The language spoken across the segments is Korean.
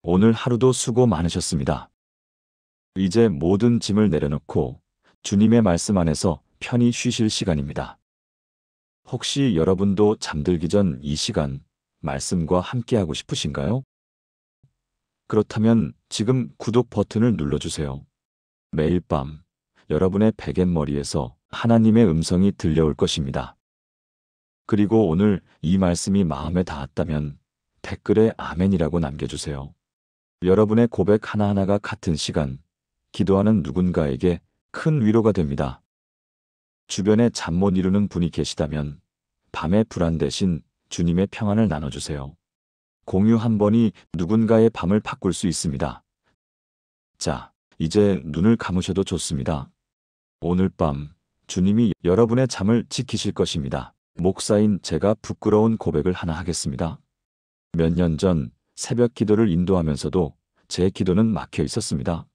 오늘 하루도 수고 많으셨습니다. 이제 모든 짐을 내려놓고 주님의 말씀 안에서 편히 쉬실 시간입니다. 혹시 여러분도 잠들기 전 이 시간 말씀과 함께하고 싶으신가요? 그렇다면 지금 구독 버튼을 눌러주세요. 매일 밤 여러분의 베갯머리에서 하나님의 음성이 들려올 것입니다. 그리고 오늘 이 말씀이 마음에 닿았다면 댓글에 아멘이라고 남겨주세요. 여러분의 고백 하나하나가 같은 시간, 기도하는 누군가에게 큰 위로가 됩니다. 주변에 잠 못 이루는 분이 계시다면 밤의 불안 대신 주님의 평안을 나눠주세요. 공유 한 번이 누군가의 밤을 바꿀 수 있습니다. 자, 이제 눈을 감으셔도 좋습니다. 오늘 밤 주님이 여러분의 잠을 지키실 것입니다. 목사인 제가 부끄러운 고백을 하나 하겠습니다. 몇 년 전 새벽 기도를 인도하면서도 제 기도는 막혀 있었습니다.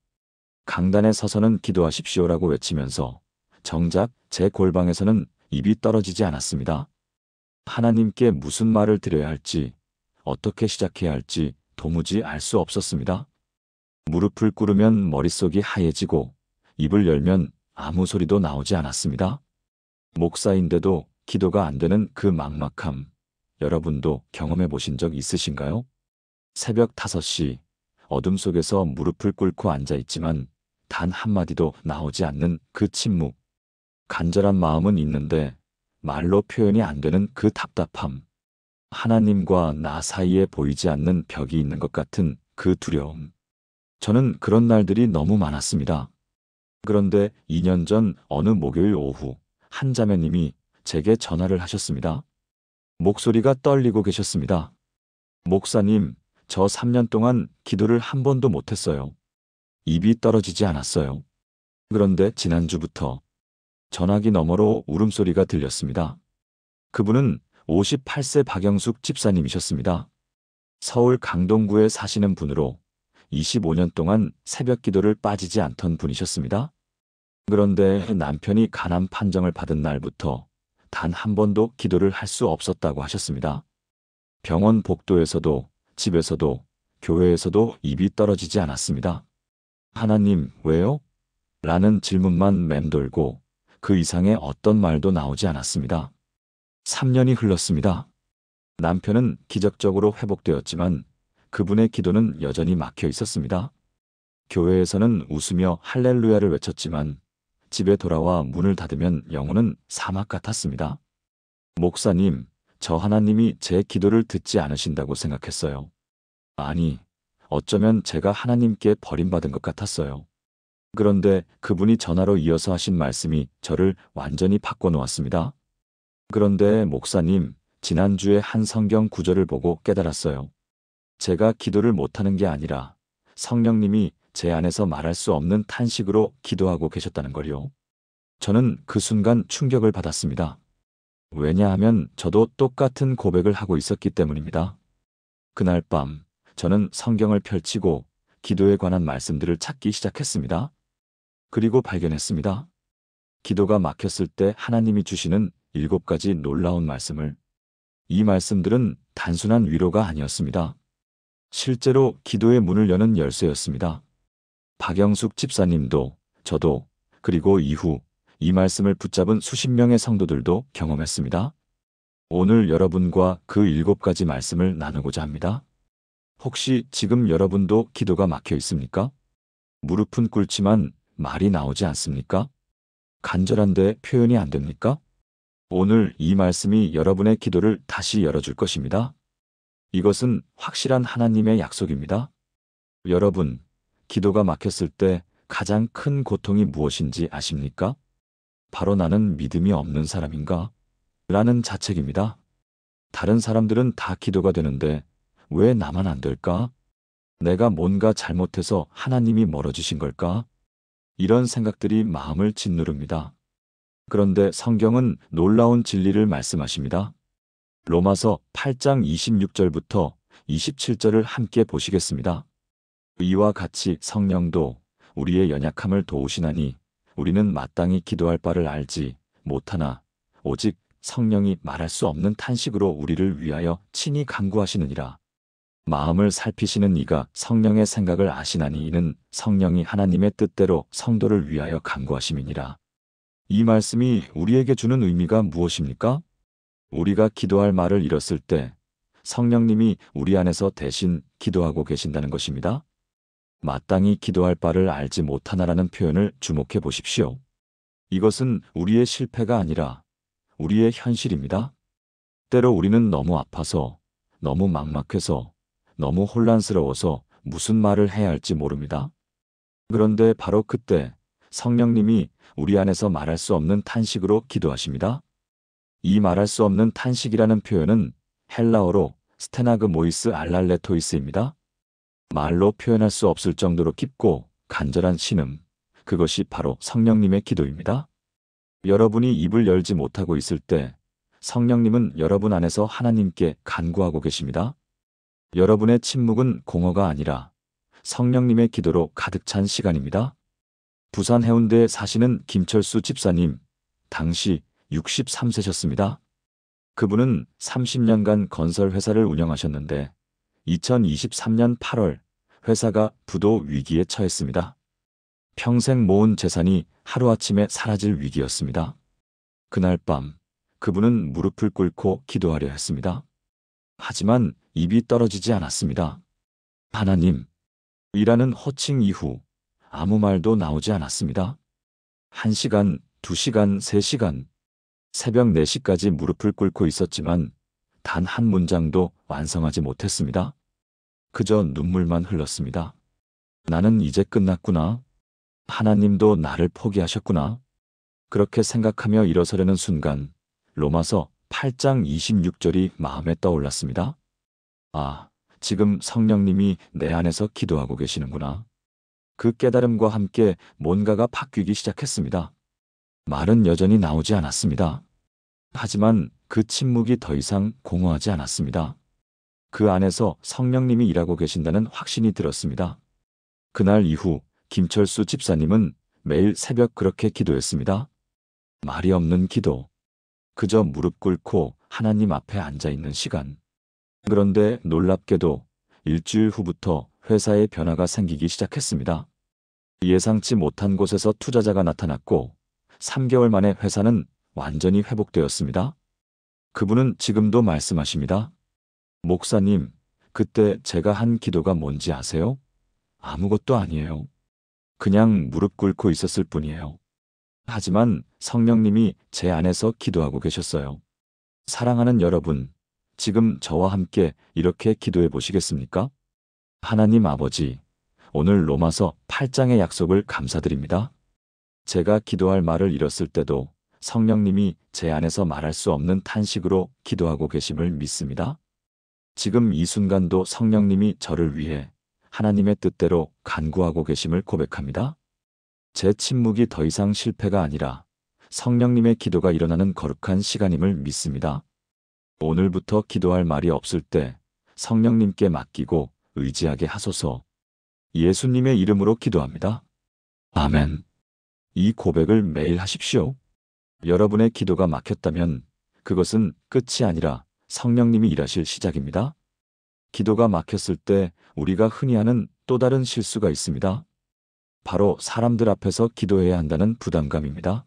강단에 서서는 기도하십시오라고 외치면서 정작 제 골방에서는 입이 떨어지지 않았습니다. 하나님께 무슨 말을 드려야 할지, 어떻게 시작해야 할지 도무지 알 수 없었습니다. 무릎을 꿇으면 머릿속이 하얘지고 입을 열면 아무 소리도 나오지 않았습니다. 목사인데도 기도가 안 되는 그 막막함, 여러분도 경험해 보신 적 있으신가요? 새벽 5시, 어둠 속에서 무릎을 꿇고 앉아 있지만 단 한마디도 나오지 않는 그 침묵. 간절한 마음은 있는데 말로 표현이 안 되는 그 답답함. 하나님과 나 사이에 보이지 않는 벽이 있는 것 같은 그 두려움. 저는 그런 날들이 너무 많았습니다. 그런데 2년 전 어느 목요일 오후 한 자매님이 제게 전화를 하셨습니다. 목소리가 떨리고 계셨습니다. 목사님, 저 3년 동안 기도를 한 번도 못했어요. 입이 떨어지지 않았어요. 그런데 지난주부터 전화기 너머로 울음소리가 들렸습니다. 그분은 58세 박영숙 집사님이셨습니다. 서울 강동구에 사시는 분으로 25년 동안 새벽 기도를 빠지지 않던 분이셨습니다. 그런데 남편이 간암 판정을 받은 날부터 단 한 번도 기도를 할 수 없었다고 하셨습니다. 병원 복도에서도 집에서도 교회에서도 입이 떨어지지 않았습니다. 하나님, 왜요? 라는 질문만 맴돌고 그 이상의 어떤 말도 나오지 않았습니다. 3년이 흘렀습니다. 남편은 기적적으로 회복되었지만 그분의 기도는 여전히 막혀 있었습니다. 교회에서는 웃으며 할렐루야를 외쳤지만 집에 돌아와 문을 닫으면 영혼은 사막 같았습니다. 목사님, 저 하나님이 제 기도를 듣지 않으신다고 생각했어요. 아니, 어쩌면 제가 하나님께 버림받은 것 같았어요. 그런데 그분이 전화로 이어서 하신 말씀이 저를 완전히 바꿔놓았습니다. 그런데 목사님, 지난주에 한 성경 구절을 보고 깨달았어요. 제가 기도를 못하는 게 아니라 성령님이 제 안에서 말할 수 없는 탄식으로 기도하고 계셨다는 걸요. 저는 그 순간 충격을 받았습니다. 왜냐하면 저도 똑같은 고백을 하고 있었기 때문입니다. 그날 밤 저는 성경을 펼치고 기도에 관한 말씀들을 찾기 시작했습니다. 그리고 발견했습니다. 기도가 막혔을 때 하나님이 주시는 7가지 놀라운 말씀을. 이 말씀들은 단순한 위로가 아니었습니다. 실제로 기도의 문을 여는 열쇠였습니다. 박영숙 집사님도 저도 그리고 이후 이 말씀을 붙잡은 수십 명의 성도들도 경험했습니다. 오늘 여러분과 그 7가지 말씀을 나누고자 합니다. 혹시 지금 여러분도 기도가 막혀 있습니까? 무릎은 꿇지만 말이 나오지 않습니까? 간절한데 표현이 안 됩니까? 오늘 이 말씀이 여러분의 기도를 다시 열어줄 것입니다. 이것은 확실한 하나님의 약속입니다. 여러분, 기도가 막혔을 때 가장 큰 고통이 무엇인지 아십니까? 바로 나는 믿음이 없는 사람인가? 라는 자책입니다. 다른 사람들은 다 기도가 되는데 왜 나만 안 될까? 내가 뭔가 잘못해서 하나님이 멀어지신 걸까? 이런 생각들이 마음을 짓누릅니다. 그런데 성경은 놀라운 진리를 말씀하십니다. 로마서 8장 26절부터 27절을 함께 보시겠습니다. 이와 같이 성령도 우리의 연약함을 도우시나니 우리는 마땅히 기도할 바를 알지 못하나 오직 성령이 말할 수 없는 탄식으로 우리를 위하여 친히 간구하시느니라. 마음을 살피시는 이가 성령의 생각을 아시나니 이는 성령이 하나님의 뜻대로 성도를 위하여 간구하심이니라. 이 말씀이 우리에게 주는 의미가 무엇입니까? 우리가 기도할 말을 잃었을 때 성령님이 우리 안에서 대신 기도하고 계신다는 것입니다. 마땅히 기도할 바를 알지 못하나라는 표현을 주목해 보십시오. 이것은 우리의 실패가 아니라 우리의 현실입니다. 때로 우리는 너무 아파서, 너무 막막해서, 너무 혼란스러워서 무슨 말을 해야 할지 모릅니다. 그런데 바로 그때 성령님이 우리 안에서 말할 수 없는 탄식으로 기도하십니다. 이 말할 수 없는 탄식이라는 표현은 헬라어로 스테나그모이스 알랄레토이스입니다. 말로 표현할 수 없을 정도로 깊고 간절한 신음, 그것이 바로 성령님의 기도입니다. 여러분이 입을 열지 못하고 있을 때 성령님은 여러분 안에서 하나님께 간구하고 계십니다. 여러분의 침묵은 공허가 아니라 성령님의 기도로 가득 찬 시간입니다. 부산 해운대에 사시는 김철수 집사님, 당시 63세셨습니다. 그분은 30년간 건설회사를 운영하셨는데 2023년 8월 회사가 부도 위기에 처했습니다. 평생 모은 재산이 하루아침에 사라질 위기였습니다. 그날 밤 그분은 무릎을 꿇고 기도하려 했습니다. 하지만 입이 떨어지지 않았습니다. 하나님, 이라는 호칭 이후 아무 말도 나오지 않았습니다. 1시간, 2시간, 3시간, 새벽 4시까지 무릎을 꿇고 있었지만 단 한 문장도 완성하지 못했습니다. 그저 눈물만 흘렀습니다. 나는 이제 끝났구나. 하나님도 나를 포기하셨구나. 그렇게 생각하며 일어서려는 순간 로마서 8장 26절이 마음에 떠올랐습니다. 아, 지금 성령님이 내 안에서 기도하고 계시는구나. 그 깨달음과 함께 뭔가가 바뀌기 시작했습니다. 말은 여전히 나오지 않았습니다. 하지만 그 침묵이 더 이상 공허하지 않았습니다. 그 안에서 성령님이 일하고 계신다는 확신이 들었습니다. 그날 이후 김철수 집사님은 매일 새벽 그렇게 기도했습니다. 말이 없는 기도. 그저 무릎 꿇고 하나님 앞에 앉아 있는 시간. 그런데 놀랍게도 일주일 후부터 회사에 변화가 생기기 시작했습니다. 예상치 못한 곳에서 투자자가 나타났고 3개월 만에 회사는 완전히 회복되었습니다. 그분은 지금도 말씀하십니다. 목사님, 그때 제가 한 기도가 뭔지 아세요? 아무것도 아니에요. 그냥 무릎 꿇고 있었을 뿐이에요. 하지만 성령님이 제 안에서 기도하고 계셨어요. 사랑하는 여러분, 지금 저와 함께 이렇게 기도해 보시겠습니까? 하나님 아버지, 오늘 로마서 8장의 약속을 감사드립니다. 제가 기도할 말을 잃었을 때도 성령님이 제 안에서 말할 수 없는 탄식으로 기도하고 계심을 믿습니다. 지금 이 순간도 성령님이 저를 위해 하나님의 뜻대로 간구하고 계심을 고백합니다. 제 침묵이 더 이상 실패가 아니라 성령님의 기도가 일어나는 거룩한 시간임을 믿습니다. 오늘부터 기도할 말이 없을 때 성령님께 맡기고 의지하게 하소서. 예수님의 이름으로 기도합니다. 아멘. 이 고백을 매일 하십시오. 여러분의 기도가 막혔다면 그것은 끝이 아니라 성령님이 일하실 시작입니다. 기도가 막혔을 때 우리가 흔히 하는 또 다른 실수가 있습니다. 바로 사람들 앞에서 기도해야 한다는 부담감입니다.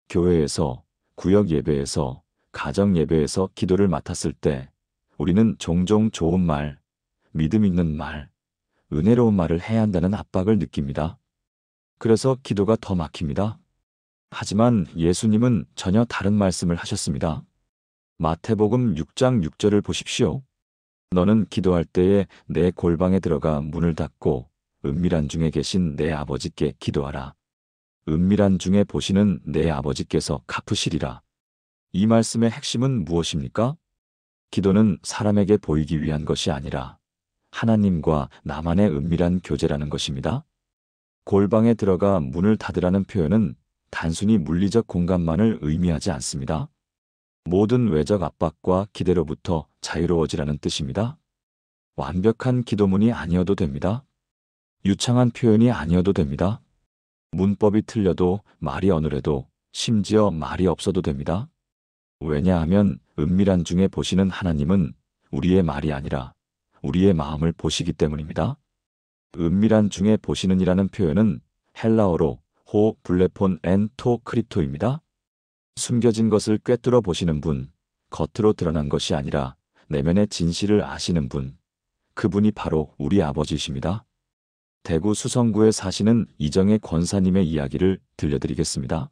교회에서, 구역 예배에서, 가정 예배에서 기도를 맡았을 때 우리는 종종 좋은 말, 믿음 있는 말, 은혜로운 말을 해야 한다는 압박을 느낍니다. 그래서 기도가 더 막힙니다. 하지만 예수님은 전혀 다른 말씀을 하셨습니다. 마태복음 6장 6절을 보십시오. 너는 기도할 때에 내 골방에 들어가 문을 닫고 은밀한 중에 계신 내 아버지께 기도하라. 은밀한 중에 보시는 내 아버지께서 갚으시리라. 이 말씀의 핵심은 무엇입니까? 기도는 사람에게 보이기 위한 것이 아니라 하나님과 나만의 은밀한 교제라는 것입니다. 골방에 들어가 문을 닫으라는 표현은 단순히 물리적 공간만을 의미하지 않습니다. 모든 외적 압박과 기대로부터 자유로워지라는 뜻입니다. 완벽한 기도문이 아니어도 됩니다. 유창한 표현이 아니어도 됩니다. 문법이 틀려도 말이 어눌해도 심지어 말이 없어도 됩니다. 왜냐하면 은밀한 중에 보시는 하나님은 우리의 말이 아니라 우리의 마음을 보시기 때문입니다. 은밀한 중에 보시는이라는 표현은 헬라어로 호 블레폰 엔 토 크립토입니다. 숨겨진 것을 꿰뚫어 보시는 분, 겉으로 드러난 것이 아니라 내면의 진실을 아시는 분, 그분이 바로 우리 아버지이십니다. 대구 수성구에 사시는 이정혜 권사님의 이야기를 들려드리겠습니다.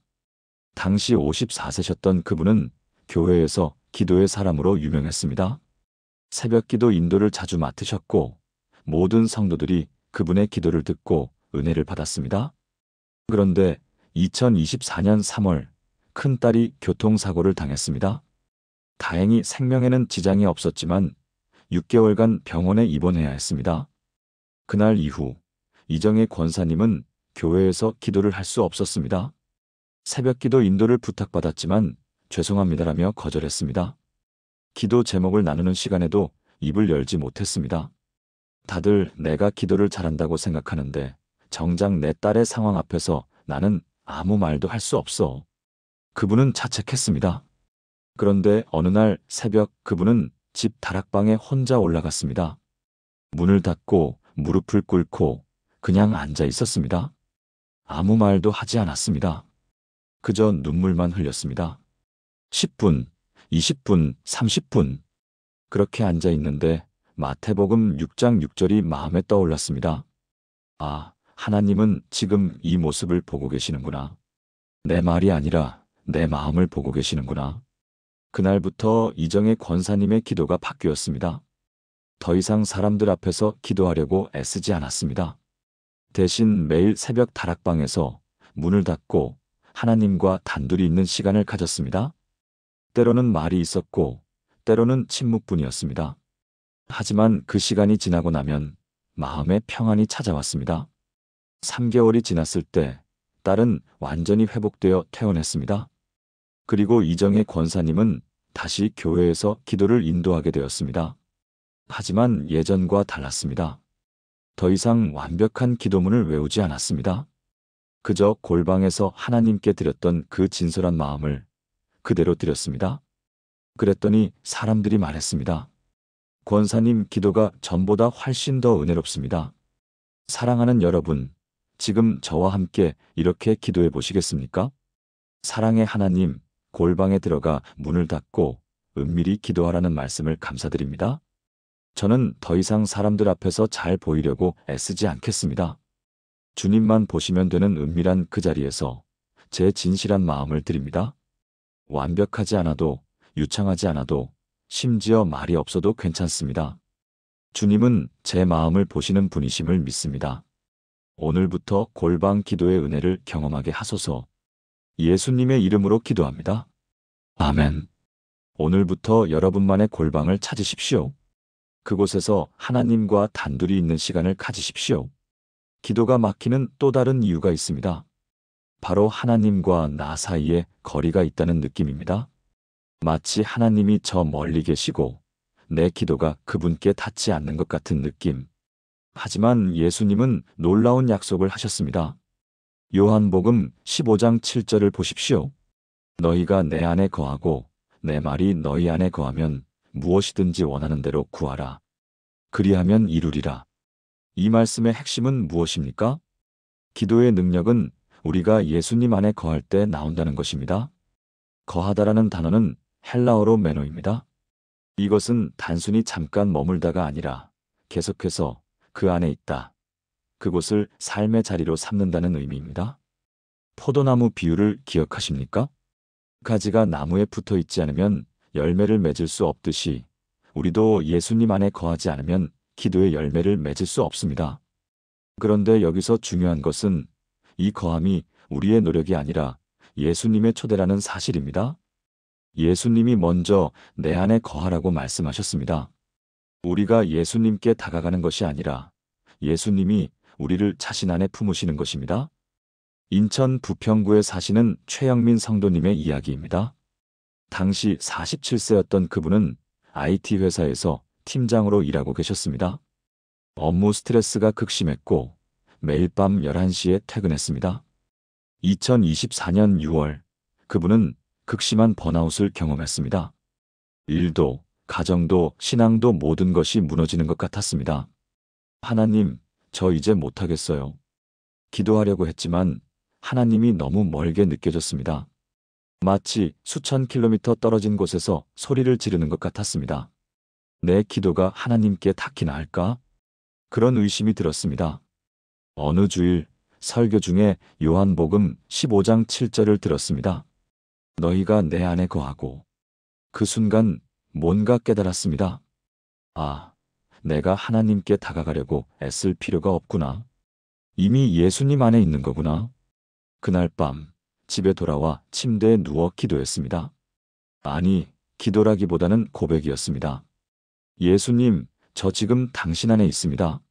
당시 54세셨던 그분은 교회에서 기도의 사람으로 유명했습니다. 새벽기도 인도를 자주 맡으셨고 모든 성도들이 그분의 기도를 듣고 은혜를 받았습니다. 그런데 2024년 3월 큰딸이 교통사고를 당했습니다. 다행히 생명에는 지장이 없었지만 6개월간 병원에 입원해야 했습니다. 그날 이후 이정혜 권사님은 교회에서 기도를 할 수 없었습니다. 새벽기도 인도를 부탁받았지만 죄송합니다라며 거절했습니다. 기도 제목을 나누는 시간에도 입을 열지 못했습니다. 다들 내가 기도를 잘한다고 생각하는데 정작 내 딸의 상황 앞에서 나는 아무 말도 할 수 없어. 그분은 자책했습니다. 그런데 어느 날 새벽 그분은 집 다락방에 혼자 올라갔습니다. 문을 닫고 무릎을 꿇고 그냥 앉아 있었습니다. 아무 말도 하지 않았습니다. 그저 눈물만 흘렸습니다. 10분, 20분, 30분. 그렇게 앉아 있는데 마태복음 6장 6절이 마음에 떠올랐습니다. 아, 하나님은 지금 이 모습을 보고 계시는구나. 내 말이 아니라 내 마음을 보고 계시는구나. 그날부터 이정혜 권사님의 기도가 바뀌었습니다. 더 이상 사람들 앞에서 기도하려고 애쓰지 않았습니다. 대신 매일 새벽 다락방에서 문을 닫고 하나님과 단둘이 있는 시간을 가졌습니다. 때로는 말이 있었고 때로는 침묵뿐이었습니다. 하지만 그 시간이 지나고 나면 마음의 평안이 찾아왔습니다. 3개월이 지났을 때 딸은 완전히 회복되어 퇴원했습니다. 그리고 이정혜 권사님은 다시 교회에서 기도를 인도하게 되었습니다. 하지만 예전과 달랐습니다. 더 이상 완벽한 기도문을 외우지 않았습니다. 그저 골방에서 하나님께 드렸던 그 진솔한 마음을 그대로 드렸습니다. 그랬더니 사람들이 말했습니다. 권사님 기도가 전보다 훨씬 더 은혜롭습니다. 사랑하는 여러분, 지금 저와 함께 이렇게 기도해 보시겠습니까? 사랑의 하나님, 골방에 들어가 문을 닫고 은밀히 기도하라는 말씀을 감사드립니다. 저는 더 이상 사람들 앞에서 잘 보이려고 애쓰지 않겠습니다. 주님만 보시면 되는 은밀한 그 자리에서 제 진실한 마음을 드립니다. 완벽하지 않아도, 유창하지 않아도, 심지어 말이 없어도 괜찮습니다. 주님은 제 마음을 보시는 분이심을 믿습니다. 오늘부터 골방 기도의 은혜를 경험하게 하소서. 예수님의 이름으로 기도합니다. 아멘. 오늘부터 여러분만의 골방을 찾으십시오. 그곳에서 하나님과 단둘이 있는 시간을 가지십시오. 기도가 막히는 또 다른 이유가 있습니다. 바로 하나님과 나 사이에 거리가 있다는 느낌입니다. 마치 하나님이 저 멀리 계시고 내 기도가 그분께 닿지 않는 것 같은 느낌. 하지만 예수님은 놀라운 약속을 하셨습니다. 요한복음 15장 7절을 보십시오. 너희가 내 안에 거하고 내 말이 너희 안에 거하면 무엇이든지 원하는 대로 구하라. 그리하면 이루리라. 이 말씀의 핵심은 무엇입니까? 기도의 능력은 우리가 예수님 안에 거할 때 나온다는 것입니다. 거하다라는 단어는 헬라어로 메노입니다. 이것은 단순히 잠깐 머물다가 아니라 계속해서 그 안에 있다. 그곳을 삶의 자리로 삼는다는 의미입니다. 포도나무 비유를 기억하십니까? 가지가 나무에 붙어 있지 않으면 열매를 맺을 수 없듯이 우리도 예수님 안에 거하지 않으면 기도의 열매를 맺을 수 없습니다. 그런데 여기서 중요한 것은 이 거함이 우리의 노력이 아니라 예수님의 초대라는 사실입니다. 예수님이 먼저 내 안에 거하라고 말씀하셨습니다. 우리가 예수님께 다가가는 것이 아니라 예수님이 우리를 자신 안에 품으시는 것입니다. 인천 부평구에 사시는 최영민 성도님의 이야기입니다. 당시 47세였던 그분은 IT 회사에서 팀장으로 일하고 계셨습니다. 업무 스트레스가 극심했고 매일 밤 11시에 퇴근했습니다. 2024년 6월 그분은 극심한 번아웃을 경험했습니다. 일도, 가정도 신앙도 모든 것이 무너지는 것 같았습니다. 하나님, 저 이제 못하겠어요. 기도하려고 했지만 하나님이 너무 멀게 느껴졌습니다. 마치 수천 킬로미터 떨어진 곳에서 소리를 지르는 것 같았습니다. 내 기도가 하나님께 닿기나 할까? 그런 의심이 들었습니다. 어느 주일 설교 중에 요한복음 15장 7절을 들었습니다. 너희가 내 안에 거하고. 그 순간 뭔가 깨달았습니다. 아, 내가 하나님께 다가가려고 애쓸 필요가 없구나. 이미 예수님 안에 있는 거구나. 그날 밤 집에 돌아와 침대에 누워 기도했습니다. 아니, 기도라기보다는 고백이었습니다. 예수님, 저 지금 당신 안에 있습니다.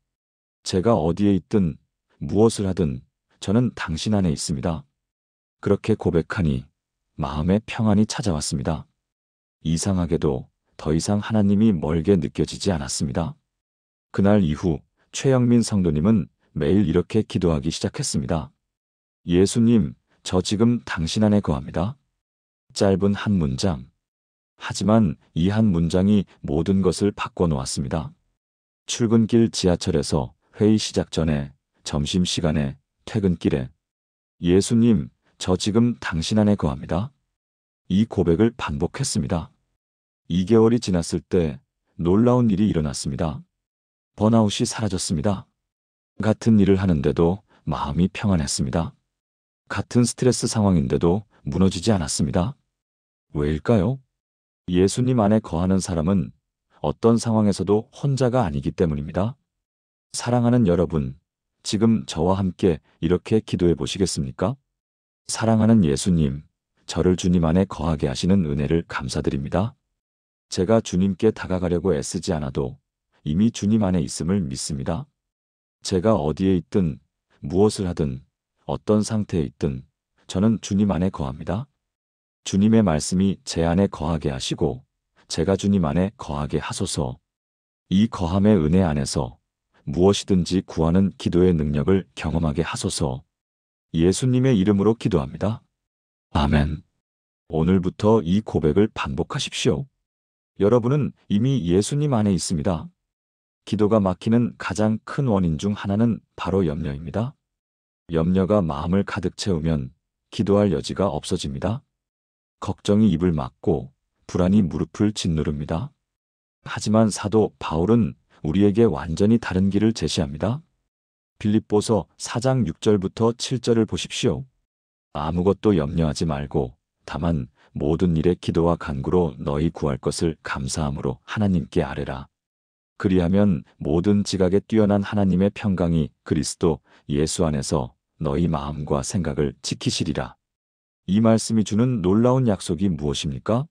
제가 어디에 있든 무엇을 하든 저는 당신 안에 있습니다. 그렇게 고백하니 마음의 평안이 찾아왔습니다. 이상하게도 더 이상 하나님이 멀게 느껴지지 않았습니다. 그날 이후 최영민 성도님은 매일 이렇게 기도하기 시작했습니다. 예수님, 저 지금 당신 안에 거합니다. 짧은 한 문장. 하지만 이 한 문장이 모든 것을 바꿔놓았습니다. 출근길 지하철에서 회의 시작 전에, 점심시간에, 퇴근길에. 예수님, 저 지금 당신 안에 거합니다. 이 고백을 반복했습니다. 2개월이 지났을 때 놀라운 일이 일어났습니다. 번아웃이 사라졌습니다. 같은 일을 하는데도 마음이 평안했습니다. 같은 스트레스 상황인데도 무너지지 않았습니다. 왜일까요? 예수님 안에 거하는 사람은 어떤 상황에서도 혼자가 아니기 때문입니다. 사랑하는 여러분, 지금 저와 함께 이렇게 기도해 보시겠습니까? 사랑하는 예수님, 저를 주님 안에 거하게 하시는 은혜를 감사드립니다. 제가 주님께 다가가려고 애쓰지 않아도 이미 주님 안에 있음을 믿습니다. 제가 어디에 있든 무엇을 하든 어떤 상태에 있든 저는 주님 안에 거합니다. 주님의 말씀이 제 안에 거하게 하시고 제가 주님 안에 거하게 하소서. 이 거함의 은혜 안에서 무엇이든지 구하는 기도의 능력을 경험하게 하소서. 예수님의 이름으로 기도합니다. 아멘. 오늘부터 이 고백을 반복하십시오. 여러분은 이미 예수님 안에 있습니다. 기도가 막히는 가장 큰 원인 중 하나는 바로 염려입니다. 염려가 마음을 가득 채우면 기도할 여지가 없어집니다. 걱정이 입을 막고 불안이 무릎을 짓누릅니다. 하지만 사도 바울은 우리에게 완전히 다른 길을 제시합니다. 빌립보서 4장 6절부터 7절을 보십시오. 아무것도 염려하지 말고 다만 모든 일에 기도와 간구로 너희 구할 것을 감사함으로 하나님께 아뢰라. 그리하면 모든 지각에 뛰어난 하나님의 평강이 그리스도 예수 안에서 너희 마음과 생각을 지키시리라. 이 말씀이 주는 놀라운 약속이 무엇입니까?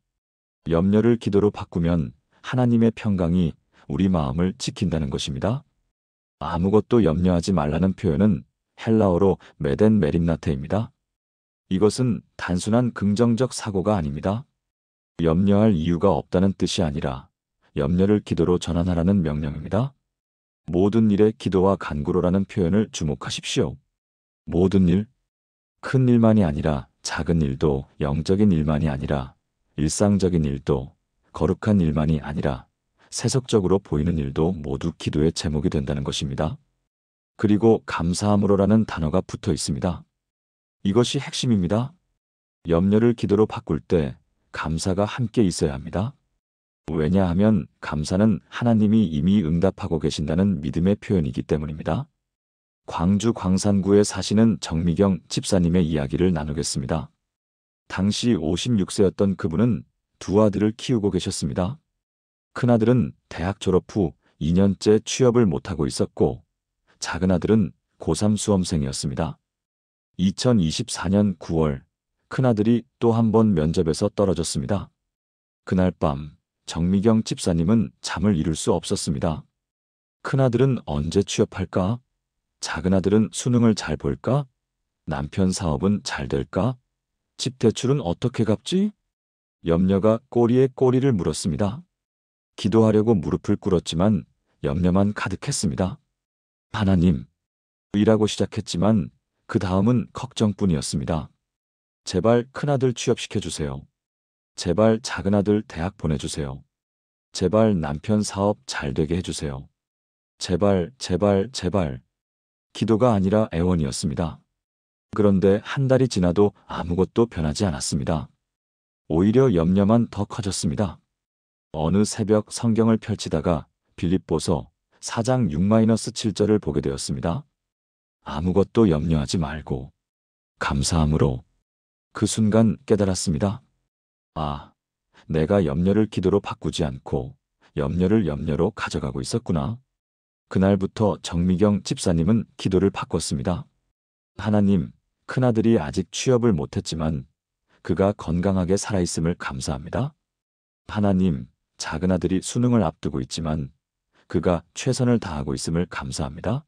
염려를 기도로 바꾸면 하나님의 평강이 우리 마음을 지킨다는 것입니다. 아무것도 염려하지 말라는 표현은 헬라어로 메덴 메림나테입니다. 이것은 단순한 긍정적 사고가 아닙니다. 염려할 이유가 없다는 뜻이 아니라 염려를 기도로 전환하라는 명령입니다. 모든 일에 기도와 간구로라는 표현을 주목하십시오. 모든 일, 큰 일만이 아니라 작은 일도, 영적인 일만이 아니라 일상적인 일도, 거룩한 일만이 아니라 세속적으로 보이는 일도 모두 기도의 제목이 된다는 것입니다. 그리고 감사함으로라는 단어가 붙어 있습니다. 이것이 핵심입니다. 염려를 기도로 바꿀 때 감사가 함께 있어야 합니다. 왜냐하면 감사는 하나님이 이미 응답하고 계신다는 믿음의 표현이기 때문입니다. 광주 광산구에 사시는 정미경 집사님의 이야기를 나누겠습니다. 당시 56세였던 그분은 두 아들을 키우고 계셨습니다. 큰아들은 대학 졸업 후 2년째 취업을 못하고 있었고 작은 아들은 고3 수험생이었습니다. 2024년 9월 큰아들이 또 한 번 면접에서 떨어졌습니다. 그날 밤 정미경 집사님은 잠을 이룰 수 없었습니다. 큰아들은 언제 취업할까? 작은아들은 수능을 잘 볼까? 남편 사업은 잘 될까? 집 대출은 어떻게 갚지? 염려가 꼬리에 꼬리를 물었습니다. 기도하려고 무릎을 꿇었지만 염려만 가득했습니다. 하나님, 일하고 시작했지만 그 다음은 걱정뿐이었습니다. 제발 큰아들 취업시켜주세요. 제발 작은아들 대학 보내주세요. 제발 남편 사업 잘 되게 해주세요. 제발, 제발, 제발. 기도가 아니라 애원이었습니다. 그런데 한 달이 지나도 아무것도 변하지 않았습니다. 오히려 염려만 더 커졌습니다. 어느 새벽 성경을 펼치다가 빌립보서 4장 6-7절을 보게 되었습니다. 아무것도 염려하지 말고 감사함으로. 그 순간 깨달았습니다. 아, 내가 염려를 기도로 바꾸지 않고 염려를 염려로 가져가고 있었구나. 그날부터 정미경 집사님은 기도를 바꿨습니다. 하나님, 큰아들이 아직 취업을 못했지만 그가 건강하게 살아있음을 감사합니다. 하나님, 작은아들이 수능을 앞두고 있지만 그가 최선을 다하고 있음을 감사합니다.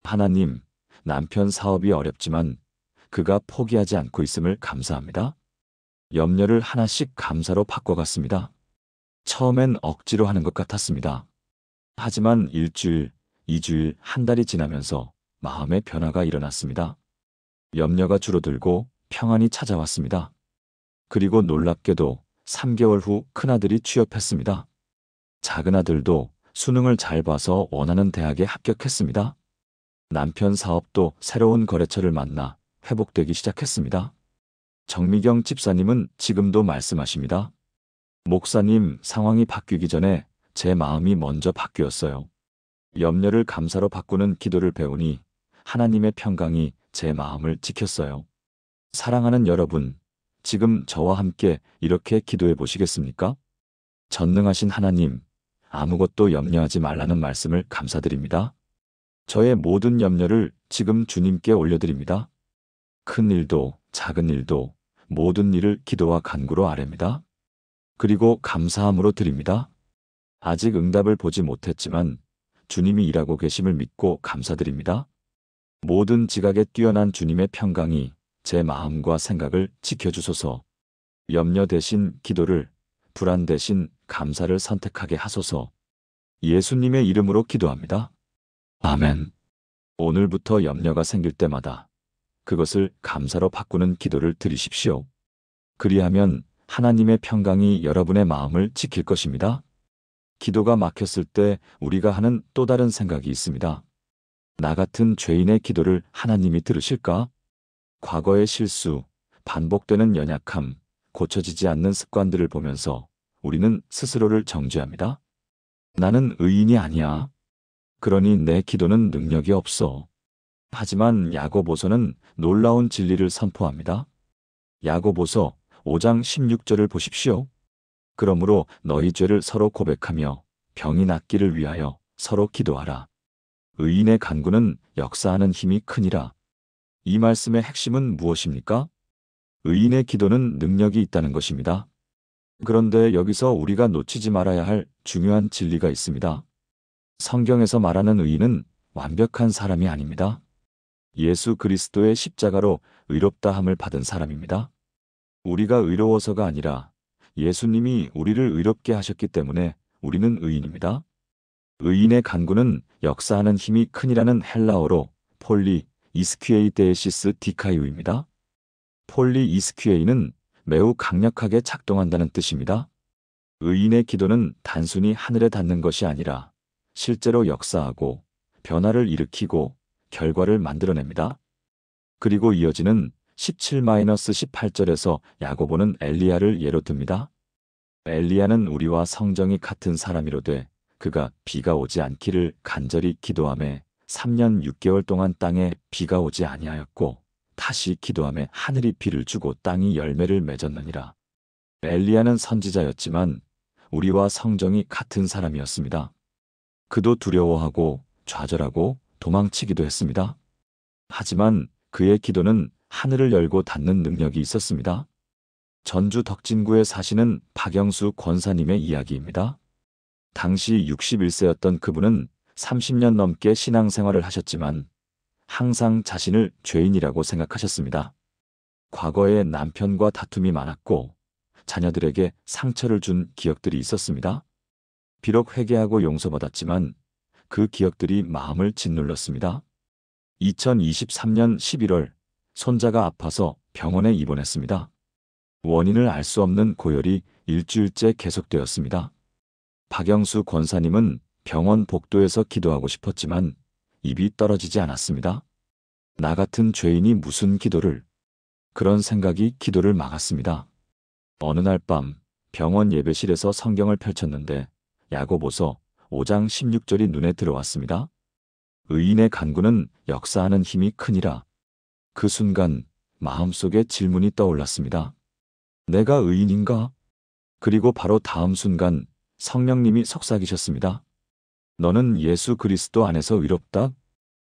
하나님, 남편 사업이 어렵지만 그가 포기하지 않고 있음을 감사합니다. 염려를 하나씩 감사로 바꿔갔습니다. 처음엔 억지로 하는 것 같았습니다. 하지만 일주일, 2주일, 한 달이 지나면서 마음의 변화가 일어났습니다. 염려가 줄어들고 평안이 찾아왔습니다. 그리고 놀랍게도 3개월 후 큰아들이 취업했습니다. 작은아들도 수능을 잘 봐서 원하는 대학에 합격했습니다. 남편 사업도 새로운 거래처를 만나 회복되기 시작했습니다. 정미경 집사님은 지금도 말씀하십니다. 목사님, 상황이 바뀌기 전에 제 마음이 먼저 바뀌었어요. 염려를 감사로 바꾸는 기도를 배우니 하나님의 평강이 제 마음을 지켰어요. 사랑하는 여러분, 지금 저와 함께 이렇게 기도해 보시겠습니까? 전능하신 하나님, 아무것도 염려하지 말라는 말씀을 감사드립니다. 저의 모든 염려를 지금 주님께 올려드립니다. 큰 일도 작은 일도 모든 일을 기도와 간구로 아뢰입니다. 그리고 감사함으로 드립니다. 아직 응답을 보지 못했지만 주님이 일하고 계심을 믿고 감사드립니다. 모든 지각에 뛰어난 주님의 평강이 제 마음과 생각을 지켜주소서. 염려 대신 기도를, 불안 대신 감사를 선택하게 하소서. 예수님의 이름으로 기도합니다. 아멘. 오늘부터 염려가 생길 때마다 그것을 감사로 바꾸는 기도를 드리십시오. 그리하면 하나님의 평강이 여러분의 마음을 지킬 것입니다. 기도가 막혔을 때 우리가 하는 또 다른 생각이 있습니다. 나 같은 죄인의 기도를 하나님이 들으실까? 과거의 실수, 반복되는 연약함, 고쳐지지 않는 습관들을 보면서 우리는 스스로를 정죄합니다. 나는 의인이 아니야. 그러니 내 기도는 능력이 없어. 하지만 야고보서는 놀라운 진리를 선포합니다. 야고보서 5장 16절을 보십시오. 그러므로 너희 죄를 서로 고백하며 병이 낫기를 위하여 서로 기도하라. 의인의 간구는 역사하는 힘이 크니라. 이 말씀의 핵심은 무엇입니까? 의인의 기도는 능력이 있다는 것입니다. 그런데 여기서 우리가 놓치지 말아야 할 중요한 진리가 있습니다. 성경에서 말하는 의인은 완벽한 사람이 아닙니다. 예수 그리스도의 십자가로 의롭다함을 받은 사람입니다. 우리가 의로워서가 아니라 예수님이 우리를 의롭게 하셨기 때문에 우리는 의인입니다. 의인의 간구는 역사하는 힘이 크니라는 헬라어로 폴리 이스퀴에이 데시스 디카이우입니다. 폴리 이스퀴에이는 매우 강력하게 작동한다는 뜻입니다. 의인의 기도는 단순히 하늘에 닿는 것이 아니라 실제로 역사하고 변화를 일으키고 결과를 만들어냅니다. 그리고 이어지는 17-18절에서 야고보는 엘리야를 예로 듭니다. 엘리야는 우리와 성정이 같은 사람이로되 그가 비가 오지 않기를 간절히 기도하며 3년 6개월 동안 땅에 비가 오지 아니하였고 다시 기도하며 하늘이 비를 주고 땅이 열매를 맺었느니라. 엘리야는 선지자였지만 우리와 성정이 같은 사람이었습니다. 그도 두려워하고 좌절하고 도망치기도 했습니다. 하지만 그의 기도는 하늘을 열고 닫는 능력이 있었습니다. 전주 덕진구에 사시는 박영수 권사님의 이야기입니다. 당시 61세였던 그분은 30년 넘게 신앙생활을 하셨지만 항상 자신을 죄인이라고 생각하셨습니다. 과거에 남편과 다툼이 많았고 자녀들에게 상처를 준 기억들이 있었습니다. 비록 회개하고 용서받았지만 그 기억들이 마음을 짓눌렀습니다. 2023년 11월 손자가 아파서 병원에 입원했습니다. 원인을 알 수 없는 고열이 일주일째 계속되었습니다. 박영수 권사님은 병원 복도에서 기도하고 싶었지만 입이 떨어지지 않았습니다. 나 같은 죄인이 무슨 기도를? 그런 생각이 기도를 막았습니다. 어느 날 밤 병원 예배실에서 성경을 펼쳤는데 야고보서 5장 16절이 눈에 들어왔습니다. 의인의 간구는 역사하는 힘이 크니라. 그 순간 마음속에 질문이 떠올랐습니다. 내가 의인인가? 그리고 바로 다음 순간 성령님이 속삭이셨습니다. 너는 예수 그리스도 안에서 의롭다?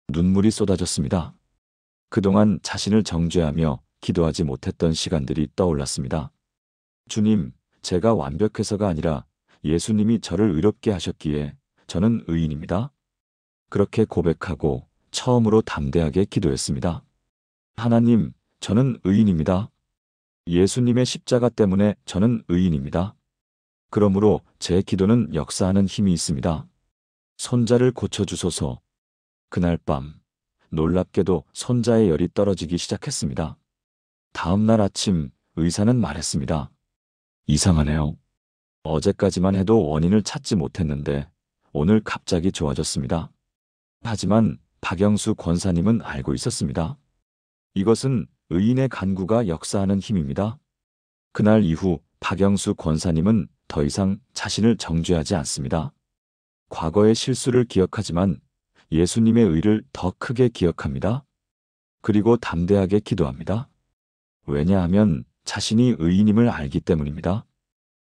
눈물이 쏟아졌습니다. 그동안 자신을 정죄하며 기도하지 못했던 시간들이 떠올랐습니다. 주님, 제가 완벽해서가 아니라 예수님이 저를 의롭게 하셨기에 저는 의인입니다. 그렇게 고백하고 처음으로 담대하게 기도했습니다. 하나님, 저는 의인입니다. 예수님의 십자가 때문에 저는 의인입니다. 그러므로 제 기도는 역사하는 힘이 있습니다. 손자를 고쳐주소서. 그날 밤 놀랍게도 손자의 열이 떨어지기 시작했습니다. 다음 날 아침 의사는 말했습니다. 이상하네요. 어제까지만 해도 원인을 찾지 못했는데 오늘 갑자기 좋아졌습니다. 하지만 박영수 권사님은 알고 있었습니다. 이것은 의인의 간구가 역사하는 힘입니다. 그날 이후 박영수 권사님은 더 이상 자신을 정죄하지 않습니다. 과거의 실수를 기억하지만 예수님의 의를 더 크게 기억합니다. 그리고 담대하게 기도합니다. 왜냐하면 자신이 의인임을 알기 때문입니다.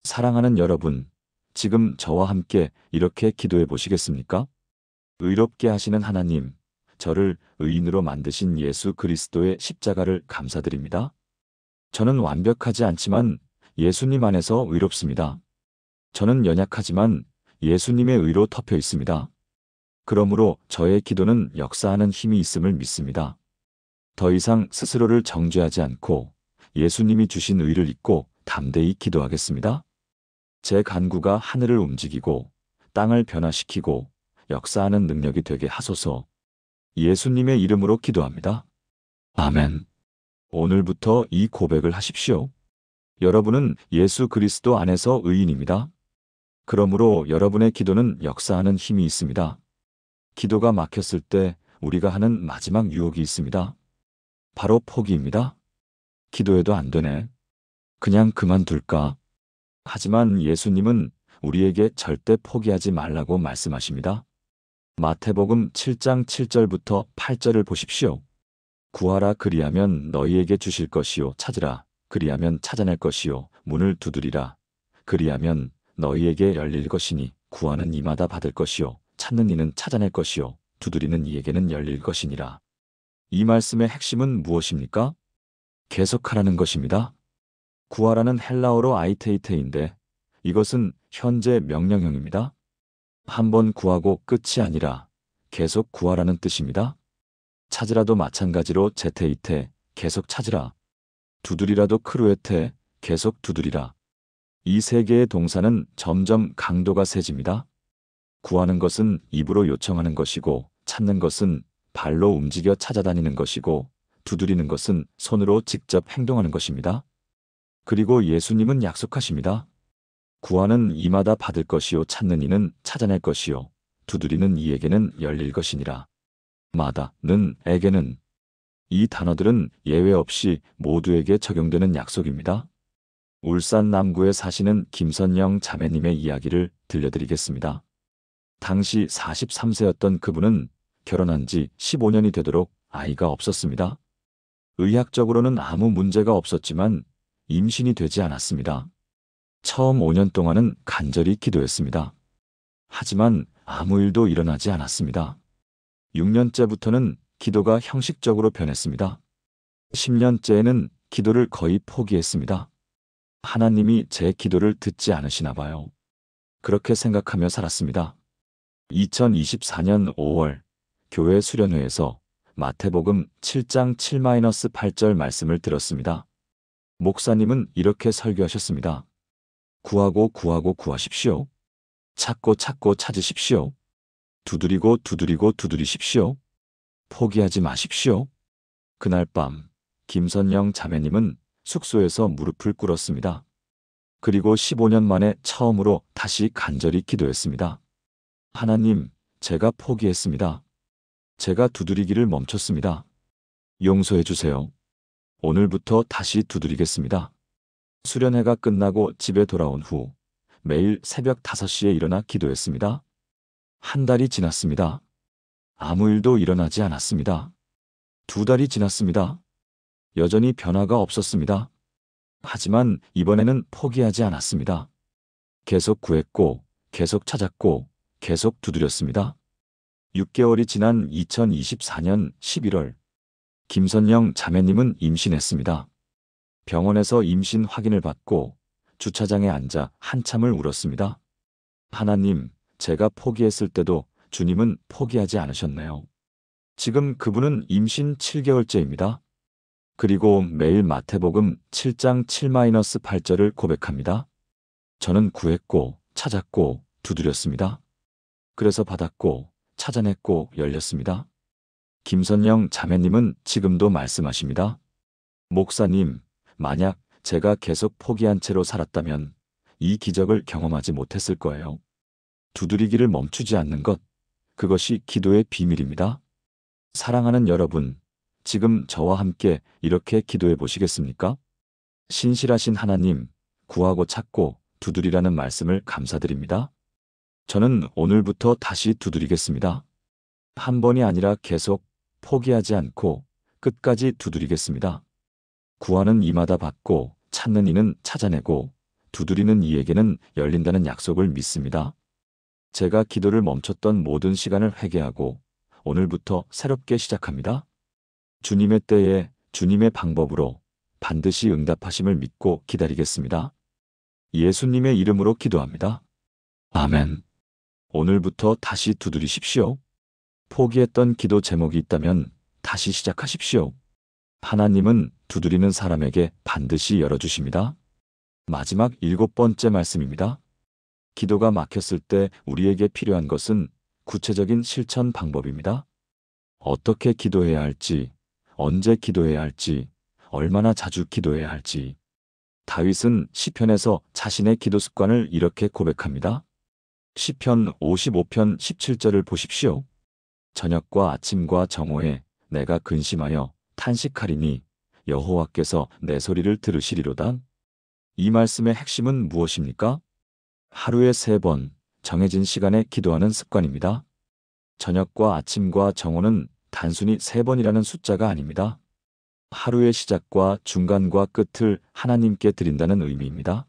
사랑하는 여러분, 지금 저와 함께 이렇게 기도해 보시겠습니까? 의롭게 하시는 하나님, 저를 의인으로 만드신 예수 그리스도의 십자가를 감사드립니다. 저는 완벽하지 않지만 예수님 안에서 의롭습니다. 저는 연약하지만 예수님의 의로 덮여 있습니다. 그러므로 저의 기도는 역사하는 힘이 있음을 믿습니다. 더 이상 스스로를 정죄하지 않고 예수님이 주신 의를 잊고 담대히 기도하겠습니다. 제 간구가 하늘을 움직이고 땅을 변화시키고 역사하는 능력이 되게 하소서. 예수님의 이름으로 기도합니다. 아멘. 오늘부터 이 고백을 하십시오. 여러분은 예수 그리스도 안에서 의인입니다. 그러므로 여러분의 기도는 역사하는 힘이 있습니다. 기도가 막혔을 때 우리가 하는 마지막 유혹이 있습니다. 바로 포기입니다. 기도해도 안 되네. 그냥 그만둘까? 하지만 예수님은 우리에게 절대 포기하지 말라고 말씀하십니다. 마태복음 7장 7절부터 8절을 보십시오. 구하라 그리하면 너희에게 주실 것이요 찾으라 그리하면 찾아낼 것이요 문을 두드리라 그리하면 너희에게 열릴 것이니 구하는 이마다 받을 것이요 찾는 이는 찾아낼 것이요 두드리는 이에게는 열릴 것이니라. 이 말씀의 핵심은 무엇입니까? 계속하라는 것입니다. 구하라는 헬라어로 아이테이테인데 이것은 현재 명령형입니다. 한번 구하고 끝이 아니라 계속 구하라는 뜻입니다. 찾으라도 마찬가지로 제테이테, 계속 찾으라. 두드리라도 크루에테, 계속 두드리라. 이 세 개의 동사는 점점 강도가 세집니다. 구하는 것은 입으로 요청하는 것이고, 찾는 것은 발로 움직여 찾아다니는 것이고, 두드리는 것은 손으로 직접 행동하는 것입니다. 그리고 예수님은 약속하십니다. 구하는 이마다 받을 것이요 찾는 이는 찾아낼 것이요 두드리는 이에게는 열릴 것이니라. 마다는 에게는 이 단어들은 예외 없이 모두에게 적용되는 약속입니다. 울산 남구에 사시는 김선영 자매님의 이야기를 들려드리겠습니다. 당시 43세였던 그분은 결혼한 지 15년이 되도록 아이가 없었습니다. 의학적으로는 아무 문제가 없었지만 임신이 되지 않았습니다. 처음 5년 동안은 간절히 기도했습니다. 하지만 아무 일도 일어나지 않았습니다. 6년째부터는 기도가 형식적으로 변했습니다. 10년째에는 기도를 거의 포기했습니다. 하나님이 제 기도를 듣지 않으시나 봐요. 그렇게 생각하며 살았습니다. 2024년 5월 교회 수련회에서 마태복음 7장 7-8절 말씀을 들었습니다. 목사님은 이렇게 설교하셨습니다. 구하고 구하고 구하십시오. 찾고 찾고 찾으십시오. 두드리고 두드리고 두드리십시오. 포기하지 마십시오. 그날 밤 김선영 자매님은 숙소에서 무릎을 꿇었습니다. 그리고 15년 만에 처음으로 다시 간절히 기도했습니다. 하나님, 제가 포기했습니다. 제가 두드리기를 멈췄습니다. 용서해 주세요. 오늘부터 다시 두드리겠습니다. 수련회가 끝나고 집에 돌아온 후 매일 새벽 5시에 일어나 기도했습니다. 한 달이 지났습니다. 아무 일도 일어나지 않았습니다. 2달이 지났습니다. 여전히 변화가 없었습니다. 하지만 이번에는 포기하지 않았습니다. 계속 구했고, 계속 찾았고, 계속 두드렸습니다. 6개월이 지난 2024년 11월, 김선영 자매님은 임신했습니다. 병원에서 임신 확인을 받고 주차장에 앉아 한참을 울었습니다. 하나님, 제가 포기했을 때도 주님은 포기하지 않으셨네요. 지금 그분은 임신 7개월째입니다. 그리고 매일 마태복음 7장 7-8절을 고백합니다. 저는 구했고 찾았고 두드렸습니다. 그래서 받았고 찾아냈고 열렸습니다. 김선영 자매님은 지금도 말씀하십니다. 목사님, 만약 제가 계속 포기한 채로 살았다면 이 기적을 경험하지 못했을 거예요. 두드리기를 멈추지 않는 것, 그것이 기도의 비밀입니다. 사랑하는 여러분, 지금 저와 함께 이렇게 기도해 보시겠습니까? 신실하신 하나님, 구하고 찾고 두드리라는 말씀을 감사드립니다. 저는 오늘부터 다시 두드리겠습니다. 한 번이 아니라 계속 포기하지 않고 끝까지 두드리겠습니다. 구하는 이마다 받고 찾는 이는 찾아내고 두드리는 이에게는 열린다는 약속을 믿습니다. 제가 기도를 멈췄던 모든 시간을 회개하고 오늘부터 새롭게 시작합니다. 주님의 때에 주님의 방법으로 반드시 응답하심을 믿고 기다리겠습니다. 예수님의 이름으로 기도합니다. 아멘. 오늘부터 다시 두드리십시오. 포기했던 기도 제목이 있다면 다시 시작하십시오. 하나님은 두드리는 사람에게 반드시 열어주십니다. 마지막 7번째 말씀입니다. 기도가 막혔을 때 우리에게 필요한 것은 구체적인 실천 방법입니다. 어떻게 기도해야 할지, 언제 기도해야 할지, 얼마나 자주 기도해야 할지. 다윗은 시편에서 자신의 기도 습관을 이렇게 고백합니다. 시편 55편 17절을 보십시오. 저녁과 아침과 정오에 내가 근심하여 탄식하리니 여호와께서 내 소리를 들으시리로다. 이 말씀의 핵심은 무엇입니까? 하루에 3번 정해진 시간에 기도하는 습관입니다. 저녁과 아침과 정오는 단순히 3번이라는 숫자가 아닙니다. 하루의 시작과 중간과 끝을 하나님께 드린다는 의미입니다.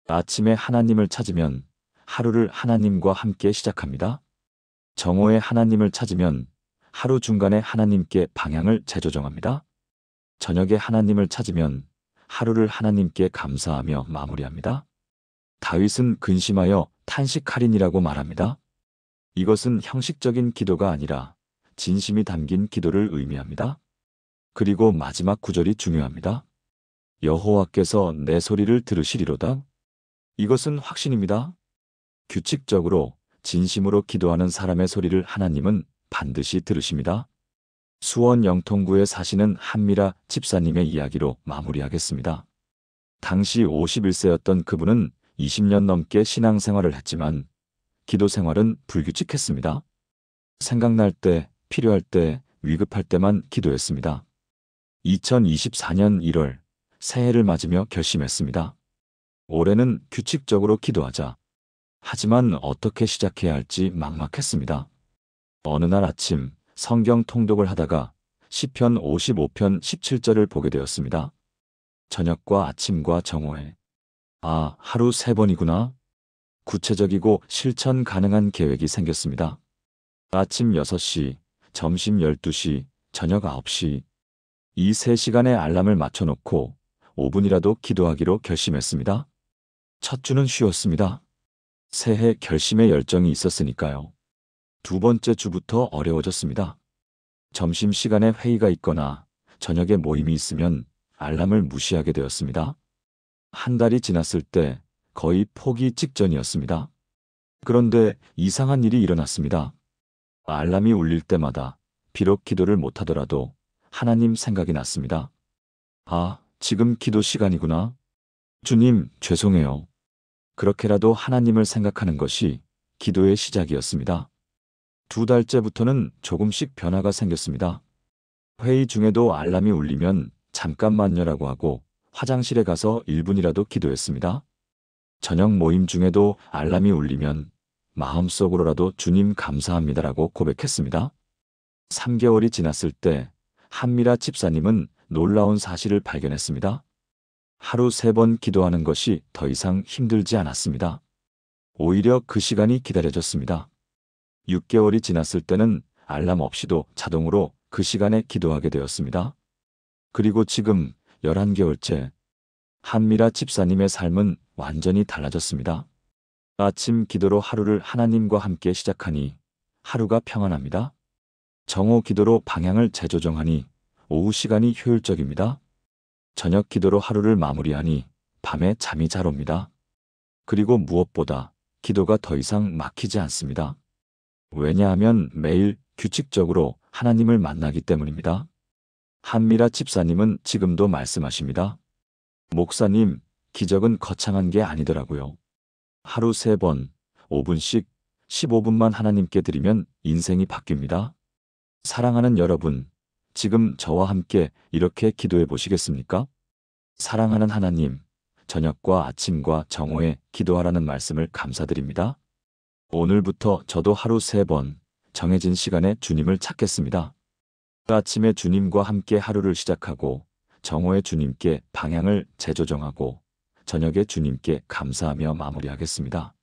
아침에 하나님을 찾으면 하루를 하나님과 함께 시작합니다. 정오에 하나님을 찾으면 하루 중간에 하나님께 방향을 재조정합니다. 저녁에 하나님을 찾으면 하루를 하나님께 감사하며 마무리합니다. 다윗은 근심하여 탄식하리니라고 말합니다. 이것은 형식적인 기도가 아니라 진심이 담긴 기도를 의미합니다. 그리고 마지막 구절이 중요합니다. 여호와께서 내 소리를 들으시리로다. 이것은 확신입니다. 규칙적으로 진심으로 기도하는 사람의 소리를 하나님은 반드시 들으십니다. 수원 영통구에 사시는 한미라 집사님의 이야기로 마무리하겠습니다. 당시 51세였던 그분은 20년 넘게 신앙생활을 했지만 기도 생활은 불규칙했습니다. 생각날 때, 필요할 때, 위급할 때만 기도했습니다. 2024년 1월 새해를 맞으며 결심했습니다. 올해는 규칙적으로 기도하자. 하지만 어떻게 시작해야 할지 막막했습니다. 어느 날 아침 성경 통독을 하다가 시편 55편 17절을 보게 되었습니다. 저녁과 아침과 정오에 하루 3번이구나. 구체적이고 실천 가능한 계획이 생겼습니다. 아침 6시, 점심 12시, 저녁 9시. 이 3시간에 알람을 맞춰놓고 5분이라도 기도하기로 결심했습니다. 첫 주는 쉬웠습니다. 새해 결심의 열정이 있었으니까요. 2번째 주부터 어려워졌습니다. 점심시간에 회의가 있거나 저녁에 모임이 있으면 알람을 무시하게 되었습니다. 한 달이 지났을 때 거의 포기 직전이었습니다. 그런데 이상한 일이 일어났습니다. 알람이 울릴 때마다 비록 기도를 못하더라도 하나님 생각이 났습니다. 지금 기도 시간이구나. 주님, 죄송해요. 그렇게라도 하나님을 생각하는 것이 기도의 시작이었습니다. 2달째부터는 조금씩 변화가 생겼습니다. 회의 중에도 알람이 울리면 잠깐만요라고 하고 화장실에 가서 1분이라도 기도했습니다. 저녁 모임 중에도 알람이 울리면 마음속으로라도 주님 감사합니다라고 고백했습니다. 3개월이 지났을 때 한미라 집사님은 놀라운 사실을 발견했습니다. 하루 3번 기도하는 것이 더 이상 힘들지 않았습니다. 오히려 그 시간이 기다려졌습니다. 6개월이 지났을 때는 알람 없이도 자동으로 그 시간에 기도하게 되었습니다. 그리고 지금 11개월째 한미라 집사님의 삶은 완전히 달라졌습니다. 아침 기도로 하루를 하나님과 함께 시작하니 하루가 평안합니다. 정오 기도로 방향을 재조정하니 오후 시간이 효율적입니다. 저녁 기도로 하루를 마무리하니 밤에 잠이 잘 옵니다. 그리고 무엇보다 기도가 더 이상 막히지 않습니다. 왜냐하면 매일 규칙적으로 하나님을 만나기 때문입니다. 한미라 집사님은 지금도 말씀하십니다. 목사님, 기적은 거창한 게 아니더라고요. 하루 3번, 5분씩 15분만 하나님께 드리면 인생이 바뀝니다. 사랑하는 여러분, 지금 저와 함께 이렇게 기도해 보시겠습니까? 사랑하는 하나님, 저녁과 아침과 정오에 기도하라는 말씀을 감사드립니다. 오늘부터 저도 하루 3번 정해진 시간에 주님을 찾겠습니다. 아침에 주님과 함께 하루를 시작하고 정오에 주님께 방향을 재조정하고 저녁에 주님께 감사하며 마무리하겠습니다.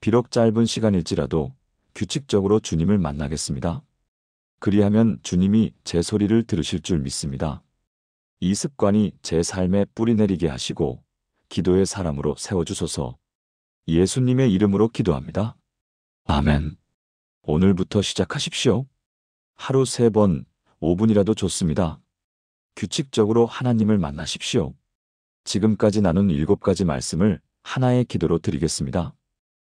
비록 짧은 시간일지라도 규칙적으로 주님을 만나겠습니다. 그리하면 주님이 제 소리를 들으실 줄 믿습니다. 이 습관이 제 삶에 뿌리 내리게 하시고 기도의 사람으로 세워주소서. 예수님의 이름으로 기도합니다. 아멘. 오늘부터 시작하십시오. 하루 3번, 5분이라도 좋습니다. 규칙적으로 하나님을 만나십시오. 지금까지 나눈 7가지 말씀을 하나의 기도로 드리겠습니다.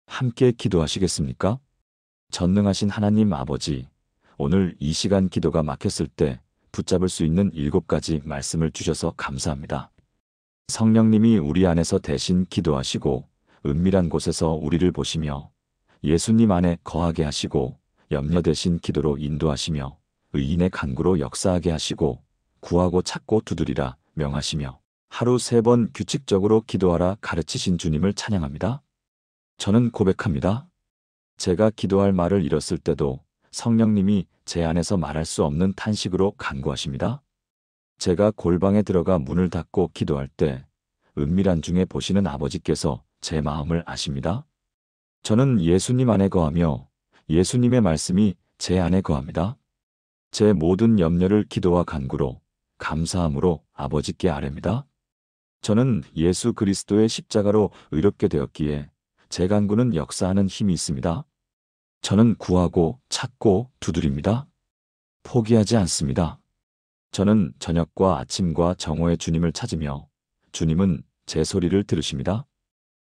함께 기도하시겠습니까? 전능하신 하나님 아버지, 오늘 이 시간 기도가 막혔을 때 붙잡을 수 있는 7가지 말씀을 주셔서 감사합니다. 성령님이 우리 안에서 대신 기도하시고 은밀한 곳에서 우리를 보시며 예수님 안에 거하게 하시고 염려 대신 기도로 인도하시며 의인의 간구로 역사하게 하시고 구하고 찾고 두드리라 명하시며 하루 3번 규칙적으로 기도하라 가르치신 주님을 찬양합니다. 저는 고백합니다. 제가 기도할 말을 잃었을 때도 성령님이 제 안에서 말할 수 없는 탄식으로 간구하십니다. 제가 골방에 들어가 문을 닫고 기도할 때 은밀한 중에 보시는 아버지께서 제 마음을 아십니다. 저는 예수님 안에 거하며 예수님의 말씀이 제 안에 거합니다. 제 모든 염려를 기도와 간구로 감사함으로 아버지께 아뢰입니다. 저는 예수 그리스도의 십자가로 의롭게 되었기에 제 간구는 역사하는 힘이 있습니다. 저는 구하고 찾고 두드립니다. 포기하지 않습니다. 저는 저녁과 아침과 정오에 주님을 찾으며 주님은 제 소리를 들으십니다.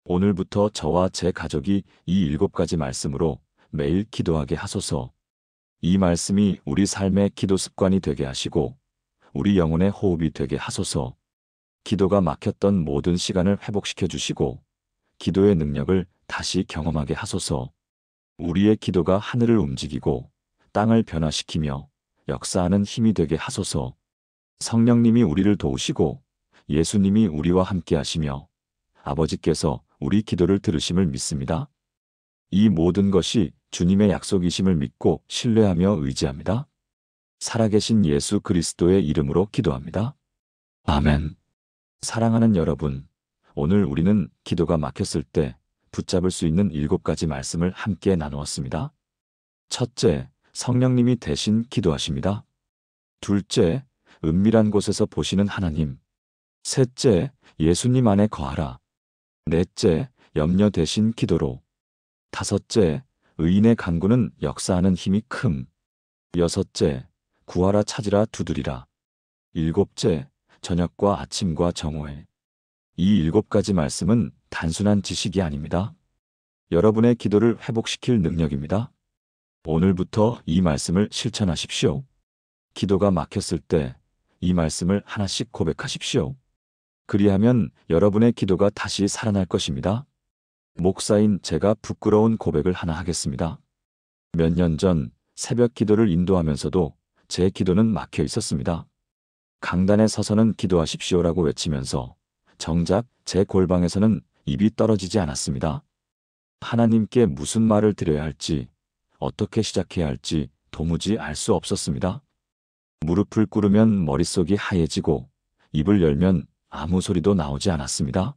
오늘부터 저와 제 가족이 이 7가지 말씀으로 매일 기도하게 하소서. 이 말씀이 우리 삶의 기도 습관이 되게 하시고 우리 영혼의 호흡이 되게 하소서. 기도가 막혔던 모든 시간을 회복시켜 주시고 기도의 능력을 다시 경험하게 하소서. 우리의 기도가 하늘을 움직이고 땅을 변화시키며 역사하는 힘이 되게 하소서. 성령님이 우리를 도우시고 예수님이 우리와 함께 하시며 아버지께서 우리 기도를 들으심을 믿습니다. 이 모든 것이 주님의 약속이심을 믿고 신뢰하며 의지합니다. 살아계신 예수 그리스도의 이름으로 기도합니다. 아멘. 사랑하는 여러분, 오늘 우리는 기도가 막혔을 때 붙잡을 수 있는 7가지 말씀을 함께 나누었습니다. 첫째, 성령님이 대신 기도하십니다. 둘째, 은밀한 곳에서 보시는 하나님. 셋째, 예수님 안에 거하라. 넷째, 염려 대신 기도로. 다섯째, 의인의 간구는 역사하는 힘이 큼. 여섯째, 구하라 찾으라 두드리라. 일곱째, 저녁과 아침과 정오에. 이 7가지 말씀은 단순한 지식이 아닙니다. 여러분의 기도를 회복시킬 능력입니다. 오늘부터 이 말씀을 실천하십시오. 기도가 막혔을 때 이 말씀을 하나씩 고백하십시오. 그리하면 여러분의 기도가 다시 살아날 것입니다. 목사인 제가 부끄러운 고백을 하나 하겠습니다. 몇 년 전 새벽 기도를 인도하면서도 제 기도는 막혀 있었습니다. 강단에 서서는 기도하십시오라고 외치면서 정작 제 골방에서는 입이 떨어지지 않았습니다. 하나님께 무슨 말을 드려야 할지, 어떻게 시작해야 할지 도무지 알 수 없었습니다. 무릎을 꿇으면 머릿속이 하얘지고 입을 열면 아무 소리도 나오지 않았습니다.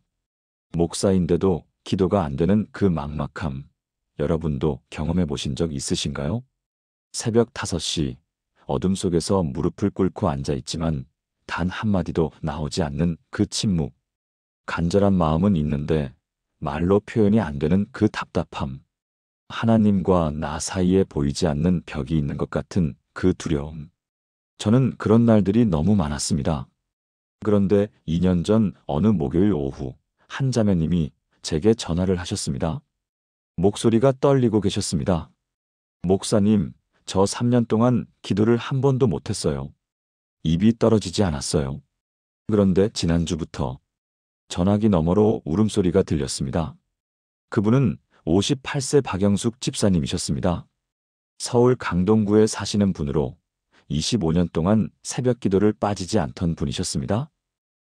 목사인데도 기도가 안 되는 그 막막함, 여러분도 경험해 보신 적 있으신가요? 새벽 5시, 어둠 속에서 무릎을 꿇고 앉아 있지만 단 한마디도 나오지 않는 그 침묵. 간절한 마음은 있는데 말로 표현이 안 되는 그 답답함. 하나님과 나 사이에 보이지 않는 벽이 있는 것 같은 그 두려움. 저는 그런 날들이 너무 많았습니다. 그런데 2년 전 어느 목요일 오후 한 자매님이 제게 전화를 하셨습니다. 목소리가 떨리고 계셨습니다. 목사님, 저 3년 동안 기도를 한 번도 못했어요. 입이 떨어지지 않았어요. 그런데 지난주부터 전화기 너머로 울음소리가 들렸습니다. 그분은 58세 박영숙 집사님이셨습니다. 서울 강동구에 사시는 분으로 25년 동안 새벽 기도를 빠지지 않던 분이셨습니다.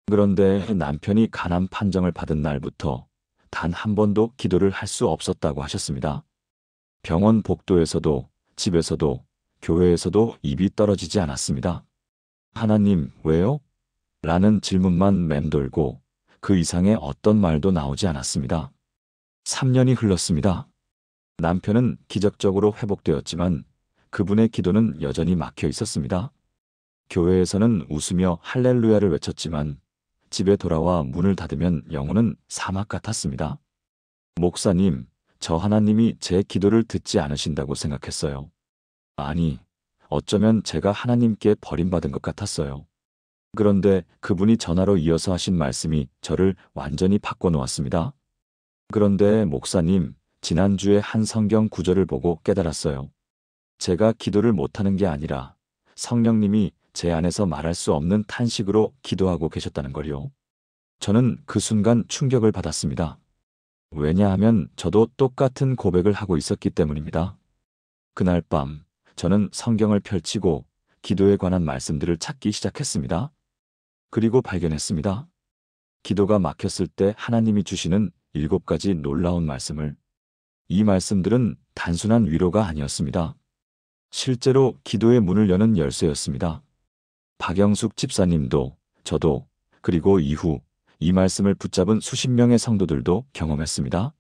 그런데 남편이 간암 판정을 받은 날부터 단 한 번도 기도를 할 수 없었다고 하셨습니다. 병원 복도에서도 집에서도 교회에서도 입이 떨어지지 않았습니다. 하나님, 왜요? 라는 질문만 맴돌고 그 이상의 어떤 말도 나오지 않았습니다. 3년이 흘렀습니다. 남편은 기적적으로 회복되었지만 그분의 기도는 여전히 막혀 있었습니다. 교회에서는 웃으며 할렐루야를 외쳤지만 집에 돌아와 문을 닫으면 영혼은 사막 같았습니다. 목사님, 저 하나님이 제 기도를 듣지 않으신다고 생각했어요. 아니, 어쩌면 제가 하나님께 버림받은 것 같았어요. 그런데 그분이 전화로 이어서 하신 말씀이 저를 완전히 바꿔놓았습니다. 그런데 목사님, 지난주에 한 성경 구절을 보고 깨달았어요. 제가 기도를 못하는 게 아니라 성령님이 제 안에서 말할 수 없는 탄식으로 기도하고 계셨다는 걸요. 저는 그 순간 충격을 받았습니다. 왜냐하면 저도 똑같은 고백을 하고 있었기 때문입니다. 그날 밤 저는 성경을 펼치고 기도에 관한 말씀들을 찾기 시작했습니다. 그리고 발견했습니다. 기도가 막혔을 때 하나님이 주시는 7가지 놀라운 말씀을. 이 말씀들은 단순한 위로가 아니었습니다. 실제로 기도의 문을 여는 열쇠였습니다. 박영숙 집사님도 저도 그리고 이후 이 말씀을 붙잡은 수십 명의 성도들도 경험했습니다.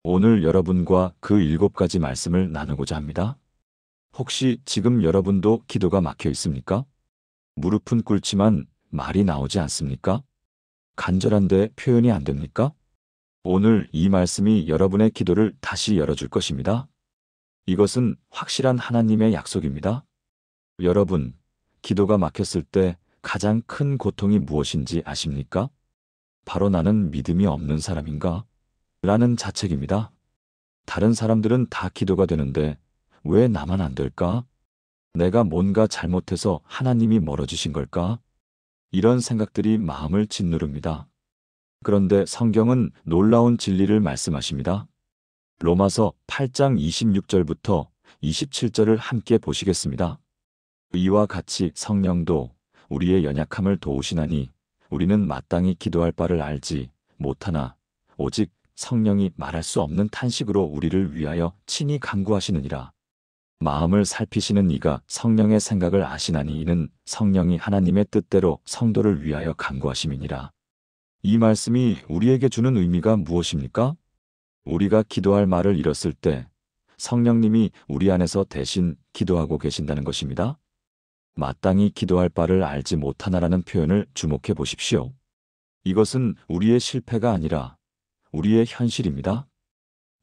오늘 여러분과 그 7가지 말씀을 나누고자 합니다. 혹시 지금 여러분도 기도가 막혀 있습니까? 무릎은 꿇지만 말이 나오지 않습니까? 간절한데 표현이 안 됩니까? 오늘 이 말씀이 여러분의 기도를 다시 열어줄 것입니다. 이것은 확실한 하나님의 약속입니다. 여러분, 기도가 막혔을 때 가장 큰 고통이 무엇인지 아십니까? 바로 나는 믿음이 없는 사람인가? 라는 자책입니다. 다른 사람들은 다 기도가 되는데 왜 나만 안 될까? 내가 뭔가 잘못해서 하나님이 멀어지신 걸까? 이런 생각들이 마음을 짓누릅니다. 그런데 성경은 놀라운 진리를 말씀하십니다. 로마서 8장 26절부터 27절을 함께 보시겠습니다. 이와 같이 성령도 우리의 연약함을 도우시나니 우리는 마땅히 기도할 바를 알지 못하나 오직 성령이 말할 수 없는 탄식으로 우리를 위하여 친히 간구하시느니라. 마음을 살피시는 이가 성령의 생각을 아시나니 이는 성령이 하나님의 뜻대로 성도를 위하여 간구하심이니라. 이 말씀이 우리에게 주는 의미가 무엇입니까? 우리가 기도할 말을 잃었을 때 성령님이 우리 안에서 대신 기도하고 계신다는 것입니다. 마땅히 기도할 바를 알지 못하나라는 표현을 주목해 보십시오. 이것은 우리의 실패가 아니라 우리의 현실입니다.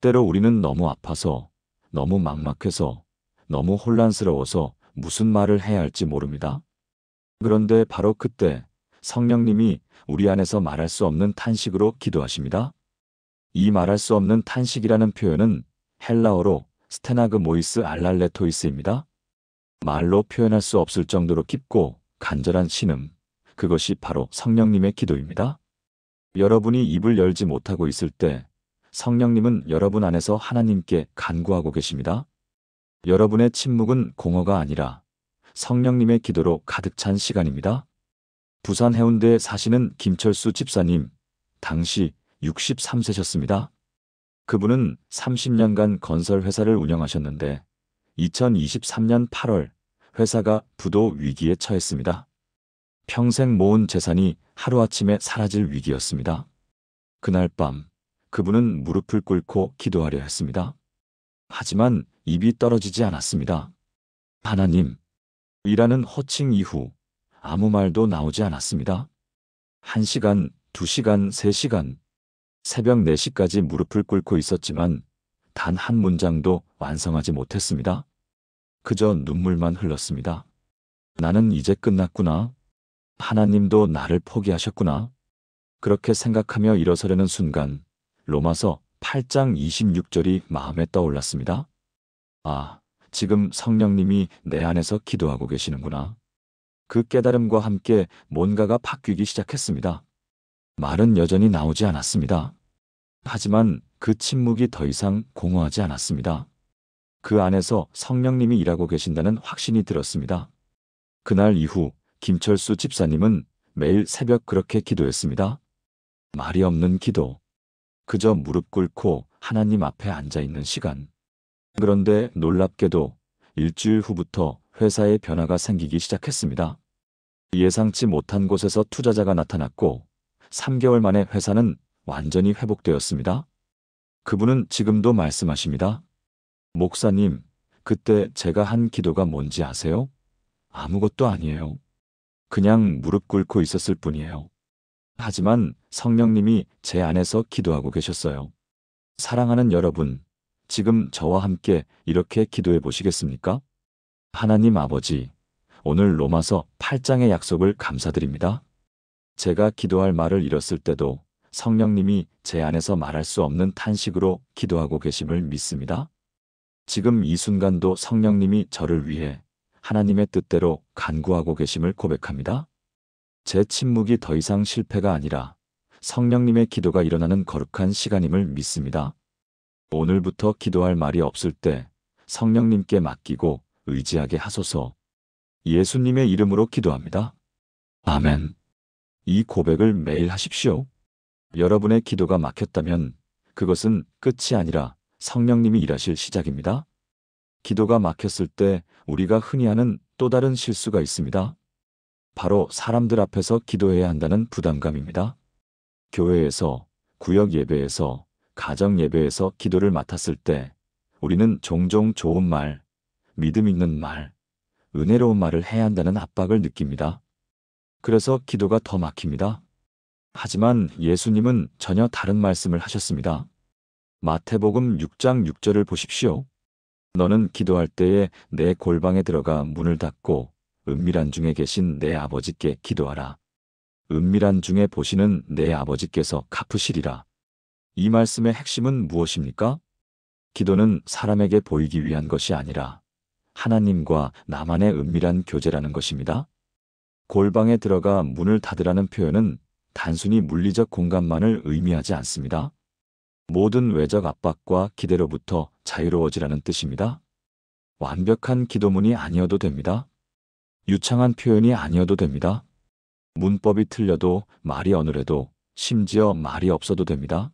때로 우리는 너무 아파서, 너무 막막해서, 너무 혼란스러워서 무슨 말을 해야 할지 모릅니다. 그런데 바로 그때 성령님이 우리 안에서 말할 수 없는 탄식으로 기도하십니다. 이 말할 수 없는 탄식이라는 표현은 헬라어로 스테나그모이스 알랄레토이스입니다. 말로 표현할 수 없을 정도로 깊고 간절한 신음, 그것이 바로 성령님의 기도입니다. 여러분이 입을 열지 못하고 있을 때 성령님은 여러분 안에서 하나님께 간구하고 계십니다. 여러분의 침묵은 공허가 아니라 성령님의 기도로 가득 찬 시간입니다. 부산 해운대에 사시는 김철수 집사님, 당시 63세셨습니다. 그분은 30년간 건설 회사를 운영하셨는데 2023년 8월 회사가 부도 위기에 처했습니다. 평생 모은 재산이 하루아침에 사라질 위기였습니다. 그날 밤 그분은 무릎을 꿇고 기도하려 했습니다. 하지만 입이 떨어지지 않았습니다. 하나님, 이라는 호칭 이후 아무 말도 나오지 않았습니다. 1시간, 2시간, 3시간, 새벽 4시까지 무릎을 꿇고 있었지만 단 한 문장도 완성하지 못했습니다. 그저 눈물만 흘렀습니다. 나는 이제 끝났구나. 하나님도 나를 포기하셨구나. 그렇게 생각하며 일어서려는 순간 로마서 8장 26절이 마음에 떠올랐습니다. 아, 지금 성령님이 내 안에서 기도하고 계시는구나. 그 깨달음과 함께 뭔가가 바뀌기 시작했습니다. 말은 여전히 나오지 않았습니다. 하지만 그 침묵이 더 이상 공허하지 않았습니다. 그 안에서 성령님이 일하고 계신다는 확신이 들었습니다. 그날 이후 김철수 집사님은 매일 새벽 그렇게 기도했습니다. 말이 없는 기도. 그저 무릎 꿇고 하나님 앞에 앉아 있는 시간. 그런데 놀랍게도 일주일 후부터 회사에 변화가 생기기 시작했습니다. 예상치 못한 곳에서 투자자가 나타났고 3개월 만에 회사는 완전히 회복되었습니다. 그분은 지금도 말씀하십니다. 목사님, 그때 제가 한 기도가 뭔지 아세요? 아무것도 아니에요. 그냥 무릎 꿇고 있었을 뿐이에요. 하지만 성령님이 제 안에서 기도하고 계셨어요. 사랑하는 여러분, 지금 저와 함께 이렇게 기도해 보시겠습니까? 하나님 아버지, 오늘 로마서 8장의 약속을 감사드립니다. 제가 기도할 말을 잃었을 때도 성령님이 제 안에서 말할 수 없는 탄식으로 기도하고 계심을 믿습니다. 지금 이 순간도 성령님이 저를 위해 하나님의 뜻대로 간구하고 계심을 고백합니다. 제 침묵이 더 이상 실패가 아니라 성령님의 기도가 일어나는 거룩한 시간임을 믿습니다. 오늘부터 기도할 말이 없을 때 성령님께 맡기고 의지하게 하소서. 예수님의 이름으로 기도합니다. 아멘. 이 고백을 매일 하십시오. 여러분의 기도가 막혔다면 그것은 끝이 아니라 성령님이 일하실 시작입니다. 기도가 막혔을 때 우리가 흔히 하는 또 다른 실수가 있습니다. 바로 사람들 앞에서 기도해야 한다는 부담감입니다. 교회에서, 구역 예배에서, 가정 예배에서 기도를 맡았을 때 우리는 종종 좋은 말, 믿음 있는 말, 은혜로운 말을 해야 한다는 압박을 느낍니다. 그래서 기도가 더 막힙니다. 하지만 예수님은 전혀 다른 말씀을 하셨습니다. 마태복음 6장 6절을 보십시오. 너는 기도할 때에 내 골방에 들어가 문을 닫고 은밀한 중에 계신 내 아버지께 기도하라. 은밀한 중에 보시는 내 아버지께서 갚으시리라. 이 말씀의 핵심은 무엇입니까? 기도는 사람에게 보이기 위한 것이 아니라 하나님과 나만의 은밀한 교제라는 것입니다. 골방에 들어가 문을 닫으라는 표현은 단순히 물리적 공간만을 의미하지 않습니다. 모든 외적 압박과 기대로부터 자유로워지라는 뜻입니다. 완벽한 기도문이 아니어도 됩니다. 유창한 표현이 아니어도 됩니다. 문법이 틀려도 말이 어눌해도 심지어 말이 없어도 됩니다.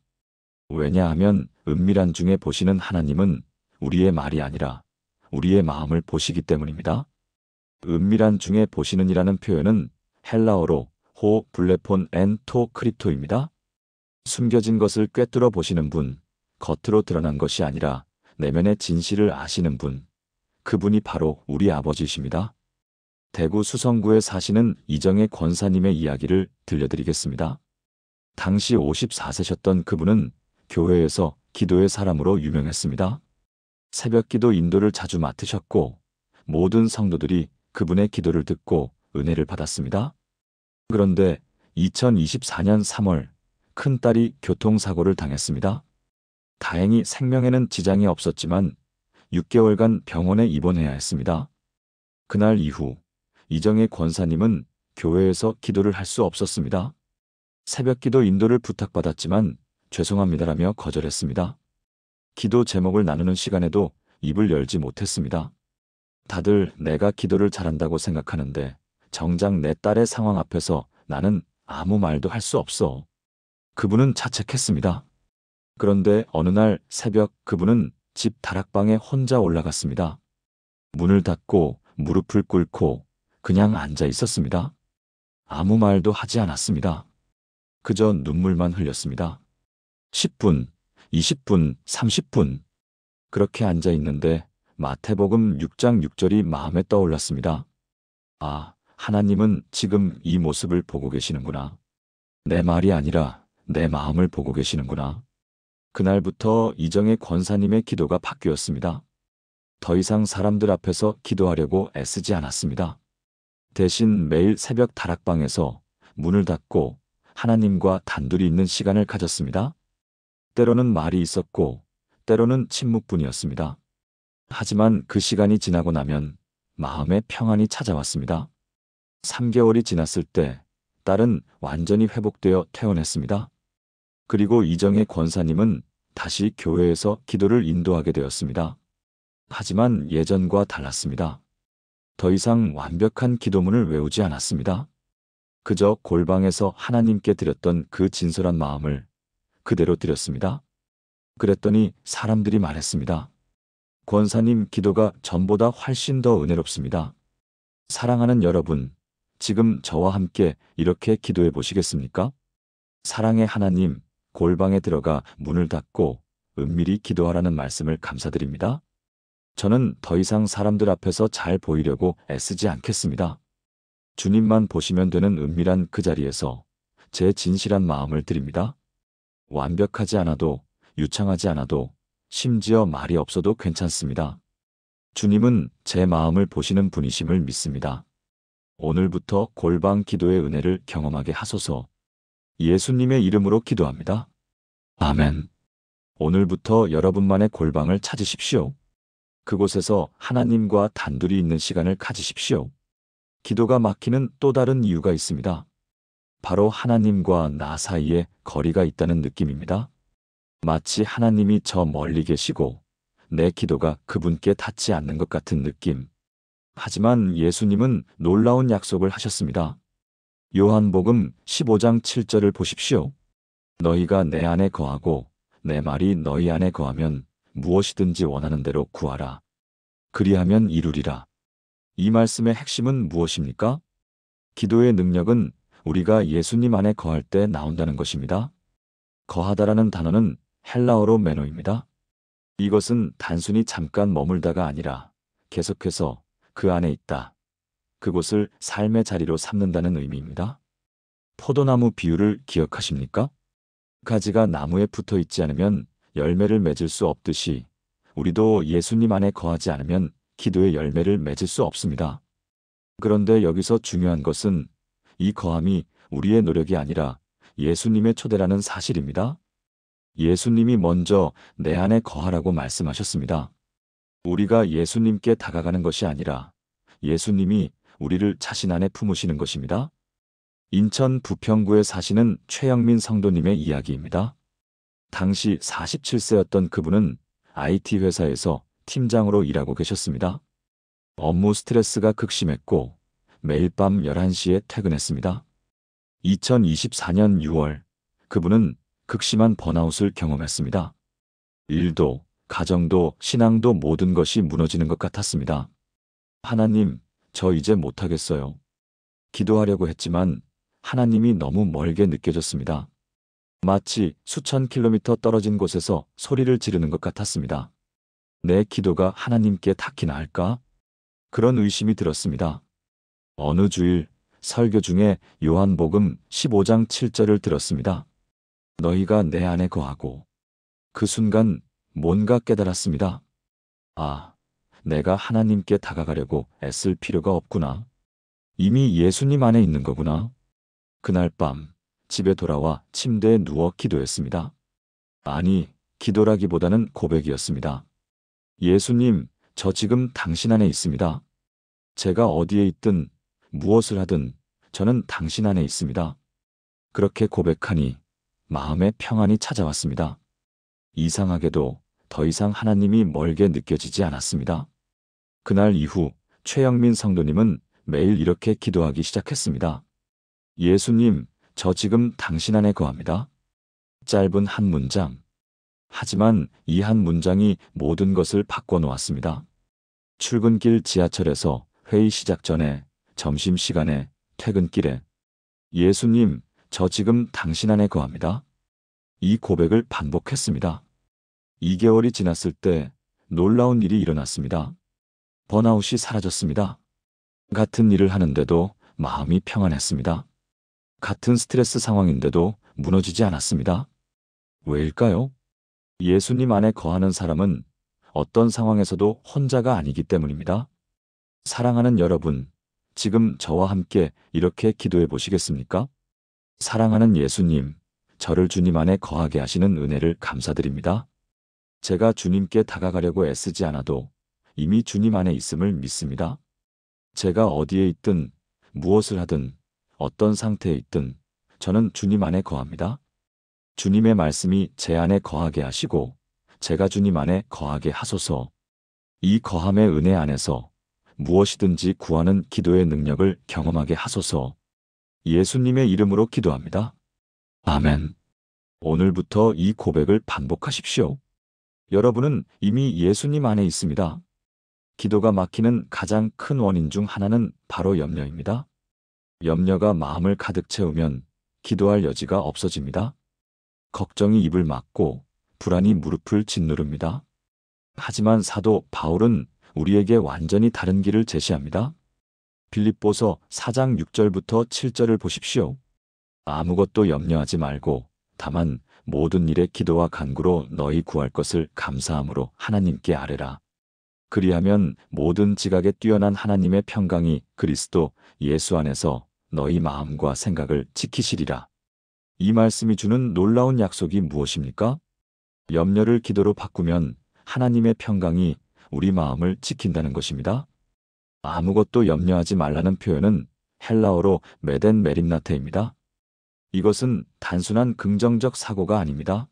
왜냐하면 은밀한 중에 보시는 하나님은 우리의 말이 아니라 우리의 마음을 보시기 때문입니다. 은밀한 중에 보시는이라는 표현은 헬라어로 호 블레폰 엔 토 크립토입니다. 숨겨진 것을 꿰뚫어 보시는 분, 겉으로 드러난 것이 아니라 내면의 진실을 아시는 분, 그분이 바로 우리 아버지이십니다. 대구 수성구에 사시는 이정혜 권사님의 이야기를 들려드리겠습니다. 당시 54세셨던 그분은 교회에서 기도의 사람으로 유명했습니다. 새벽기도 인도를 자주 맡으셨고 모든 성도들이 그분의 기도를 듣고 은혜를 받았습니다. 그런데 2024년 3월 큰딸이 교통사고를 당했습니다. 다행히 생명에는 지장이 없었지만 6개월간 병원에 입원해야 했습니다. 그날 이후 이정혜 권사님은 교회에서 기도를 할 수 없었습니다. 새벽 기도 인도를 부탁받았지만 죄송합니다라며 거절했습니다. 기도 제목을 나누는 시간에도 입을 열지 못했습니다. 다들 내가 기도를 잘한다고 생각하는데 정작 내 딸의 상황 앞에서 나는 아무 말도 할 수 없어. 그분은 자책했습니다. 그런데 어느 날 새벽 그분은 집 다락방에 혼자 올라갔습니다. 문을 닫고 무릎을 꿇고 그냥 앉아 있었습니다. 아무 말도 하지 않았습니다. 그저 눈물만 흘렸습니다. 10분, 20분, 30분. 그렇게 앉아 있는데 마태복음 6장 6절이 마음에 떠올랐습니다. 아, 하나님은 지금 이 모습을 보고 계시는구나. 내 말이 아니라 내 마음을 보고 계시는구나. 그날부터 이정혜 권사님의 기도가 바뀌었습니다. 더 이상 사람들 앞에서 기도하려고 애쓰지 않았습니다. 대신 매일 새벽 다락방에서 문을 닫고 하나님과 단둘이 있는 시간을 가졌습니다. 때로는 말이 있었고 때로는 침묵뿐이었습니다. 하지만 그 시간이 지나고 나면 마음의 평안이 찾아왔습니다. 3개월이 지났을 때 딸은 완전히 회복되어 퇴원했습니다. 그리고 이정혜 권사님은 다시 교회에서 기도를 인도하게 되었습니다. 하지만 예전과 달랐습니다. 더 이상 완벽한 기도문을 외우지 않았습니다. 그저 골방에서 하나님께 드렸던 그 진솔한 마음을 그대로 드렸습니다. 그랬더니 사람들이 말했습니다. 권사님 기도가 전보다 훨씬 더 은혜롭습니다. 사랑하는 여러분, 지금 저와 함께 이렇게 기도해 보시겠습니까? 사랑의 하나님, 골방에 들어가 문을 닫고 은밀히 기도하라는 말씀을 감사드립니다. 저는 더 이상 사람들 앞에서 잘 보이려고 애쓰지 않겠습니다. 주님만 보시면 되는 은밀한 그 자리에서 제 진실한 마음을 드립니다. 완벽하지 않아도, 유창하지 않아도, 심지어 말이 없어도 괜찮습니다. 주님은 제 마음을 보시는 분이심을 믿습니다. 오늘부터 골방 기도의 은혜를 경험하게 하소서. 예수님의 이름으로 기도합니다. 아멘. 오늘부터 여러분만의 골방을 찾으십시오. 그곳에서 하나님과 단둘이 있는 시간을 가지십시오. 기도가 막히는 또 다른 이유가 있습니다. 바로 하나님과 나 사이에 거리가 있다는 느낌입니다. 마치 하나님이 저 멀리 계시고 내 기도가 그분께 닿지 않는 것 같은 느낌. 하지만 예수님은 놀라운 약속을 하셨습니다. 요한복음 15장 7절을 보십시오. 너희가 내 안에 거하고 내 말이 너희 안에 거하면 무엇이든지 원하는 대로 구하라. 그리하면 이루리라. 이 말씀의 핵심은 무엇입니까? 기도의 능력은 우리가 예수님 안에 거할 때 나온다는 것입니다. 거하다라는 단어는 헬라어로 메노입니다. 이것은 단순히 잠깐 머물다가 아니라 계속해서 그 안에 있다. 그곳을 삶의 자리로 삼는다는 의미입니다. 포도나무 비유를 기억하십니까? 가지가 나무에 붙어 있지 않으면 열매를 맺을 수 없듯이 우리도 예수님 안에 거하지 않으면 기도의 열매를 맺을 수 없습니다. 그런데 여기서 중요한 것은 이 거함이 우리의 노력이 아니라 예수님의 초대라는 사실입니다. 예수님이 먼저 내 안에 거하라고 말씀하셨습니다. 우리가 예수님께 다가가는 것이 아니라 예수님이 우리를 자신 안에 품으시는 것입니다. 인천 부평구에 사시는 최영민 성도님의 이야기입니다. 당시 47세였던 그분은 IT 회사에서 팀장으로 일하고 계셨습니다. 업무 스트레스가 극심했고 매일 밤 11시에 퇴근했습니다. 2024년 6월 그분은 극심한 번아웃을 경험했습니다. 일도, 가정도, 신앙도 모든 것이 무너지는 것 같았습니다. 하나님, 저 이제 못하겠어요. 기도하려고 했지만 하나님이 너무 멀게 느껴졌습니다. 마치 수천 킬로미터 떨어진 곳에서 소리를 지르는 것 같았습니다. 내 기도가 하나님께 닿기나 할까? 그런 의심이 들었습니다. 어느 주일 설교 중에 요한복음 15장 7절을 들었습니다. 너희가 내 안에 거하고 그 순간 뭔가 깨달았습니다. 아, 내가 하나님께 다가가려고 애쓸 필요가 없구나. 이미 예수님 안에 있는 거구나. 그날 밤 집에 돌아와 침대에 누워 기도했습니다. 아니, 기도라기보다는 고백이었습니다. 예수님, 저 지금 당신 안에 있습니다. 제가 어디에 있든 무엇을 하든 저는 당신 안에 있습니다. 그렇게 고백하니 마음의 평안이 찾아왔습니다. 이상하게도 더 이상 하나님이 멀게 느껴지지 않았습니다. 그날 이후 최영민 성도님은 매일 이렇게 기도하기 시작했습니다. 예수님, 저 지금 당신 안에 거합니다. 짧은 한 문장. 하지만 이 한 문장이 모든 것을 바꿔놓았습니다. 출근길 지하철에서, 회의 시작 전에, 점심시간에, 퇴근길에. 예수님, 저 지금 당신 안에 거합니다. 이 고백을 반복했습니다. 2개월이 지났을 때 놀라운 일이 일어났습니다. 번아웃이 사라졌습니다. 같은 일을 하는데도 마음이 평안했습니다. 같은 스트레스 상황인데도 무너지지 않았습니다. 왜일까요? 예수님 안에 거하는 사람은 어떤 상황에서도 혼자가 아니기 때문입니다. 사랑하는 여러분, 지금 저와 함께 이렇게 기도해 보시겠습니까? 사랑하는 예수님, 저를 주님 안에 거하게 하시는 은혜를 감사드립니다. 제가 주님께 다가가려고 애쓰지 않아도 이미 주님 안에 있음을 믿습니다. 제가 어디에 있든, 무엇을 하든, 어떤 상태에 있든 저는 주님 안에 거합니다. 주님의 말씀이 제 안에 거하게 하시고 제가 주님 안에 거하게 하소서. 이 거함의 은혜 안에서 무엇이든지 구하는 기도의 능력을 경험하게 하소서. 예수님의 이름으로 기도합니다. 아멘. 오늘부터 이 고백을 반복하십시오. 여러분은 이미 예수님 안에 있습니다. 기도가 막히는 가장 큰 원인 중 하나는 바로 염려입니다. 염려가 마음을 가득 채우면 기도할 여지가 없어집니다. 걱정이 입을 막고 불안이 무릎을 짓누릅니다. 하지만 사도 바울은 우리에게 완전히 다른 길을 제시합니다. 빌립보서 4장 6절부터 7절을 보십시오. 아무것도 염려하지 말고 다만 모든 일에 기도와 간구로 너희 구할 것을 감사함으로 하나님께 아뢰라. 그리하면 모든 지각에 뛰어난 하나님의 평강이 그리스도 예수 안에서 너희 마음과 생각을 지키시리라. 이 말씀이 주는 놀라운 약속이 무엇입니까? 염려를 기도로 바꾸면 하나님의 평강이 우리 마음을 지킨다는 것입니다. 아무것도 염려하지 말라는 표현은 헬라어로 메덴 메림나테입니다. 이것은 단순한 긍정적 사고가 아닙니다.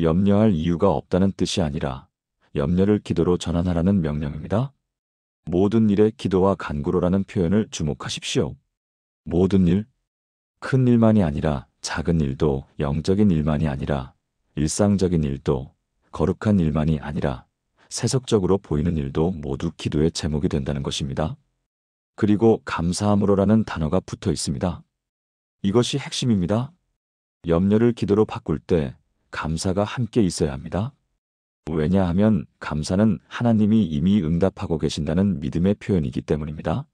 염려할 이유가 없다는 뜻이 아니라 염려를 기도로 전환하라는 명령입니다. 모든 일에 기도와 간구로라는 표현을 주목하십시오. 모든 일, 큰 일만이 아니라 작은 일도, 영적인 일만이 아니라 일상적인 일도, 거룩한 일만이 아니라 세속적으로 보이는 일도 모두 기도의 제목이 된다는 것입니다. 그리고 감사함으로라는 단어가 붙어 있습니다. 이것이 핵심입니다. 염려를 기도로 바꿀 때 감사가 함께 있어야 합니다. 왜냐하면 감사는 하나님이 이미 응답하고 계신다는 믿음의 표현이기 때문입니다.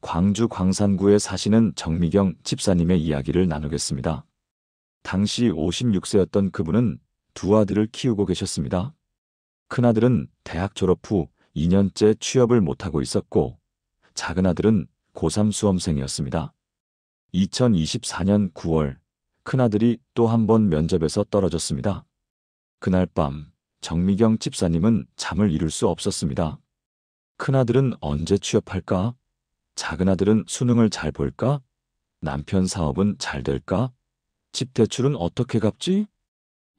광주 광산구에 사시는 정미경 집사님의 이야기를 나누겠습니다. 당시 56세였던 그분은 두 아들을 키우고 계셨습니다. 큰아들은 대학 졸업 후 2년째 취업을 못하고 있었고 작은 아들은 고3 수험생이었습니다. 2024년 9월 큰아들이 또 한 번 면접에서 떨어졌습니다. 그날 밤 정미경 집사님은 잠을 이룰 수 없었습니다. 큰아들은 언제 취업할까? 작은아들은 수능을 잘 볼까? 남편 사업은 잘 될까? 집 대출은 어떻게 갚지?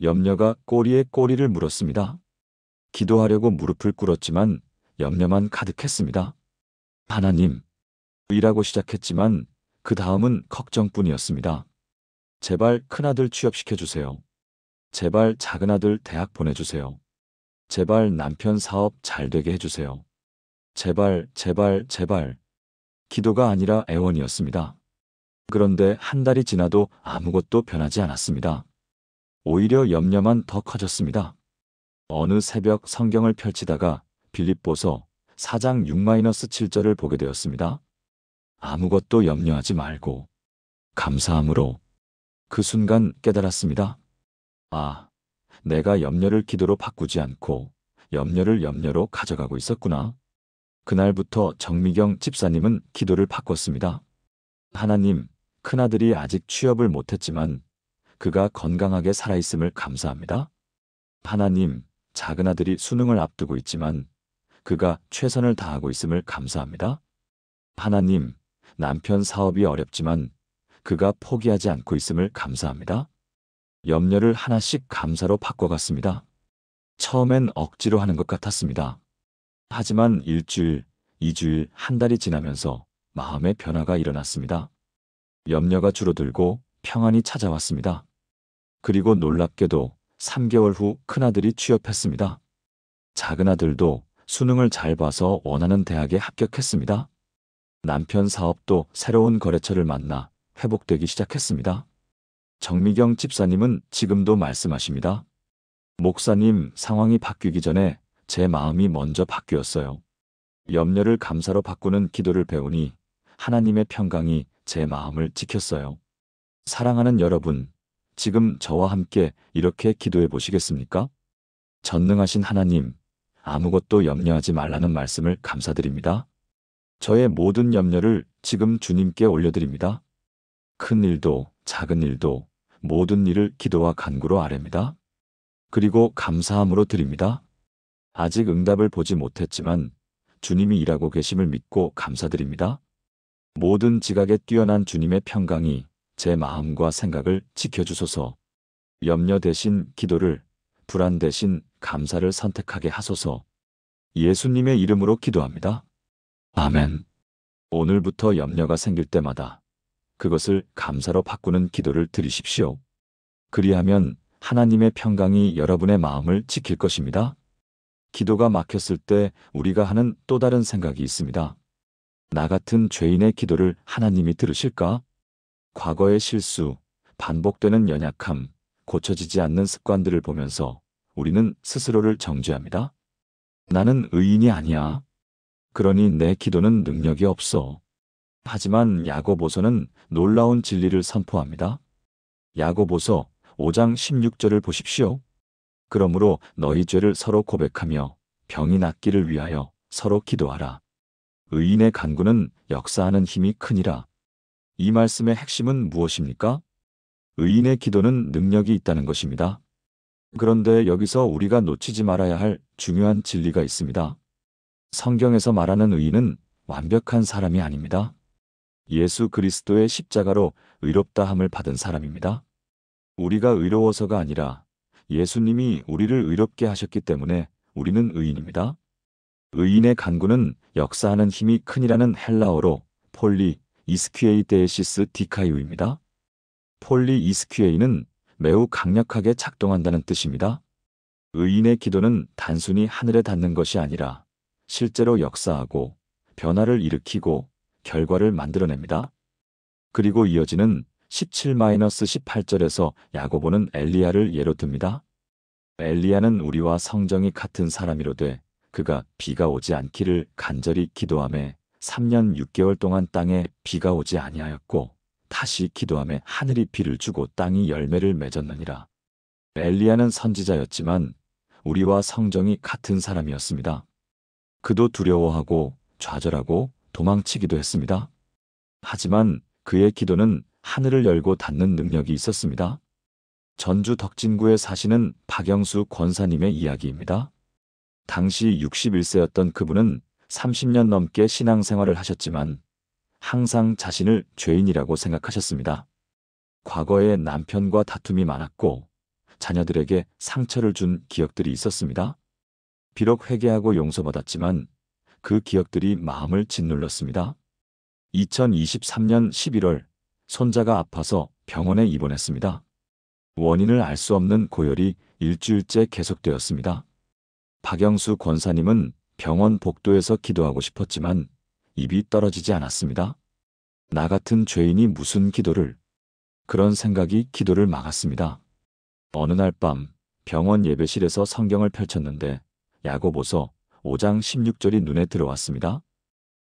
염려가 꼬리에 꼬리를 물었습니다. 기도하려고 무릎을 꿇었지만 염려만 가득했습니다. 하나님, 일하고 시작했지만 그 다음은 걱정뿐이었습니다. 제발 큰아들 취업시켜주세요. 제발 작은아들 대학 보내주세요. 제발 남편 사업 잘 되게 해주세요. 제발, 제발, 제발. 기도가 아니라 애원이었습니다. 그런데 한 달이 지나도 아무것도 변하지 않았습니다. 오히려 염려만 더 커졌습니다. 어느 새벽 성경을 펼치다가 빌립보서 4장 6-7절을 보게 되었습니다. 아무것도 염려하지 말고 감사함으로. 그 순간 깨달았습니다. 아, 내가 염려를 기도로 바꾸지 않고 염려를 염려로 가져가고 있었구나. 그날부터 정미경 집사님은 기도를 바꿨습니다. 하나님, 큰아들이 아직 취업을 못했지만 그가 건강하게 살아있음을 감사합니다. 하나님, 작은아들이 수능을 앞두고 있지만 그가 최선을 다하고 있음을 감사합니다. 하나님, 남편 사업이 어렵지만 그가 포기하지 않고 있음을 감사합니다. 염려를 하나씩 감사로 바꿔갔습니다. 처음엔 억지로 하는 것 같았습니다. 하지만 일주일, 2주일, 한 달이 지나면서 마음의 변화가 일어났습니다. 염려가 줄어들고 평안이 찾아왔습니다. 그리고 놀랍게도 3개월 후 큰아들이 취업했습니다. 작은아들도 수능을 잘 봐서 원하는 대학에 합격했습니다. 남편 사업도 새로운 거래처를 만나 회복되기 시작했습니다. 정미경 집사님은 지금도 말씀하십니다. 목사님, 상황이 바뀌기 전에 제 마음이 먼저 바뀌었어요. 염려를 감사로 바꾸는 기도를 배우니 하나님의 평강이 제 마음을 지켰어요. 사랑하는 여러분, 지금 저와 함께 이렇게 기도해 보시겠습니까? 전능하신 하나님, 아무것도 염려하지 말라는 말씀을 감사드립니다. 저의 모든 염려를 지금 주님께 올려드립니다. 큰 일도 작은 일도 모든 일을 기도와 간구로 아뢰입니다. 그리고 감사함으로 드립니다. 아직 응답을 보지 못했지만 주님이 일하고 계심을 믿고 감사드립니다. 모든 지각에 뛰어난 주님의 평강이 제 마음과 생각을 지켜주소서. 염려 대신 기도를, 불안 대신 감사를 선택하게 하소서. 예수님의 이름으로 기도합니다. 아멘. 오늘부터 염려가 생길 때마다 그것을 감사로 바꾸는 기도를 드리십시오. 그리하면 하나님의 평강이 여러분의 마음을 지킬 것입니다. 기도가 막혔을 때 우리가 하는 또 다른 생각이 있습니다. 나 같은 죄인의 기도를 하나님이 들으실까? 과거의 실수, 반복되는 연약함, 고쳐지지 않는 습관들을 보면서 우리는 스스로를 정죄합니다. 나는 의인이 아니야. 그러니 내 기도는 능력이 없어. 하지만 야고보서는 놀라운 진리를 선포합니다. 야고보서 5장 16절을 보십시오. 그러므로 너희 죄를 서로 고백하며 병이 낫기를 위하여 서로 기도하라. 의인의 간구는 역사하는 힘이 크니라. 이 말씀의 핵심은 무엇입니까? 의인의 기도는 능력이 있다는 것입니다. 그런데 여기서 우리가 놓치지 말아야 할 중요한 진리가 있습니다. 성경에서 말하는 의인은 완벽한 사람이 아닙니다. 예수 그리스도의 십자가로 의롭다함을 받은 사람입니다. 우리가 의로워서가 아니라 예수님이 우리를 의롭게 하셨기 때문에 우리는 의인입니다. 의인의 간구는 역사하는 힘이 크니라는 헬라어로 폴리 이스퀴에이 데시스 디카이우입니다. 폴리 이스퀴에이는 매우 강력하게 작동한다는 뜻입니다. 의인의 기도는 단순히 하늘에 닿는 것이 아니라 실제로 역사하고 변화를 일으키고 결과를 만들어냅니다. 그리고 이어지는 17-18절에서 야고보는 엘리야를 예로 듭니다. 엘리야는 우리와 성정이 같은 사람이로되 그가 비가 오지 않기를 간절히 기도하며 3년 6개월 동안 땅에 비가 오지 아니하였고 다시 기도하며 하늘이 비를 주고 땅이 열매를 맺었느니라. 엘리야는 선지자였지만 우리와 성정이 같은 사람이었습니다. 그도 두려워하고 좌절하고 도망치기도 했습니다. 하지만 그의 기도는 하늘을 열고 닫는 능력이 있었습니다. 전주 덕진구에 사시는 박영수 권사님의 이야기입니다. 당시 61세였던 그분은 30년 넘게 신앙생활을 하셨지만 항상 자신을 죄인이라고 생각하셨습니다. 과거에 남편과 다툼이 많았고 자녀들에게 상처를 준 기억들이 있었습니다. 비록 회개하고 용서받았지만 그 기억들이 마음을 짓눌렀습니다. 2023년 11월 손자가 아파서 병원에 입원했습니다. 원인을 알 수 없는 고열이 일주일째 계속되었습니다. 박영수 권사님은 병원 복도에서 기도하고 싶었지만 입이 떨어지지 않았습니다. 나 같은 죄인이 무슨 기도를? 그런 생각이 기도를 막았습니다. 어느 날 밤 병원 예배실에서 성경을 펼쳤는데 야고보서 5장 16절이 눈에 들어왔습니다.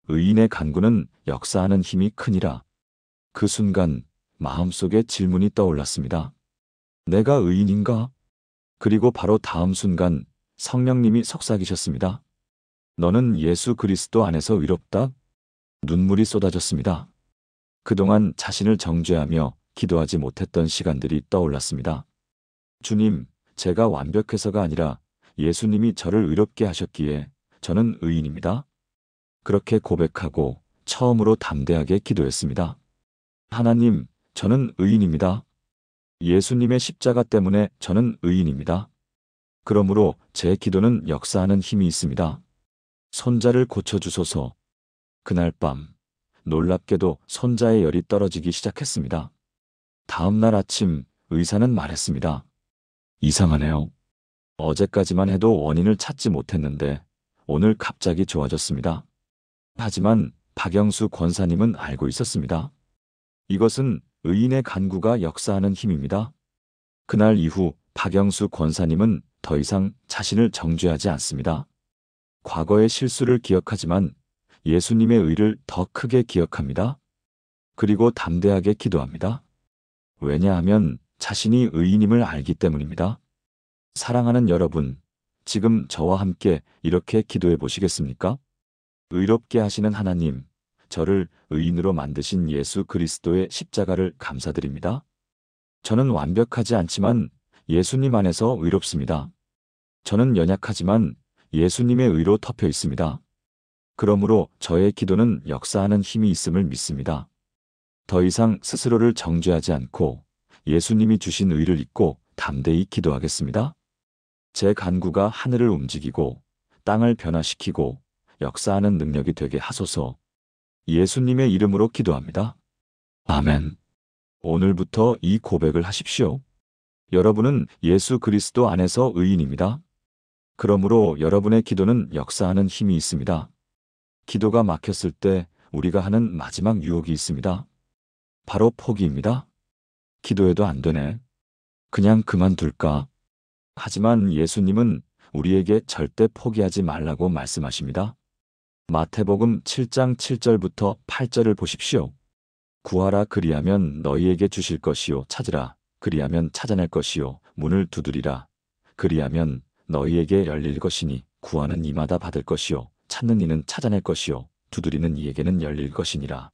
의인의 간구는 역사하는 힘이 크니라. 그 순간 마음속에 질문이 떠올랐습니다. 내가 의인인가? 그리고 바로 다음 순간 성령님이 속삭이셨습니다. 너는 예수 그리스도 안에서 의롭다? 눈물이 쏟아졌습니다. 그동안 자신을 정죄하며 기도하지 못했던 시간들이 떠올랐습니다. 주님, 제가 완벽해서가 아니라 예수님이 저를 의롭게 하셨기에 저는 의인입니다. 그렇게 고백하고 처음으로 담대하게 기도했습니다. 하나님, 저는 의인입니다. 예수님의 십자가 때문에 저는 의인입니다. 그러므로 제 기도는 역사하는 힘이 있습니다. 손자를 고쳐주소서. 그날 밤, 놀랍게도 손자의 열이 떨어지기 시작했습니다. 다음 날 아침 의사는 말했습니다. 이상하네요. 어제까지만 해도 원인을 찾지 못했는데 오늘 갑자기 좋아졌습니다. 하지만 박영수 권사님은 알고 있었습니다. 이것은 의인의 간구가 역사하는 힘입니다. 그날 이후 박영수 권사님은 더 이상 자신을 정죄하지 않습니다. 과거의 실수를 기억하지만 예수님의 의를 더 크게 기억합니다. 그리고 담대하게 기도합니다. 왜냐하면 자신이 의인임을 알기 때문입니다. 사랑하는 여러분, 지금 저와 함께 이렇게 기도해 보시겠습니까? 의롭게 하시는 하나님, 저를 의인으로 만드신 예수 그리스도의 십자가를 감사드립니다. 저는 완벽하지 않지만 예수님 안에서 의롭습니다. 저는 연약하지만 예수님의 의로 덮여 있습니다. 그러므로 저의 기도는 역사하는 힘이 있음을 믿습니다. 더 이상 스스로를 정죄하지 않고 예수님이 주신 의를 잊고 담대히 기도하겠습니다. 제 간구가 하늘을 움직이고 땅을 변화시키고 역사하는 능력이 되게 하소서. 예수님의 이름으로 기도합니다. 아멘. 오늘부터 이 고백을 하십시오. 여러분은 예수 그리스도 안에서 의인입니다. 그러므로 여러분의 기도는 역사하는 힘이 있습니다. 기도가 막혔을 때 우리가 하는 마지막 유혹이 있습니다. 바로 포기입니다. 기도해도 안 되네. 그냥 그만둘까? 하지만 예수님은 우리에게 절대 포기하지 말라고 말씀하십니다. 마태복음 7장 7절부터 8절을 보십시오. 구하라 그리하면 너희에게 주실 것이요 찾으라 그리하면 찾아낼 것이요 문을 두드리라 그리하면 너희에게 열릴 것이니 구하는 이마다 받을 것이요 찾는 이는 찾아낼 것이요 두드리는 이에게는 열릴 것이니라.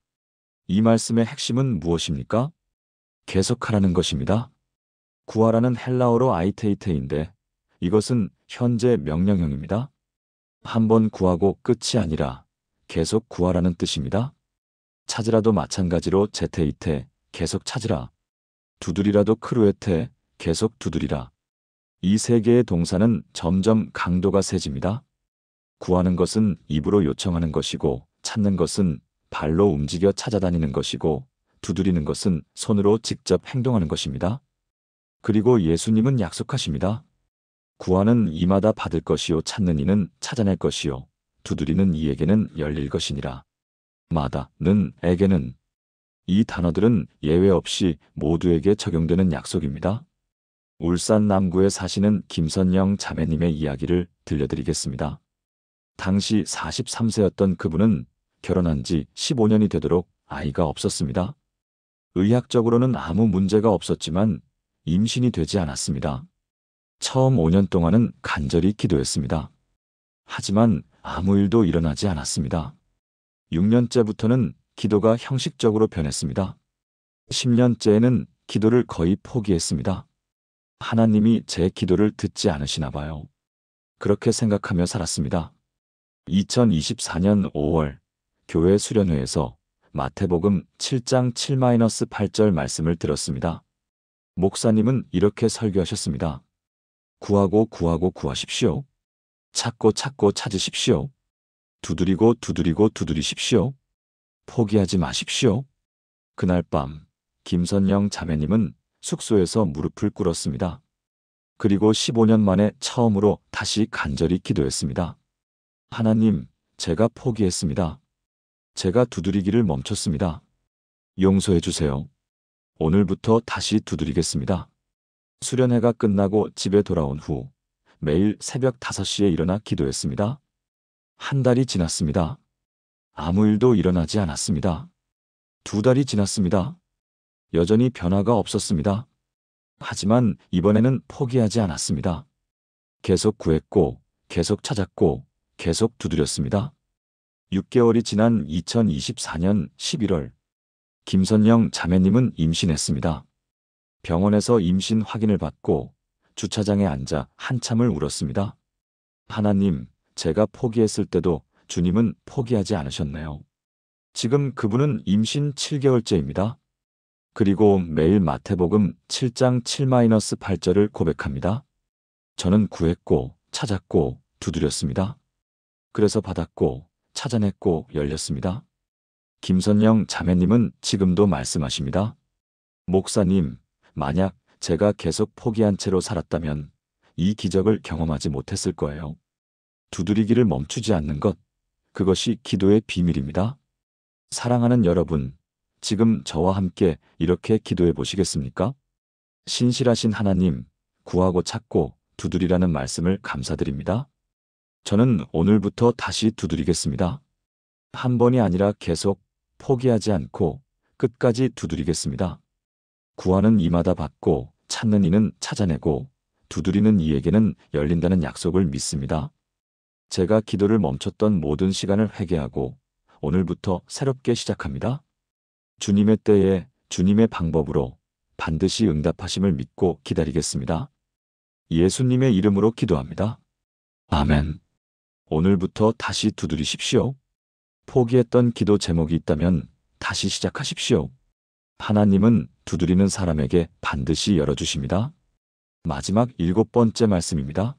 이 말씀의 핵심은 무엇입니까? 계속하라는 것입니다. 구하라는 헬라어로 아이테이테인데 이것은 현재 명령형입니다. 한 번 구하고 끝이 아니라 계속 구하라는 뜻입니다. 찾으라도 마찬가지로 제테이테, 계속 찾으라. 두드리라도 크루에테, 계속 두드리라. 이 세 개의 동사는 점점 강도가 세집니다. 구하는 것은 입으로 요청하는 것이고 찾는 것은 발로 움직여 찾아다니는 것이고 두드리는 것은 손으로 직접 행동하는 것입니다. 그리고 예수님은 약속하십니다. 구하는 이마다 받을 것이요 찾는 이는 찾아낼 것이요 두드리는 이에게는 열릴 것이니라. 마다는 에게는 이 단어들은 예외 없이 모두에게 적용되는 약속입니다. 울산 남구에 사시는 김선영 자매님의 이야기를 들려드리겠습니다. 당시 43세였던 그분은 결혼한 지 15년이 되도록 아이가 없었습니다. 의학적으로는 아무 문제가 없었지만 임신이 되지 않았습니다. 처음 5년 동안은 간절히 기도했습니다. 하지만 아무 일도 일어나지 않았습니다. 6년째부터는 기도가 형식적으로 변했습니다. 10년째에는 기도를 거의 포기했습니다. 하나님이 제 기도를 듣지 않으시나 봐요. 그렇게 생각하며 살았습니다. 2024년 5월 교회 수련회에서 마태복음 7장 7-8절 말씀을 들었습니다. 목사님은 이렇게 설교하셨습니다. 구하고 구하고 구하십시오. 찾고 찾고 찾으십시오. 두드리고 두드리고 두드리십시오. 포기하지 마십시오. 그날 밤 김선영 자매님은 숙소에서 무릎을 꿇었습니다. 그리고 15년 만에 처음으로 다시 간절히 기도했습니다. 하나님, 제가 포기했습니다. 제가 두드리기를 멈췄습니다. 용서해 주세요. 오늘부터 다시 두드리겠습니다. 수련회가 끝나고 집에 돌아온 후 매일 새벽 5시에 일어나 기도했습니다. 한 달이 지났습니다. 아무 일도 일어나지 않았습니다. 2달이 지났습니다. 여전히 변화가 없었습니다. 하지만 이번에는 포기하지 않았습니다. 계속 구했고, 계속 찾았고, 계속 두드렸습니다. 6개월이 지난 2024년 11월, 김선영 자매님은 임신했습니다. 병원에서 임신 확인을 받고 주차장에 앉아 한참을 울었습니다. 하나님, 제가 포기했을 때도 주님은 포기하지 않으셨네요. 지금 그분은 임신 7개월째입니다. 그리고 매일 마태복음 7장 7-8절을 고백합니다. 저는 구했고 찾았고 두드렸습니다. 그래서 받았고 찾아냈고 열렸습니다. 김선영 자매님은 지금도 말씀하십니다. 목사님, 만약 제가 계속 포기한 채로 살았다면 이 기적을 경험하지 못했을 거예요. 두드리기를 멈추지 않는 것, 그것이 기도의 비밀입니다. 사랑하는 여러분, 지금 저와 함께 이렇게 기도해 보시겠습니까? 신실하신 하나님, 구하고 찾고 두드리라는 말씀을 감사드립니다. 저는 오늘부터 다시 두드리겠습니다. 한 번이 아니라 계속 포기하지 않고 끝까지 두드리겠습니다. 구하는 이마다 받고 찾는 이는 찾아내고 두드리는 이에게는 열린다는 약속을 믿습니다. 제가 기도를 멈췄던 모든 시간을 회개하고 오늘부터 새롭게 시작합니다. 주님의 때에 주님의 방법으로 반드시 응답하심을 믿고 기다리겠습니다. 예수님의 이름으로 기도합니다. 아멘. 오늘부터 다시 두드리십시오. 포기했던 기도 제목이 있다면 다시 시작하십시오. 하나님은 두드리는 사람에게 반드시 열어주십니다. 마지막 7번째 말씀입니다.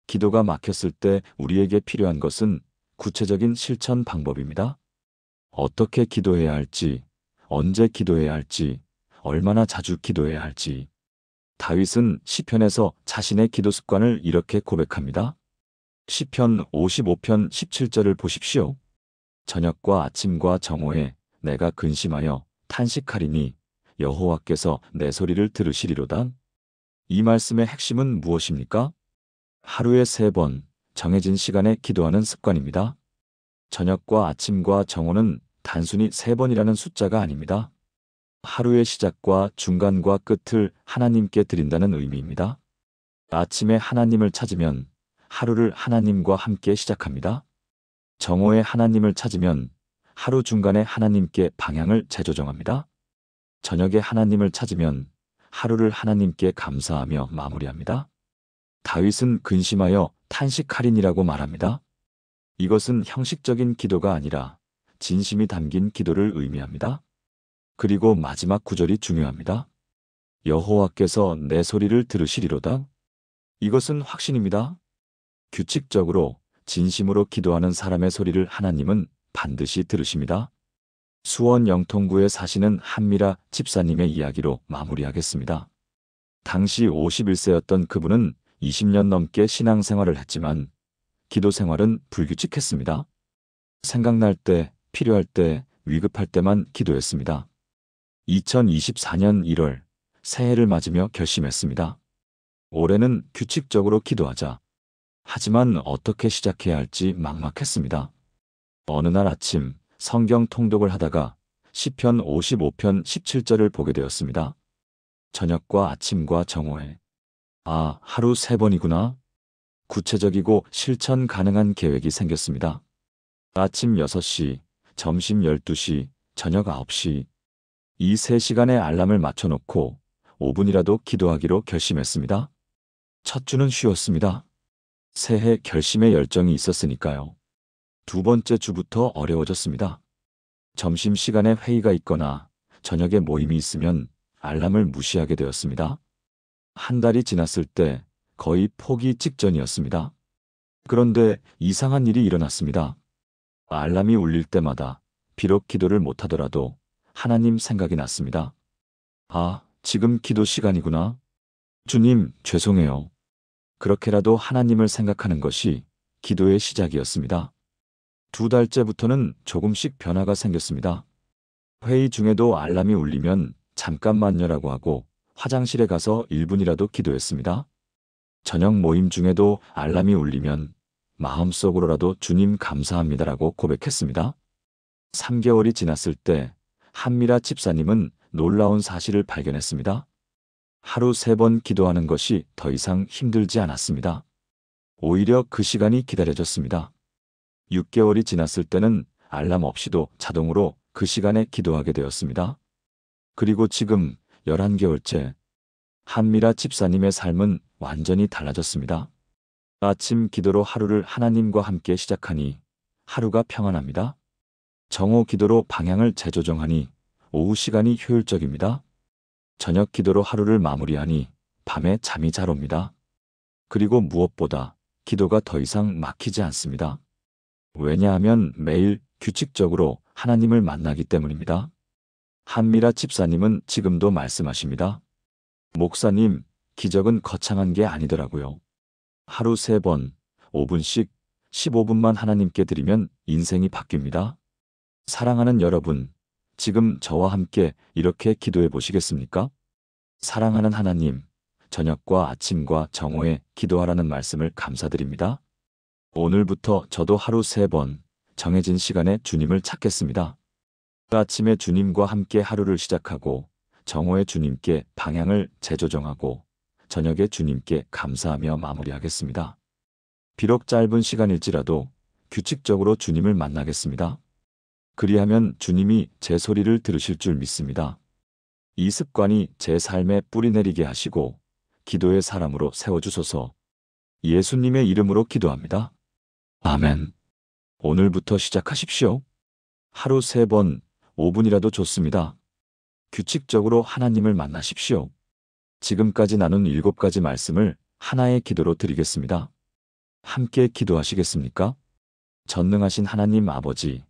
기도가 막혔을 때 우리에게 필요한 것은 구체적인 실천 방법입니다. 어떻게 기도해야 할지, 언제 기도해야 할지, 얼마나 자주 기도해야 할지. 다윗은 시편에서 자신의 기도 습관을 이렇게 고백합니다. 시편 55편 17절을 보십시오. 저녁과 아침과 정오에 내가 근심하여 탄식하리니 여호와께서 내 소리를 들으시리로다. 이 말씀의 핵심은 무엇입니까? 하루에 3번 정해진 시간에 기도하는 습관입니다. 저녁과 아침과 정오는 단순히 3번이라는 숫자가 아닙니다. 하루의 시작과 중간과 끝을 하나님께 드린다는 의미입니다. 아침에 하나님을 찾으면 하루를 하나님과 함께 시작합니다. 정오에 하나님을 찾으면 하루 중간에 하나님께 방향을 재조정합니다. 저녁에 하나님을 찾으면 하루를 하나님께 감사하며 마무리합니다. 다윗은 근심하여 탄식하리니라고 말합니다. 이것은 형식적인 기도가 아니라 진심이 담긴 기도를 의미합니다. 그리고 마지막 구절이 중요합니다. 여호와께서 내 소리를 들으시리로다. 이것은 확신입니다. 규칙적으로 진심으로 기도하는 사람의 소리를 하나님은 반드시 들으십니다. 수원 영통구에 사시는 한미라 집사님의 이야기로 마무리하겠습니다. 당시 51세였던 그분은 20년 넘게 신앙생활을 했지만 기도 생활은 불규칙했습니다. 생각날 때, 필요할 때, 위급할 때만 기도했습니다. 2024년 1월 새해를 맞으며 결심했습니다. 올해는 규칙적으로 기도하자. 하지만 어떻게 시작해야 할지 막막했습니다. 어느 날 아침 성경 통독을 하다가 시편 55편 17절을 보게 되었습니다. 저녁과 아침과 정오에 하루 3번이구나. 구체적이고 실천 가능한 계획이 생겼습니다. 아침 6시, 점심 12시, 저녁 9시. 이 3시간에 알람을 맞춰놓고 5분이라도 기도하기로 결심했습니다. 첫 주는 쉬웠습니다. 새해 결심의 열정이 있었으니까요. 2번째 주부터 어려워졌습니다. 점심시간에 회의가 있거나 저녁에 모임이 있으면 알람을 무시하게 되었습니다. 한 달이 지났을 때 거의 포기 직전이었습니다. 그런데 이상한 일이 일어났습니다. 알람이 울릴 때마다 비록 기도를 못하더라도 하나님 생각이 났습니다. 지금 기도 시간이구나. 주님, 죄송해요. 그렇게라도 하나님을 생각하는 것이 기도의 시작이었습니다. 2달째부터는 조금씩 변화가 생겼습니다. 회의 중에도 알람이 울리면 잠깐만요라고 하고 화장실에 가서 1분이라도 기도했습니다. 저녁 모임 중에도 알람이 울리면 마음속으로라도 주님 감사합니다라고 고백했습니다. 3개월이 지났을 때 한미라 집사님은 놀라운 사실을 발견했습니다. 하루 3번 기도하는 것이 더 이상 힘들지 않았습니다. 오히려 그 시간이 기다려졌습니다. 6개월이 지났을 때는 알람 없이도 자동으로 그 시간에 기도하게 되었습니다. 그리고 지금 11개월째 한미라 집사님의 삶은 완전히 달라졌습니다. 아침 기도로 하루를 하나님과 함께 시작하니 하루가 평안합니다. 정오 기도로 방향을 재조정하니 오후 시간이 효율적입니다. 저녁 기도로 하루를 마무리하니 밤에 잠이 잘 옵니다. 그리고 무엇보다 기도가 더 이상 막히지 않습니다. 왜냐하면 매일 규칙적으로 하나님을 만나기 때문입니다. 한미라 집사님은 지금도 말씀하십니다. 목사님, 기적은 거창한 게 아니더라고요. 하루 3번, 5분씩 15분만 하나님께 드리면 인생이 바뀝니다. 사랑하는 여러분, 지금 저와 함께 이렇게 기도해 보시겠습니까? 사랑하는 하나님, 저녁과 아침과 정오에 기도하라는 말씀을 감사드립니다. 오늘부터 저도 하루 3번 정해진 시간에 주님을 찾겠습니다. 아침에 주님과 함께 하루를 시작하고 정오에 주님께 방향을 재조정하고 저녁에 주님께 감사하며 마무리하겠습니다. 비록 짧은 시간일지라도 규칙적으로 주님을 만나겠습니다. 그리하면 주님이 제 소리를 들으실 줄 믿습니다. 이 습관이 제 삶에 뿌리 내리게 하시고 기도의 사람으로 세워주소서. 예수님의 이름으로 기도합니다. 아멘. 오늘부터 시작하십시오. 하루 3번, 5분이라도 좋습니다. 규칙적으로 하나님을 만나십시오. 지금까지 나눈 7가지 말씀을 하나의 기도로 드리겠습니다. 함께 기도하시겠습니까? 전능하신 하나님 아버지,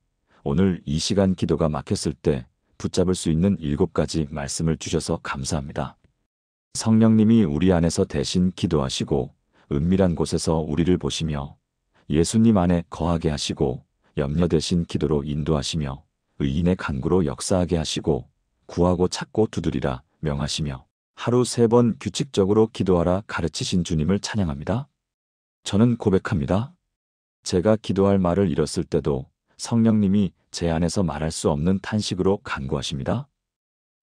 오늘 이 시간 기도가 막혔을 때 붙잡을 수 있는 7가지 말씀을 주셔서 감사합니다. 성령님이 우리 안에서 대신 기도하시고 은밀한 곳에서 우리를 보시며 예수님 안에 거하게 하시고 염려 대신 기도로 인도하시며 의인의 간구로 역사하게 하시고 구하고 찾고 두드리라 명하시며 하루 3번 규칙적으로 기도하라 가르치신 주님을 찬양합니다. 저는 고백합니다. 제가 기도할 말을 잃었을 때도 성령님이 제 안에서 말할 수 없는 탄식으로 간구하십니다.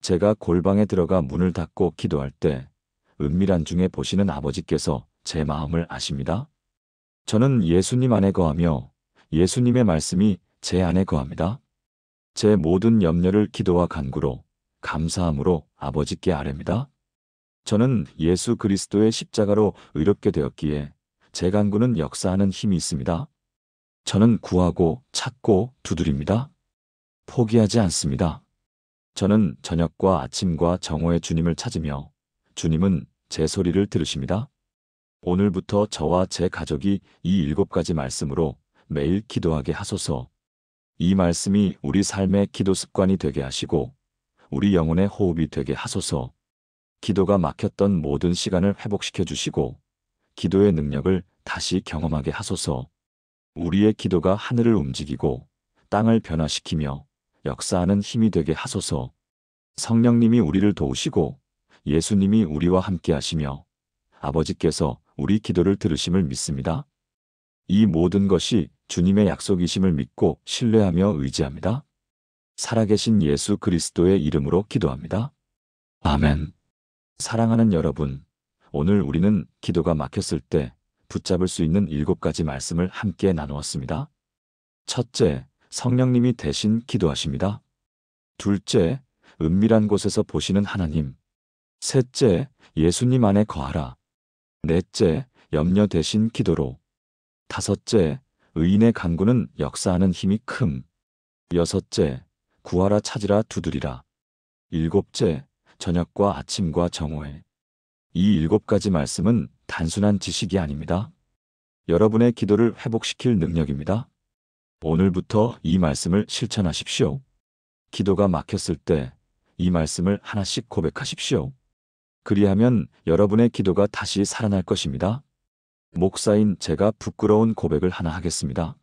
제가 골방에 들어가 문을 닫고 기도할 때 은밀한 중에 보시는 아버지께서 제 마음을 아십니다. 저는 예수님 안에 거하며 예수님의 말씀이 제 안에 거합니다. 제 모든 염려를 기도와 간구로 감사함으로 아버지께 아뢰입니다. 저는 예수 그리스도의 십자가로 의롭게 되었기에 제 간구는 역사하는 힘이 있습니다. 저는 구하고 찾고 두드립니다. 포기하지 않습니다. 저는 저녁과 아침과 정오에 주님을 찾으며 주님은 제 소리를 들으십니다. 오늘부터 저와 제 가족이 이 7가지 말씀으로 매일 기도하게 하소서. 이 말씀이 우리 삶의 기도 습관이 되게 하시고 우리 영혼의 호흡이 되게 하소서. 기도가 막혔던 모든 시간을 회복시켜 주시고 기도의 능력을 다시 경험하게 하소서. 우리의 기도가 하늘을 움직이고 땅을 변화시키며 역사하는 힘이 되게 하소서. 성령님이 우리를 도우시고 예수님이 우리와 함께 하시며 아버지께서 우리 기도를 들으심을 믿습니다. 이 모든 것이 주님의 약속이심을 믿고 신뢰하며 의지합니다. 살아계신 예수 그리스도의 이름으로 기도합니다. 아멘. 사랑하는 여러분, 오늘 우리는 기도가 막혔을 때 붙잡을 수 있는 7가지 말씀을 함께 나누었습니다. 첫째, 성령님이 대신 기도하십니다. 둘째, 은밀한 곳에서 보시는 하나님. 셋째, 예수님 안에 거하라. 넷째, 염려 대신 기도로. 다섯째, 의인의 간구는 역사하는 힘이 큼. 여섯째, 구하라 찾으라 두드리라. 일곱째, 저녁과 아침과 정오에. 이 7가지 말씀은 단순한 지식이 아닙니다. 여러분의 기도를 회복시킬 능력입니다. 오늘부터 이 말씀을 실천하십시오. 기도가 막혔을 때 이 말씀을 하나씩 고백하십시오. 그리하면 여러분의 기도가 다시 살아날 것입니다. 목사인 제가 부끄러운 고백을 하나 하겠습니다.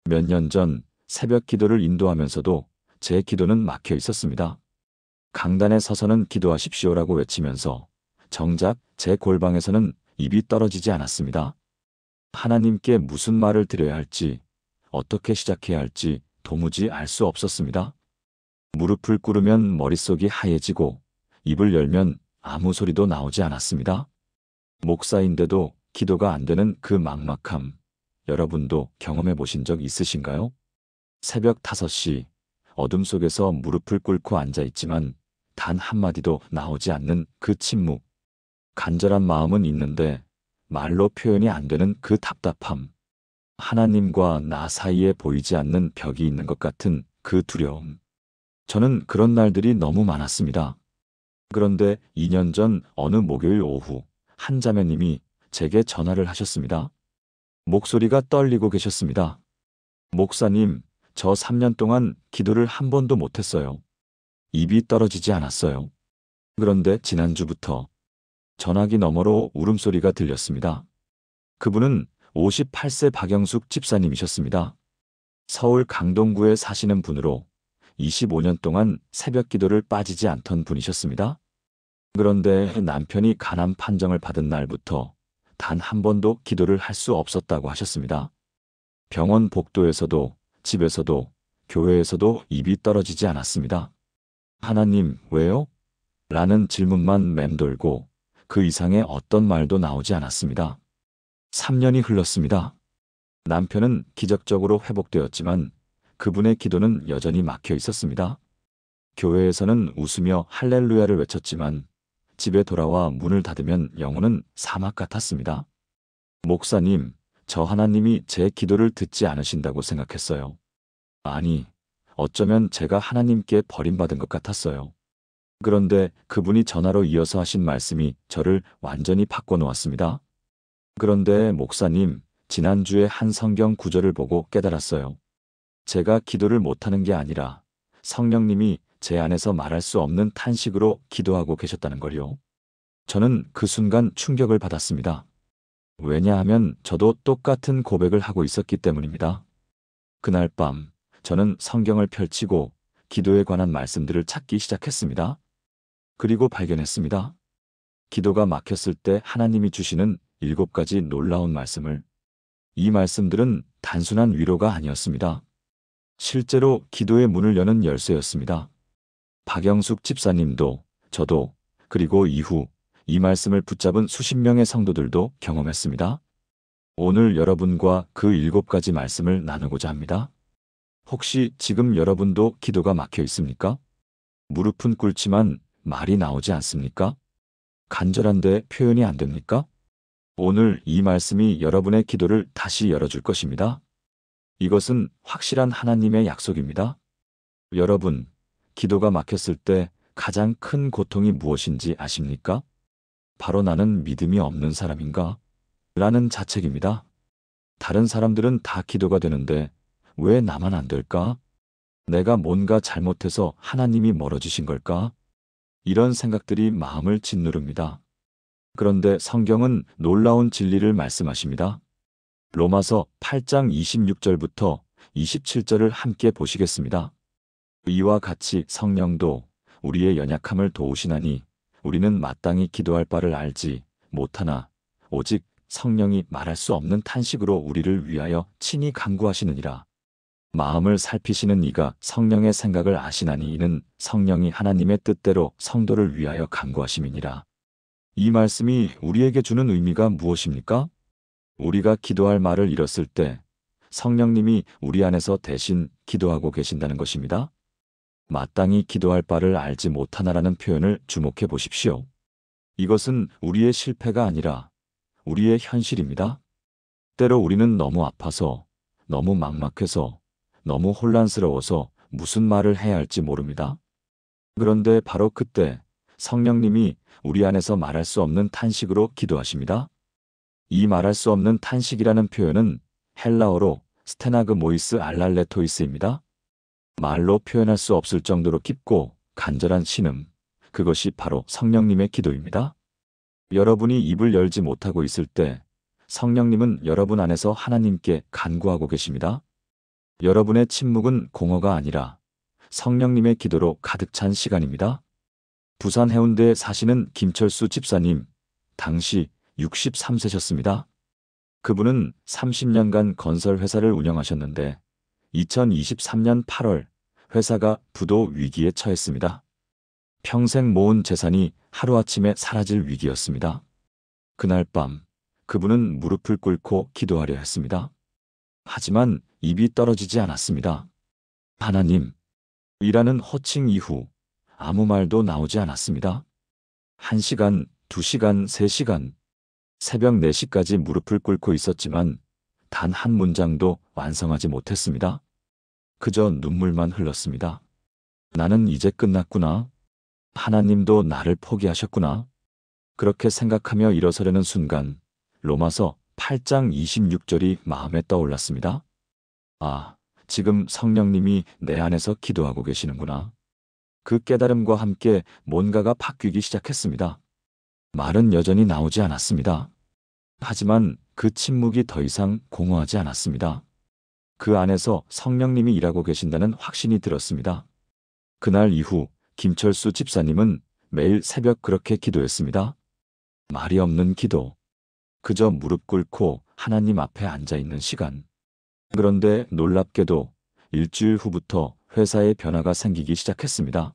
몇 년 전 새벽 기도를 인도하면서도 제 기도는 막혀 있었습니다. 강단에 서서는 기도하십시오라고 외치면서 정작 제 골방에서는 입이 떨어지지 않았습니다. 하나님께 무슨 말을 드려야 할지, 어떻게 시작해야 할지 도무지 알 수 없었습니다. 무릎을 꿇으면 머릿속이 하얘지고 입을 열면 아무 소리도 나오지 않았습니다. 목사인데도 기도가 안 되는 그 막막함, 여러분도 경험해 보신 적 있으신가요? 새벽 5시, 어둠 속에서 무릎을 꿇고 앉아 있지만 단 한마디도 나오지 않는 그 침묵. 간절한 마음은 있는데 말로 표현이 안 되는 그 답답함. 하나님과 나 사이에 보이지 않는 벽이 있는 것 같은 그 그 두려움. 저는 그런 날들이 너무 많았습니다. 그런데 2년 전 어느 목요일 오후 한 자매님이 제게 전화를 하셨습니다. 목소리가 떨리고 계셨습니다. 목사님, 저 3년 동안 기도를 한 번도 못했어요. 입이 떨어지지 않았어요. 그런데 지난주부터 전화기 너머로 울음소리가 들렸습니다. 그분은 58세 박영숙 집사님이셨습니다. 서울 강동구에 사시는 분으로 25년 동안 새벽 기도를 빠지지 않던 분이셨습니다. 그런데 남편이 간암 판정을 받은 날부터 단 한 번도 기도를 할 수 없었다고 하셨습니다. 병원 복도에서도 집에서도 교회에서도 입이 떨어지지 않았습니다. 하나님, 왜요? 라는 질문만 맴돌고 그 이상의 어떤 말도 나오지 않았습니다. 3년이 흘렀습니다. 남편은 기적적으로 회복되었지만 그분의 기도는 여전히 막혀 있었습니다. 교회에서는 웃으며 할렐루야를 외쳤지만 집에 돌아와 문을 닫으면 영혼은 사막 같았습니다. 목사님, 저 하나님이 제 기도를 듣지 않으신다고 생각했어요. 아니, 어쩌면 제가 하나님께 버림받은 것 같았어요. 그런데 그분이 전화로 이어서 하신 말씀이 저를 완전히 바꿔놓았습니다. 그런데 목사님, 지난주에 한 성경 구절을 보고 깨달았어요. 제가 기도를 못하는 게 아니라 성령님이 제 안에서 말할 수 없는 탄식으로 기도하고 계셨다는 걸요. 저는 그 순간 충격을 받았습니다. 왜냐하면 저도 똑같은 고백을 하고 있었기 때문입니다. 그날 밤, 저는 성경을 펼치고 기도에 관한 말씀들을 찾기 시작했습니다. 그리고 발견했습니다. 기도가 막혔을 때 하나님이 주시는 7가지 놀라운 말씀을. 이 말씀들은 단순한 위로가 아니었습니다. 실제로 기도의 문을 여는 열쇠였습니다. 박영숙 집사님도, 저도, 그리고 이후 이 말씀을 붙잡은 수십 명의 성도들도 경험했습니다. 오늘 여러분과 그 7가지 말씀을 나누고자 합니다. 혹시 지금 여러분도 기도가 막혀 있습니까? 무릎은 꿇지만 말이 나오지 않습니까? 간절한데 표현이 안 됩니까? 오늘 이 말씀이 여러분의 기도를 다시 열어줄 것입니다. 이것은 확실한 하나님의 약속입니다. 여러분, 기도가 막혔을 때 가장 큰 고통이 무엇인지 아십니까? 바로 나는 믿음이 없는 사람인가? 라는 자책입니다. 다른 사람들은 다 기도가 되는데 왜 나만 안 될까? 내가 뭔가 잘못해서 하나님이 멀어지신 걸까? 이런 생각들이 마음을 짓누릅니다. 그런데 성경은 놀라운 진리를 말씀하십니다. 로마서 8장 26절부터 27절을 함께 보시겠습니다. 이와 같이 성령도 우리의 연약함을 도우시나니 우리는 마땅히 기도할 바를 알지 못하나 오직 성령이 말할 수 없는 탄식으로 우리를 위하여 친히 간구하시느니라. 마음을 살피시는 이가 성령의 생각을 아시나니 이는 성령이 하나님의 뜻대로 성도를 위하여 간구하심이니라. 이 말씀이 우리에게 주는 의미가 무엇입니까? 우리가 기도할 말을 잃었을 때 성령님이 우리 안에서 대신 기도하고 계신다는 것입니다. 마땅히 기도할 바를 알지 못하나라는 표현을 주목해 보십시오. 이것은 우리의 실패가 아니라 우리의 현실입니다. 때로 우리는 너무 아파서, 너무 막막해서, 너무 혼란스러워서 무슨 말을 해야 할지 모릅니다. 그런데 바로 그때 성령님이 우리 안에서 말할 수 없는 탄식으로 기도하십니다. 이 말할 수 없는 탄식이라는 표현은 헬라어로 스테나그모이스 알랄레토이스입니다. 말로 표현할 수 없을 정도로 깊고 간절한 신음, 그것이 바로 성령님의 기도입니다. 여러분이 입을 열지 못하고 있을 때 성령님은 여러분 안에서 하나님께 간구하고 계십니다. 여러분의 침묵은 공허가 아니라 성령님의 기도로 가득 찬 시간입니다. 부산 해운대에 사시는 김철수 집사님, 당시 63세셨습니다. 그분은 30년간 건설회사를 운영하셨는데 2023년 8월 회사가 부도 위기에 처했습니다. 평생 모은 재산이 하루아침에 사라질 위기였습니다. 그날 밤 그분은 무릎을 꿇고 기도하려 했습니다. 하지만 입이 떨어지지 않았습니다. 하나님, 이라는 호칭 이후 아무 말도 나오지 않았습니다. 1시간, 2시간, 3시간, 새벽 4시까지 무릎을 꿇고 있었지만 단 한 문장도 완성하지 못했습니다. 그저 눈물만 흘렀습니다. 나는 이제 끝났구나. 하나님도 나를 포기하셨구나. 그렇게 생각하며 일어서려는 순간 로마서 8장 26절이 마음에 떠올랐습니다. 아, 지금 성령님이 내 안에서 기도하고 계시는구나. 그 깨달음과 함께 뭔가가 바뀌기 시작했습니다. 말은 여전히 나오지 않았습니다. 하지만 그 침묵이 더 이상 공허하지 않았습니다. 그 안에서 성령님이 일하고 계신다는 확신이 들었습니다. 그날 이후 김철수 집사님은 매일 새벽 그렇게 기도했습니다. 말이 없는 기도. 그저 무릎 꿇고 하나님 앞에 앉아 있는 시간. 그런데 놀랍게도 일주일 후부터 회사에 변화가 생기기 시작했습니다.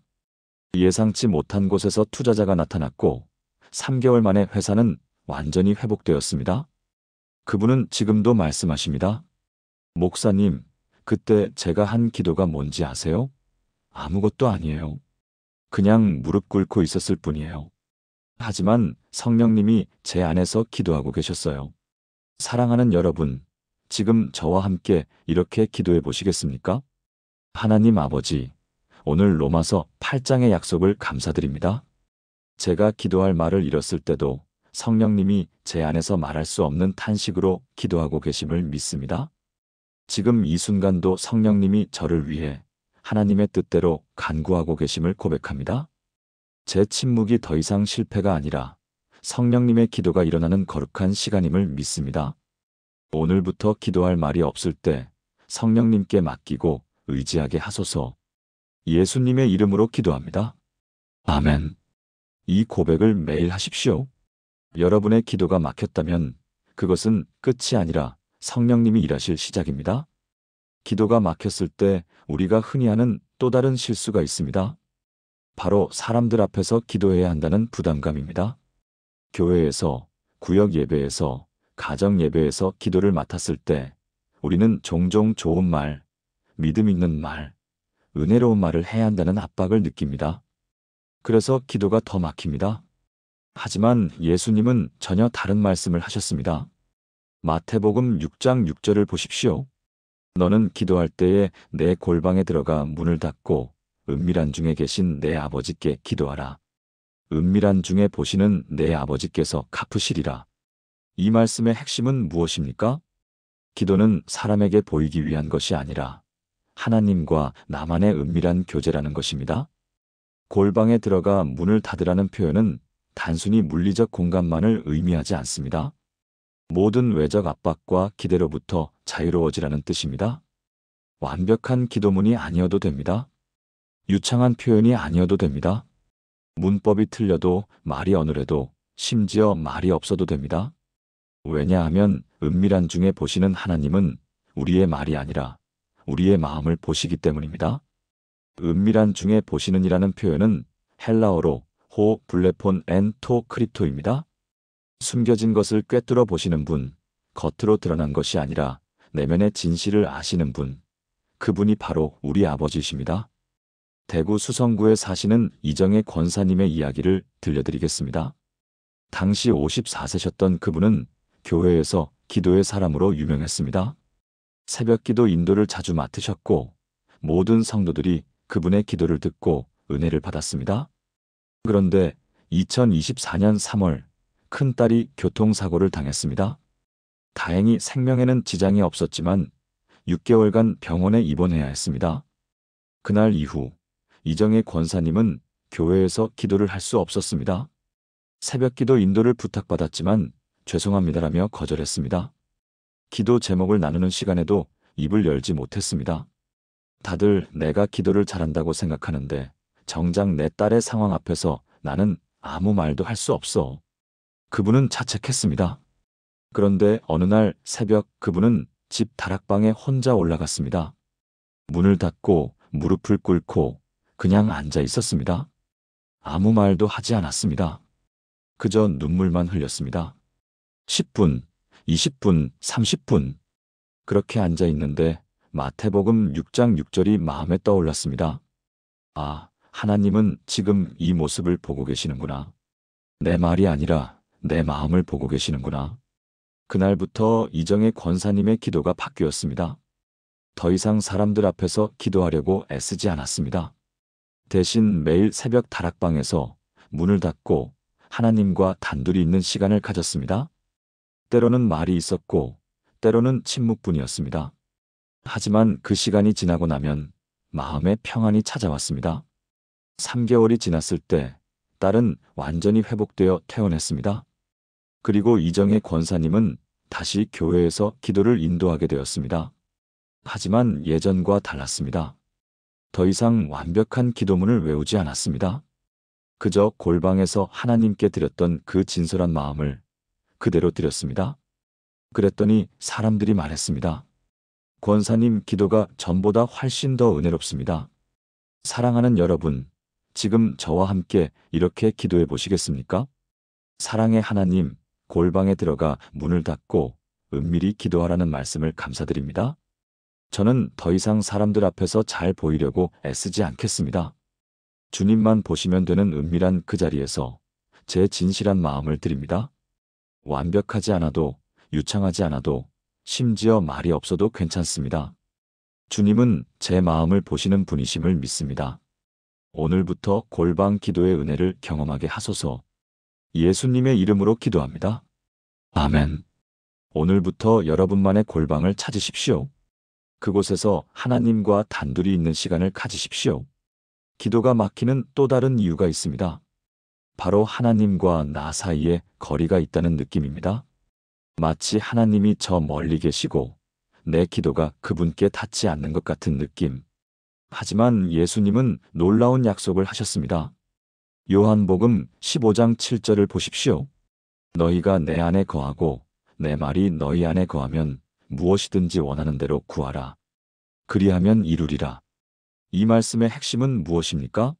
예상치 못한 곳에서 투자자가 나타났고 3개월 만에 회사는 완전히 회복되었습니다. 그분은 지금도 말씀하십니다. 목사님, 그때 제가 한 기도가 뭔지 아세요? 아무것도 아니에요. 그냥 무릎 꿇고 있었을 뿐이에요. 하지만 성령님이 제 안에서 기도하고 계셨어요. 사랑하는 여러분, 지금 저와 함께 이렇게 기도해 보시겠습니까? 하나님 아버지, 오늘 로마서 8장의 약속을 감사드립니다. 제가 기도할 말을 잃었을 때도 성령님이 제 안에서 말할 수 없는 탄식으로 기도하고 계심을 믿습니다. 지금 이 순간도 성령님이 저를 위해 하나님의 뜻대로 간구하고 계심을 고백합니다. 제 침묵이 더 이상 실패가 아니라 성령님의 기도가 일어나는 거룩한 시간임을 믿습니다. 오늘부터 기도할 말이 없을 때 성령님께 맡기고 의지하게 하소서. 예수님의 이름으로 기도합니다. 아멘. 이 고백을 매일 하십시오. 여러분의 기도가 막혔다면 그것은 끝이 아니라 성령님이 일하실 시작입니다. 기도가 막혔을 때 우리가 흔히 하는 또 다른 실수가 있습니다. 바로 사람들 앞에서 기도해야 한다는 부담감입니다. 교회에서, 구역 예배에서, 가정 예배에서 기도를 맡았을 때 우리는 종종 좋은 말, 믿음 있는 말, 은혜로운 말을 해야 한다는 압박을 느낍니다. 그래서 기도가 더 막힙니다. 하지만 예수님은 전혀 다른 말씀을 하셨습니다. 마태복음 6장 6절을 보십시오. 너는 기도할 때에 내 골방에 들어가 문을 닫고 은밀한 중에 계신 내 아버지께 기도하라. 은밀한 중에 보시는 내 아버지께서 갚으시리라. 이 말씀의 핵심은 무엇입니까? 기도는 사람에게 보이기 위한 것이 아니라 하나님과 나만의 은밀한 교제라는 것입니다. 골방에 들어가 문을 닫으라는 표현은 단순히 물리적 공간만을 의미하지 않습니다. 모든 외적 압박과 기대로부터 자유로워지라는 뜻입니다. 완벽한 기도문이 아니어도 됩니다. 유창한 표현이 아니어도 됩니다. 문법이 틀려도 말이 어눌해도 심지어 말이 없어도 됩니다. 왜냐하면 은밀한 중에 보시는 하나님은 우리의 말이 아니라 우리의 마음을 보시기 때문입니다. 은밀한 중에 보시는이라는 표현은 헬라어로 호 블레폰 엔 토 크립토입니다. 숨겨진 것을 꿰뚫어 보시는 분, 겉으로 드러난 것이 아니라 내면의 진실을 아시는 분, 그분이 바로 우리 아버지이십니다. 대구 수성구에 사시는 이정혜 권사님의 이야기를 들려드리겠습니다. 당시 54세셨던 그분은 교회에서 기도의 사람으로 유명했습니다. 새벽기도 인도를 자주 맡으셨고 모든 성도들이 그분의 기도를 듣고 은혜를 받았습니다. 그런데 2024년 3월 큰딸이 교통사고를 당했습니다. 다행히 생명에는 지장이 없었지만 6개월간 병원에 입원해야 했습니다. 그날 이후 이정혜 권사님은 교회에서 기도를 할 수 없었습니다. 새벽기도 인도를 부탁받았지만 죄송합니다라며 거절했습니다. 기도 제목을 나누는 시간에도 입을 열지 못했습니다. 다들 내가 기도를 잘한다고 생각하는데 정작 내 딸의 상황 앞에서 나는 아무 말도 할 수 없어. 그분은 자책했습니다. 그런데 어느 날 새벽 그분은 집 다락방에 혼자 올라갔습니다. 문을 닫고 무릎을 꿇고 그냥 앉아 있었습니다. 아무 말도 하지 않았습니다. 그저 눈물만 흘렸습니다. 10분, 20분, 30분. 그렇게 앉아 있는데 마태복음 6장 6절이 마음에 떠올랐습니다. 아, 하나님은 지금 이 모습을 보고 계시는구나. 내 말이 아니라 내 마음을 보고 계시는구나. 그날부터 이정혜 권사님의 기도가 바뀌었습니다. 더 이상 사람들 앞에서 기도하려고 애쓰지 않았습니다. 대신 매일 새벽 다락방에서 문을 닫고 하나님과 단둘이 있는 시간을 가졌습니다. 때로는 말이 있었고, 때로는 침묵뿐이었습니다. 하지만 그 시간이 지나고 나면 마음의 평안이 찾아왔습니다. 3개월이 지났을 때 딸은 완전히 회복되어 퇴원했습니다. 그리고 이정혜 권사님은 다시 교회에서 기도를 인도하게 되었습니다. 하지만 예전과 달랐습니다. 더 이상 완벽한 기도문을 외우지 않았습니다. 그저 골방에서 하나님께 드렸던 그 진솔한 마음을 그대로 드렸습니다. 그랬더니 사람들이 말했습니다. 권사님 기도가 전보다 훨씬 더 은혜롭습니다. 사랑하는 여러분, 지금 저와 함께 이렇게 기도해 보시겠습니까? 사랑의 하나님, 골방에 들어가 문을 닫고 은밀히 기도하라는 말씀을 감사드립니다. 저는 더 이상 사람들 앞에서 잘 보이려고 애쓰지 않겠습니다. 주님만 보시면 되는 은밀한 그 자리에서 제 진실한 마음을 드립니다. 완벽하지 않아도, 유창하지 않아도, 심지어 말이 없어도 괜찮습니다. 주님은 제 마음을 보시는 분이심을 믿습니다. 오늘부터 골방 기도의 은혜를 경험하게 하소서. 예수님의 이름으로 기도합니다. 아멘. 오늘부터 여러분만의 골방을 찾으십시오. 그곳에서 하나님과 단둘이 있는 시간을 가지십시오. 기도가 막히는 또 다른 이유가 있습니다. 바로 하나님과 나 사이에 거리가 있다는 느낌입니다. 마치 하나님이 저 멀리 계시고 내 기도가 그분께 닿지 않는 것 같은 느낌. 하지만 예수님은 놀라운 약속을 하셨습니다. 요한복음 15장 7절을 보십시오. 너희가 내 안에 거하고 내 말이 너희 안에 거하면 무엇이든지 원하는 대로 구하라. 그리하면 이루리라. 이 말씀의 핵심은 무엇입니까?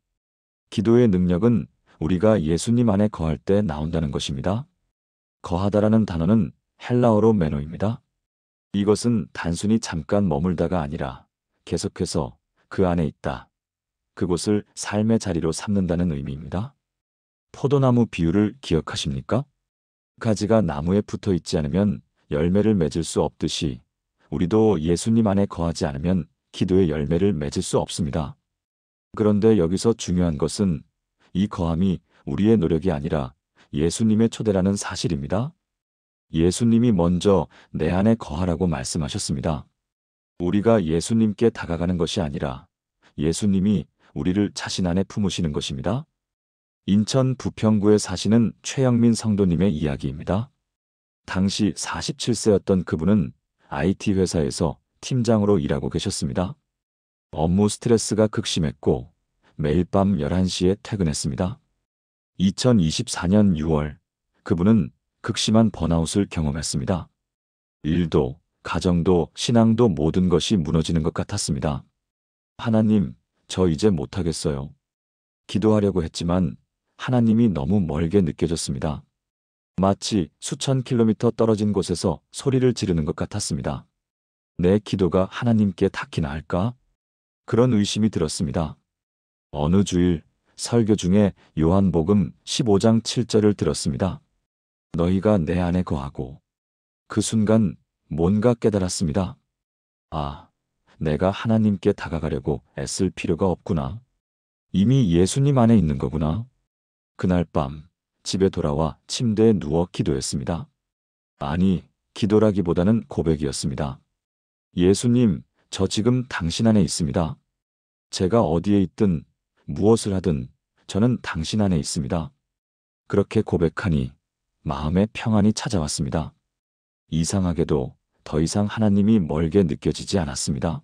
기도의 능력은 우리가 예수님 안에 거할 때 나온다는 것입니다. 거하다라는 단어는 헬라어로 메노입니다. 이것은 단순히 잠깐 머물다가 아니라 계속해서 그 안에 있다. 그곳을 삶의 자리로 삼는다는 의미입니다. 포도나무 비유를 기억하십니까? 가지가 나무에 붙어 있지 않으면 열매를 맺을 수 없듯이 우리도 예수님 안에 거하지 않으면 기도의 열매를 맺을 수 없습니다. 그런데 여기서 중요한 것은 이 거함이 우리의 노력이 아니라 예수님의 초대라는 사실입니다. 예수님이 먼저 내 안에 거하라고 말씀하셨습니다. 우리가 예수님께 다가가는 것이 아니라 예수님이 우리를 자신 안에 품으시는 것입니다. 인천 부평구에 사시는 최영민 성도님의 이야기입니다. 당시 47세였던 그분은 IT 회사에서 팀장으로 일하고 계셨습니다. 업무 스트레스가 극심했고 매일 밤 11시에 퇴근했습니다. 2024년 6월 그분은 극심한 번아웃을 경험했습니다. 일도, 가정도, 신앙도 모든 것이 무너지는 것 같았습니다. 하나님, 저 이제 못하겠어요. 기도하려고 했지만 하나님이 너무 멀게 느껴졌습니다. 마치 수천 킬로미터 떨어진 곳에서 소리를 지르는 것 같았습니다. 내 기도가 하나님께 닿기나 할까? 그런 의심이 들었습니다. 어느 주일 설교 중에 요한복음 15장 7절을 들었습니다. 너희가 내 안에 거하고 그 순간 뭔가 깨달았습니다. 아, 내가 하나님께 다가가려고 애쓸 필요가 없구나. 이미 예수님 안에 있는 거구나. 그날 밤 집에 돌아와 침대에 누워 기도했습니다. 아니, 기도라기보다는 고백이었습니다. 예수님, 저 지금 당신 안에 있습니다. 제가 어디에 있든 무엇을 하든 저는 당신 안에 있습니다. 그렇게 고백하니 마음의 평안이 찾아왔습니다. 이상하게도 더 이상 하나님이 멀게 느껴지지 않았습니다.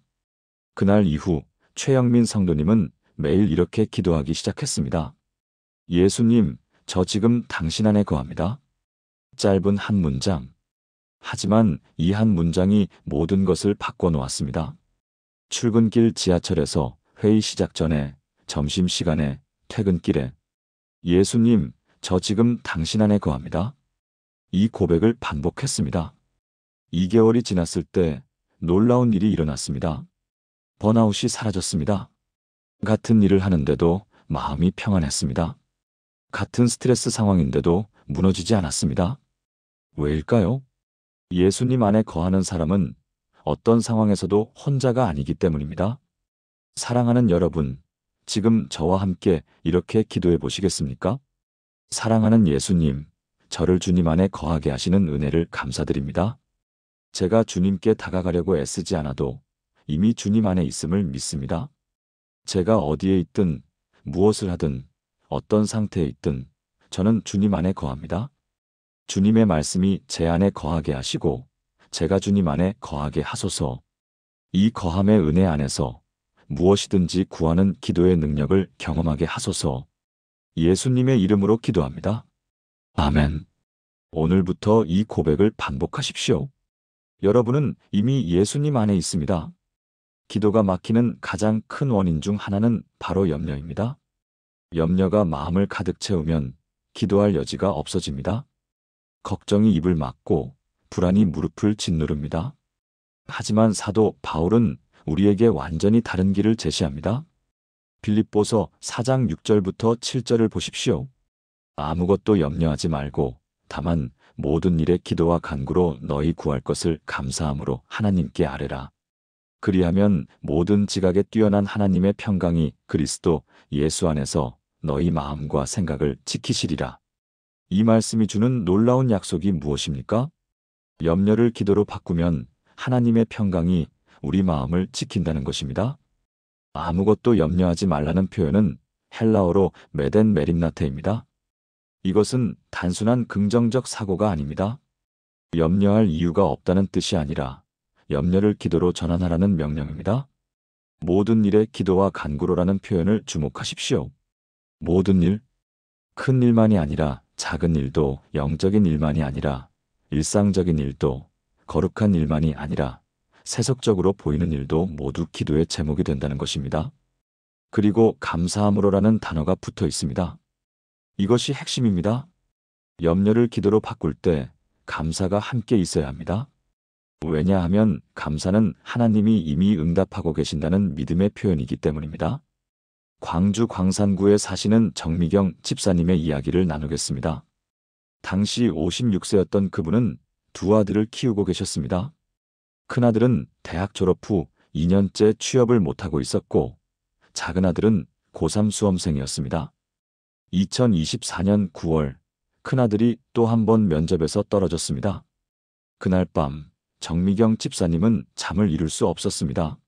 그날 이후 최영민 성도님은 매일 이렇게 기도하기 시작했습니다. 예수님, 저 지금 당신 안에 거합니다. 짧은 한 문장. 하지만 이 한 문장이 모든 것을 바꿔놓았습니다. 출근길 지하철에서 회의 시작 전에, 점심시간에, 퇴근길에 예수님, 저 지금 당신 안에 거합니다. 이 고백을 반복했습니다. 2개월이 지났을 때 놀라운 일이 일어났습니다. 번아웃이 사라졌습니다. 같은 일을 하는데도 마음이 평안했습니다. 같은 스트레스 상황인데도 무너지지 않았습니다. 왜일까요? 예수님 안에 거하는 사람은 어떤 상황에서도 혼자가 아니기 때문입니다. 사랑하는 여러분, 지금 저와 함께 이렇게 기도해 보시겠습니까? 사랑하는 예수님, 저를 주님 안에 거하게 하시는 은혜를 감사드립니다. 제가 주님께 다가가려고 애쓰지 않아도 이미 주님 안에 있음을 믿습니다. 제가 어디에 있든 무엇을 하든 어떤 상태에 있든 저는 주님 안에 거합니다. 주님의 말씀이 제 안에 거하게 하시고 제가 주님 안에 거하게 하소서. 이 거함의 은혜 안에서 무엇이든지 구하는 기도의 능력을 경험하게 하소서. 예수님의 이름으로 기도합니다. 아멘. 오늘부터 이 고백을 반복하십시오. 여러분은 이미 예수님 안에 있습니다. 기도가 막히는 가장 큰 원인 중 하나는 바로 염려입니다. 염려가 마음을 가득 채우면 기도할 여지가 없어집니다. 걱정이 입을 막고 불안이 무릎을 짓누릅니다. 하지만 사도 바울은 우리에게 완전히 다른 길을 제시합니다. 빌립보서 4장 6절부터 7절을 보십시오. 아무것도 염려하지 말고 다만 모든 일에 기도와 간구로 너희 구할 것을 감사함으로 하나님께 아뢰라. 그리하면 모든 지각에 뛰어난 하나님의 평강이 그리스도 예수 안에서 너희 마음과 생각을 지키시리라. 이 말씀이 주는 놀라운 약속이 무엇입니까? 염려를 기도로 바꾸면 하나님의 평강이 우리 마음을 지킨다는 것입니다. 아무것도 염려하지 말라는 표현은 헬라어로 메덴 메림나테입니다. 이것은 단순한 긍정적 사고가 아닙니다. 염려할 이유가 없다는 뜻이 아니라 염려를 기도로 전환하라는 명령입니다. 모든 일에 기도와 간구로라는 표현을 주목하십시오. 모든 일, 큰 일만이 아니라 작은 일도, 영적인 일만이 아니라 일상적인 일도, 거룩한 일만이 아니라 세속적으로 보이는 일도 모두 기도의 제목이 된다는 것입니다. 그리고 감사함으로라는 단어가 붙어 있습니다. 이것이 핵심입니다. 염려를 기도로 바꿀 때 감사가 함께 있어야 합니다. 왜냐하면 감사는 하나님이 이미 응답하고 계신다는 믿음의 표현이기 때문입니다. 광주 광산구에 사시는 정미경 집사님의 이야기를 나누겠습니다. 당시 56세였던 그분은 두 아들을 키우고 계셨습니다. 큰아들은 대학 졸업 후 2년째 취업을 못하고 있었고 작은 아들은 고3 수험생이었습니다. 2024년 9월 큰아들이 또 한 번 면접에서 떨어졌습니다. 그날 밤 정미경 집사님은 잠을 이룰 수 없었습니다.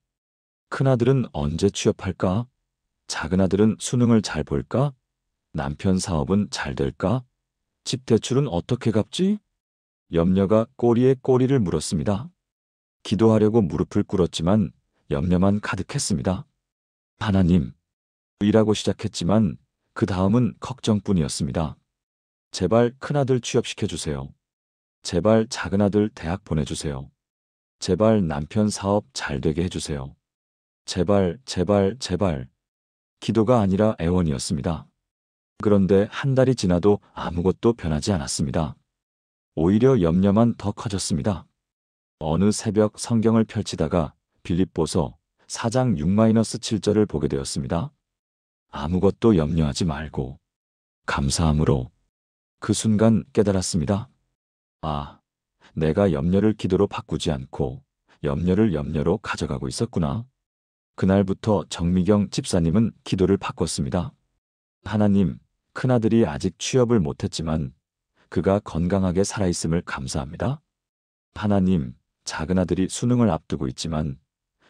큰아들은 언제 취업할까? 작은아들은 수능을 잘 볼까? 남편 사업은 잘 될까? 집 대출은 어떻게 갚지? 염려가 꼬리에 꼬리를 물었습니다. 기도하려고 무릎을 꿇었지만 염려만 가득했습니다. 하나님, 일하고 시작했지만 그 다음은 걱정뿐이었습니다. 제발 큰아들 취업시켜주세요. 제발 작은아들 대학 보내주세요. 제발 남편 사업 잘 되게 해주세요. 제발, 제발, 제발. 기도가 아니라 애원이었습니다. 그런데 한 달이 지나도 아무것도 변하지 않았습니다. 오히려 염려만 더 커졌습니다. 어느 새벽 성경을 펼치다가 빌립보서 4장 6-7절을 보게 되었습니다. 아무것도 염려하지 말고 감사함으로. 그 순간 깨달았습니다. 아, 내가 염려를 기도로 바꾸지 않고 염려를 염려로 가져가고 있었구나. 그날부터 정미경 집사님은 기도를 바꿨습니다. 하나님, 큰아들이 아직 취업을 못했지만 그가 건강하게 살아있음을 감사합니다. 하나님, 작은아들이 수능을 앞두고 있지만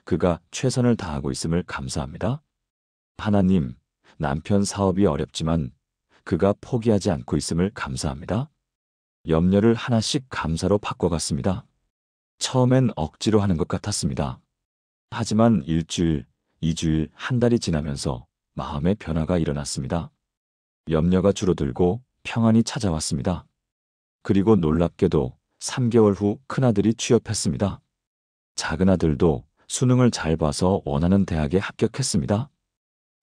그가 최선을 다하고 있음을 감사합니다. 하나님, 남편 사업이 어렵지만 그가 포기하지 않고 있음을 감사합니다. 염려를 하나씩 감사로 바꿔갔습니다. 처음엔 억지로 하는 것 같았습니다. 하지만 일주일, 2주일, 한 달이 지나면서 마음의 변화가 일어났습니다. 염려가 줄어들고 평안이 찾아왔습니다. 그리고 놀랍게도 3개월 후 큰아들이 취업했습니다. 작은아들도 수능을 잘 봐서 원하는 대학에 합격했습니다.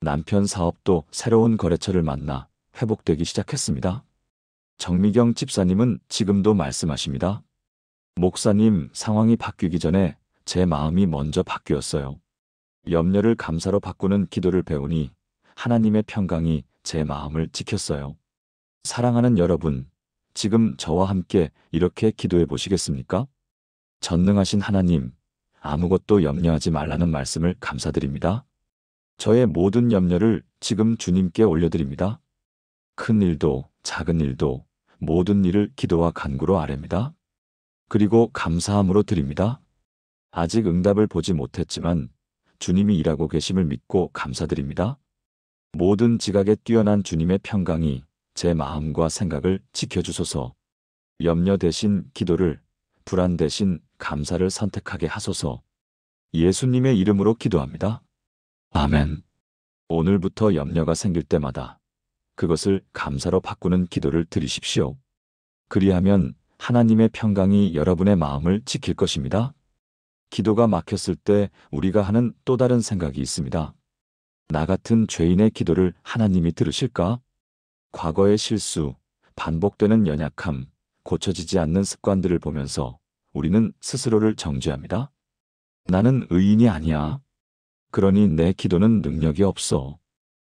남편 사업도 새로운 거래처를 만나 회복되기 시작했습니다. 정미경 집사님은 지금도 말씀하십니다. 목사님, 상황이 바뀌기 전에 제 마음이 먼저 바뀌었어요. 염려를 감사로 바꾸는 기도를 배우니 하나님의 평강이 제 마음을 지켰어요. 사랑하는 여러분, 지금 저와 함께 이렇게 기도해 보시겠습니까? 전능하신 하나님, 아무것도 염려하지 말라는 말씀을 감사드립니다. 저의 모든 염려를 지금 주님께 올려드립니다. 큰 일도 작은 일도 모든 일을 기도와 간구로 아뢰입니다. 그리고 감사함으로 드립니다. 아직 응답을 보지 못했지만 주님이 일하고 계심을 믿고 감사드립니다. 모든 지각에 뛰어난 주님의 평강이 제 마음과 생각을 지켜주소서. 염려 대신 기도를, 불안 대신 감사를 선택하게 하소서. 예수님의 이름으로 기도합니다. 아멘. 오늘부터 염려가 생길 때마다 그것을 감사로 바꾸는 기도를 드리십시오. 그리하면 하나님의 평강이 여러분의 마음을 지킬 것입니다. 기도가 막혔을 때 우리가 하는 또 다른 생각이 있습니다. 나 같은 죄인의 기도를 하나님이 들으실까? 과거의 실수, 반복되는 연약함, 고쳐지지 않는 습관들을 보면서 우리는 스스로를 정죄합니다. 나는 의인이 아니야. 그러니 내 기도는 능력이 없어.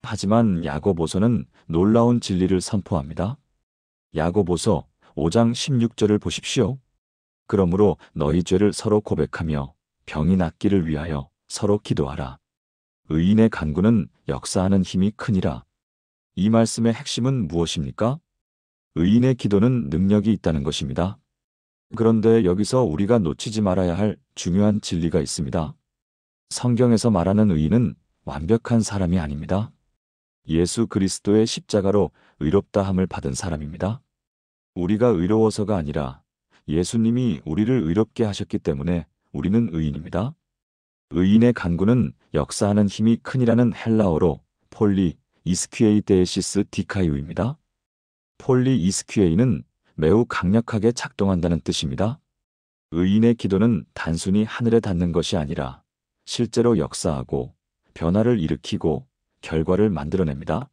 하지만 야고보서는 놀라운 진리를 선포합니다. 야고보서 5장 16절을 보십시오. 그러므로 너희 죄를 서로 고백하며 병이 낫기를 위하여 서로 기도하라. 의인의 간구는 역사하는 힘이 크니라. 이 말씀의 핵심은 무엇입니까? 의인의 기도는 능력이 있다는 것입니다. 그런데 여기서 우리가 놓치지 말아야 할 중요한 진리가 있습니다. 성경에서 말하는 의인은 완벽한 사람이 아닙니다. 예수 그리스도의 십자가로 의롭다함을 받은 사람입니다. 우리가 의로워서가 아니라 예수님이 우리를 의롭게 하셨기 때문에 우리는 의인입니다. 의인의 간구는 역사하는 힘이 크니라는 헬라어로 폴리 이스퀴에이 데시스 디카이우입니다. 폴리 이스퀴에이는 매우 강력하게 작동한다는 뜻입니다. 의인의 기도는 단순히 하늘에 닿는 것이 아니라 실제로 역사하고 변화를 일으키고 결과를 만들어냅니다.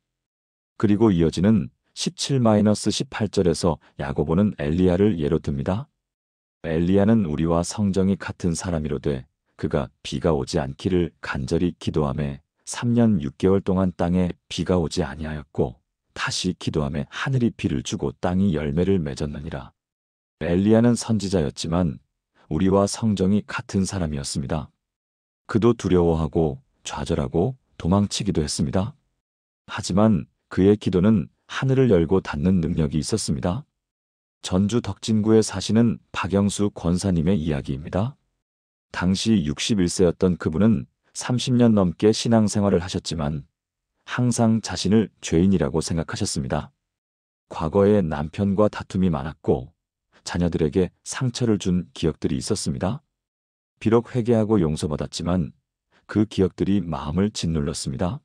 그리고 이어지는 17-18절에서 야고보는 엘리야를 예로 듭니다. 엘리야는 우리와 성정이 같은 사람이로되 그가 비가 오지 않기를 간절히 기도하매 3년 6개월 동안 땅에 비가 오지 아니하였고 다시 기도하매 하늘이 비를 주고 땅이 열매를 맺었느니라. 엘리야는 선지자였지만 우리와 성정이 같은 사람이었습니다. 그도 두려워하고 좌절하고 도망치기도 했습니다. 하지만 그의 기도는 하늘을 열고 닫는 능력이 있었습니다. 전주 덕진구에 사시는 박영수 권사님의 이야기입니다. 당시 61세였던 그분은 30년 넘게 신앙생활을 하셨지만 항상 자신을 죄인이라고 생각하셨습니다. 과거에 남편과 다툼이 많았고 자녀들에게 상처를 준 기억들이 있었습니다. 비록 회개하고 용서받았지만 그 기억들이 마음을 짓눌렀습니다.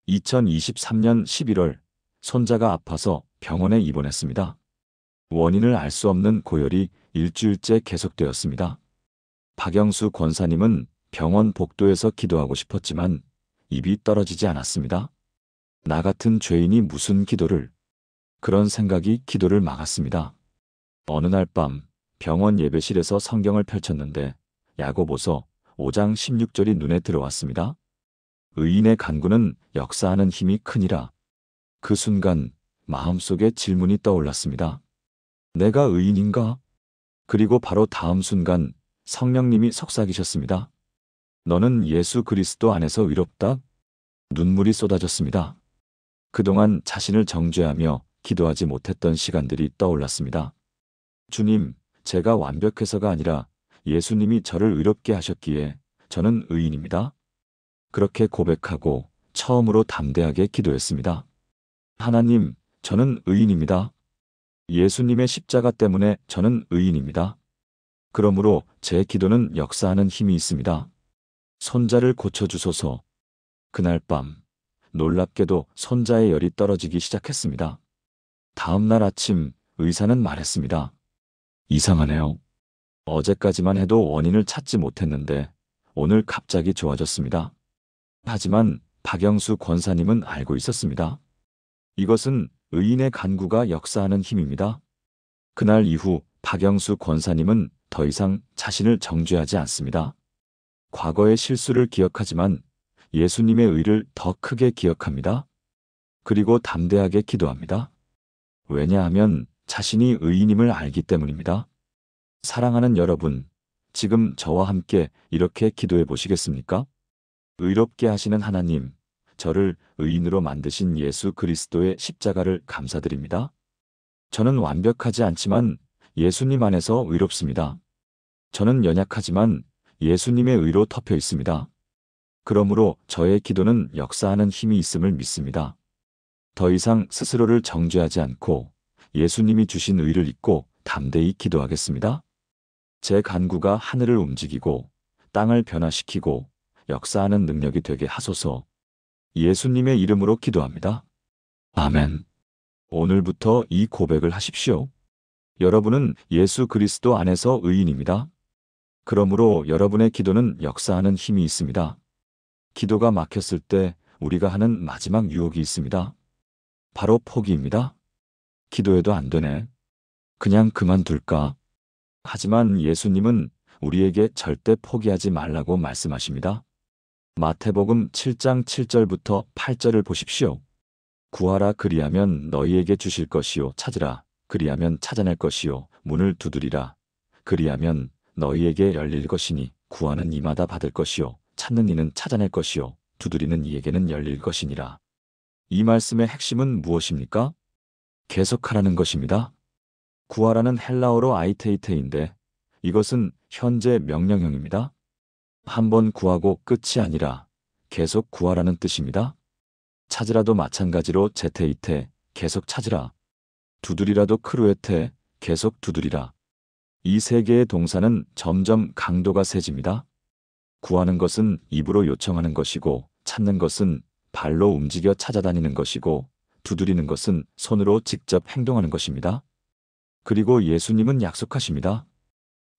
2023년 11월 손자가 아파서 병원에 입원했습니다. 원인을 알 수 없는 고열이 일주일째 계속되었습니다. 박영수 권사님은 병원 복도에서 기도하고 싶었지만 입이 떨어지지 않았습니다. 나 같은 죄인이 무슨 기도를? 그런 생각이 기도를 막았습니다. 어느 날 밤 병원 예배실에서 성경을 펼쳤는데 야고보서 5장 16절이 눈에 들어왔습니다. 의인의 간구는 역사하는 힘이 크니라. 그 순간 마음속에 질문이 떠올랐습니다. 내가 의인인가? 그리고 바로 다음 순간 성령님이 속삭이셨습니다. 너는 예수 그리스도 안에서 의롭다? 눈물이 쏟아졌습니다. 그동안 자신을 정죄하며 기도하지 못했던 시간들이 떠올랐습니다. 주님, 제가 완벽해서가 아니라 예수님이 저를 의롭게 하셨기에 저는 의인입니다. 그렇게 고백하고 처음으로 담대하게 기도했습니다. 하나님, 저는 의인입니다. 예수님의 십자가 때문에 저는 의인입니다. 그러므로 제 기도는 역사하는 힘이 있습니다. 손자를 고쳐주소서. 그날 밤 놀랍게도 손자의 열이 떨어지기 시작했습니다. 다음 날 아침 의사는 말했습니다. 이상하네요. 어제까지만 해도 원인을 찾지 못했는데 오늘 갑자기 좋아졌습니다. 하지만 박영수 권사님은 알고 있었습니다. 이것은 의인의 간구가 역사하는 힘입니다. 그날 이후 박영수 권사님은 더 이상 자신을 정죄하지 않습니다. 과거의 실수를 기억하지만 예수님의 의를 더 크게 기억합니다. 그리고 담대하게 기도합니다. 왜냐하면 자신이 의인임을 알기 때문입니다. 사랑하는 여러분, 지금 저와 함께 이렇게 기도해 보시겠습니까? 의롭게 하시는 하나님, 저를 의인으로 만드신 예수 그리스도의 십자가를 감사드립니다. 저는 완벽하지 않지만 예수님 안에서 의롭습니다. 저는 연약하지만 예수님의 의로 덮여 있습니다. 그러므로 저의 기도는 역사하는 힘이 있음을 믿습니다. 더 이상 스스로를 정죄하지 않고 예수님이 주신 의를 잊고 담대히 기도하겠습니다. 제 간구가 하늘을 움직이고 땅을 변화시키고 역사하는 능력이 되게 하소서. 예수님의 이름으로 기도합니다. 아멘. 오늘부터 이 고백을 하십시오. 여러분은 예수 그리스도 안에서 의인입니다. 그러므로 여러분의 기도는 역사하는 힘이 있습니다. 기도가 막혔을 때 우리가 하는 마지막 유혹이 있습니다. 바로 포기입니다. 기도해도 안 되네. 그냥 그만둘까? 하지만 예수님은 우리에게 절대 포기하지 말라고 말씀하십니다. 마태복음 7장 7절부터 8절을 보십시오. 구하라 그리하면 너희에게 주실 것이요 찾으라 그리하면 찾아낼 것이요 문을 두드리라 그리하면 너희에게 열릴 것이니 구하는 이마다 받을 것이요 찾는 이는 찾아낼 것이요 두드리는 이에게는 열릴 것이니라. 이 말씀의 핵심은 무엇입니까? 계속하라는 것입니다. 구하라는 헬라어로 아이테이테인데 이것은 현재 명령형입니다. 한 번 구하고 끝이 아니라 계속 구하라는 뜻입니다. 찾으라도 마찬가지로 제테이테, 계속 찾으라. 두드리라도 크루에테, 계속 두드리라. 이 세 개의 동사는 점점 강도가 세집니다. 구하는 것은 입으로 요청하는 것이고, 찾는 것은 발로 움직여 찾아다니는 것이고, 두드리는 것은 손으로 직접 행동하는 것입니다. 그리고 예수님은 약속하십니다.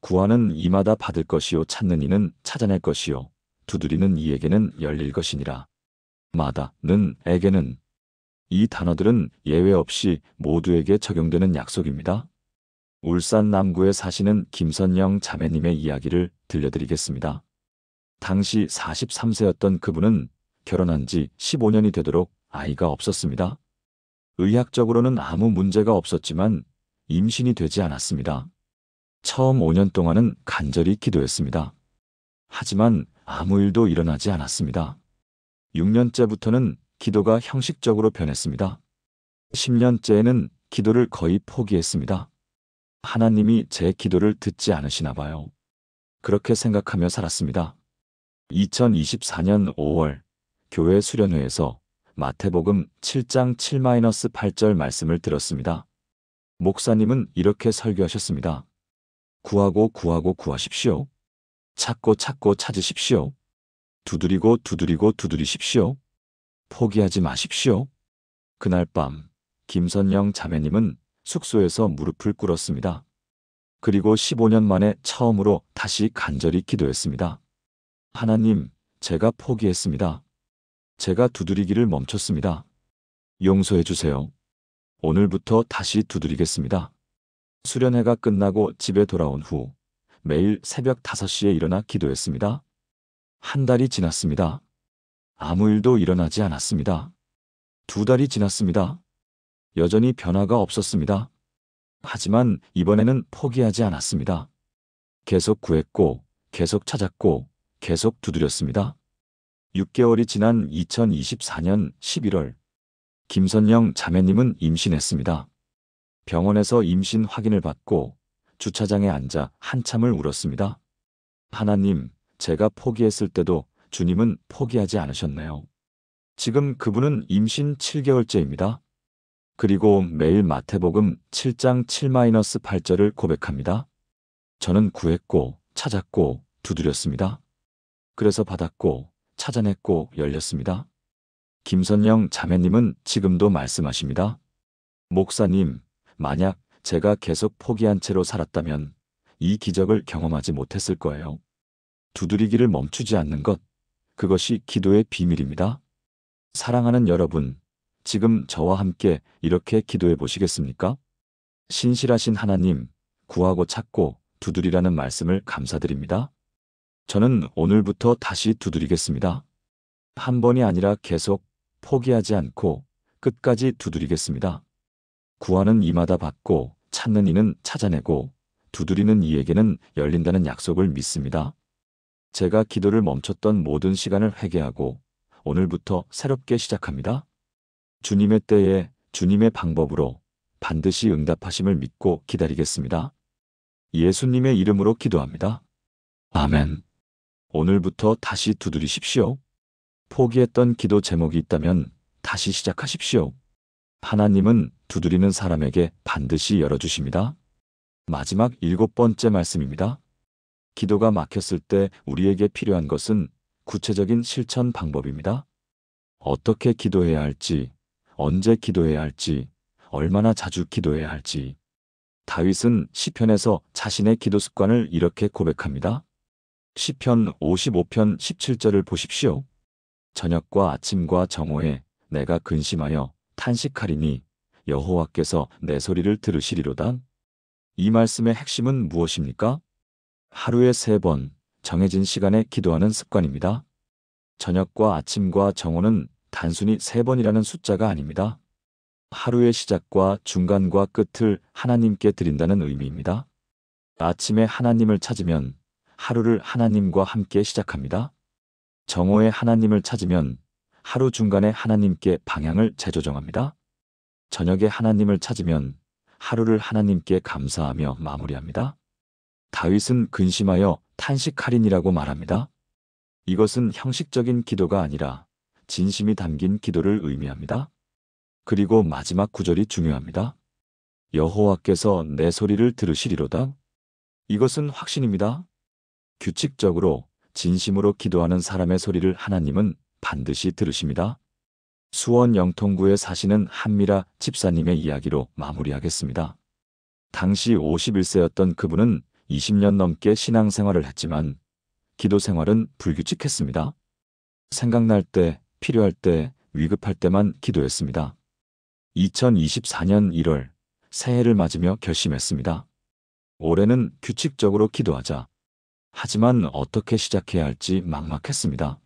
구하는 이마다 받을 것이요 찾는 이는 찾아낼 것이요 두드리는 이에게는 열릴 것이니라. 마다는 에게는 이 단어들은 예외 없이 모두에게 적용되는 약속입니다. 울산 남구에 사시는 김선영 자매님의 이야기를 들려드리겠습니다. 당시 43세였던 그분은 결혼한 지 15년이 되도록 아이가 없었습니다. 의학적으로는 아무 문제가 없었지만 임신이 되지 않았습니다. 처음 5년 동안은 간절히 기도했습니다. 하지만 아무 일도 일어나지 않았습니다. 6년째부터는 기도가 형식적으로 변했습니다. 10년째에는 기도를 거의 포기했습니다. 하나님이 제 기도를 듣지 않으시나 봐요. 그렇게 생각하며 살았습니다. 2024년 5월 교회 수련회에서 마태복음 7장 7-8절 말씀을 들었습니다. 목사님은 이렇게 설교하셨습니다. 구하고 구하고 구하십시오. 찾고 찾고 찾으십시오. 두드리고 두드리고 두드리십시오. 포기하지 마십시오. 그날 밤 김선영 자매님은 숙소에서 무릎을 꿇었습니다. 그리고 15년 만에 처음으로 다시 간절히 기도했습니다. 하나님, 제가 포기했습니다. 제가 두드리기를 멈췄습니다. 용서해 주세요. 오늘부터 다시 두드리겠습니다. 수련회가 끝나고 집에 돌아온 후 매일 새벽 5시에 일어나 기도했습니다. 한 달이 지났습니다. 아무 일도 일어나지 않았습니다. 2달이 지났습니다. 여전히 변화가 없었습니다. 하지만 이번에는 포기하지 않았습니다. 계속 구했고, 계속 찾았고, 계속 두드렸습니다. 6개월이 지난 2024년 11월, 김선영 자매님은 임신했습니다. 병원에서 임신 확인을 받고 주차장에 앉아 한참을 울었습니다. 하나님, 제가 포기했을 때도 주님은 포기하지 않으셨네요. 지금 그분은 임신 7개월째입니다. 그리고 매일 마태복음 7장 7-8절을 고백합니다. 저는 구했고 찾았고 두드렸습니다. 그래서 받았고 찾아냈고 열렸습니다. 김선영 자매님은 지금도 말씀하십니다. 목사님, 만약 제가 계속 포기한 채로 살았다면 이 기적을 경험하지 못했을 거예요. 두드리기를 멈추지 않는 것, 그것이 기도의 비밀입니다. 사랑하는 여러분, 지금 저와 함께 이렇게 기도해 보시겠습니까? 신실하신 하나님, 구하고 찾고 두드리라는 말씀을 감사드립니다. 저는 오늘부터 다시 두드리겠습니다. 한 번이 아니라 계속 포기하지 않고 끝까지 두드리겠습니다. 구하는 이마다 받고 찾는 이는 찾아내고 두드리는 이에게는 열린다는 약속을 믿습니다. 제가 기도를 멈췄던 모든 시간을 회개하고 오늘부터 새롭게 시작합니다. 주님의 때에 주님의 방법으로 반드시 응답하심을 믿고 기다리겠습니다. 예수님의 이름으로 기도합니다. 아멘. 오늘부터 다시 두드리십시오. 포기했던 기도 제목이 있다면 다시 시작하십시오. 하나님은 두드리는 사람에게 반드시 열어주십니다. 마지막 7번째 말씀입니다. 기도가 막혔을 때 우리에게 필요한 것은 구체적인 실천 방법입니다. 어떻게 기도해야 할지, 언제 기도해야 할지, 얼마나 자주 기도해야 할지. 다윗은 시편에서 자신의 기도 습관을 이렇게 고백합니다. 시편 55편 17절을 보십시오. 저녁과 아침과 정오에 내가 근심하여 탄식하리니 여호와께서 내 소리를 들으시리로다. 이 말씀의 핵심은 무엇입니까? 하루에 3번 정해진 시간에 기도하는 습관입니다. 저녁과 아침과 정오는 단순히 3번이라는 숫자가 아닙니다. 하루의 시작과 중간과 끝을 하나님께 드린다는 의미입니다. 아침에 하나님을 찾으면 하루를 하나님과 함께 시작합니다. 정오에 하나님을 찾으면 하루 중간에 하나님께 방향을 재조정합니다. 저녁에 하나님을 찾으면 하루를 하나님께 감사하며 마무리합니다. 다윗은 근심하여 탄식하리니라고 말합니다. 이것은 형식적인 기도가 아니라 진심이 담긴 기도를 의미합니다. 그리고 마지막 구절이 중요합니다. 여호와께서 내 소리를 들으시리로다. 이것은 확신입니다. 규칙적으로 진심으로 기도하는 사람의 소리를 하나님은 반드시 들으십니다. 수원 영통구에 사시는 한미라 집사님의 이야기로 마무리하겠습니다. 당시 51세였던 그분은 20년 넘게 신앙생활을 했지만 기도 생활은 불규칙했습니다. 생각날 때, 필요할 때, 위급할 때만 기도했습니다. 2024년 1월 새해를 맞으며 결심했습니다. 올해는 규칙적으로 기도하자. 하지만 어떻게 시작해야 할지 막막했습니다.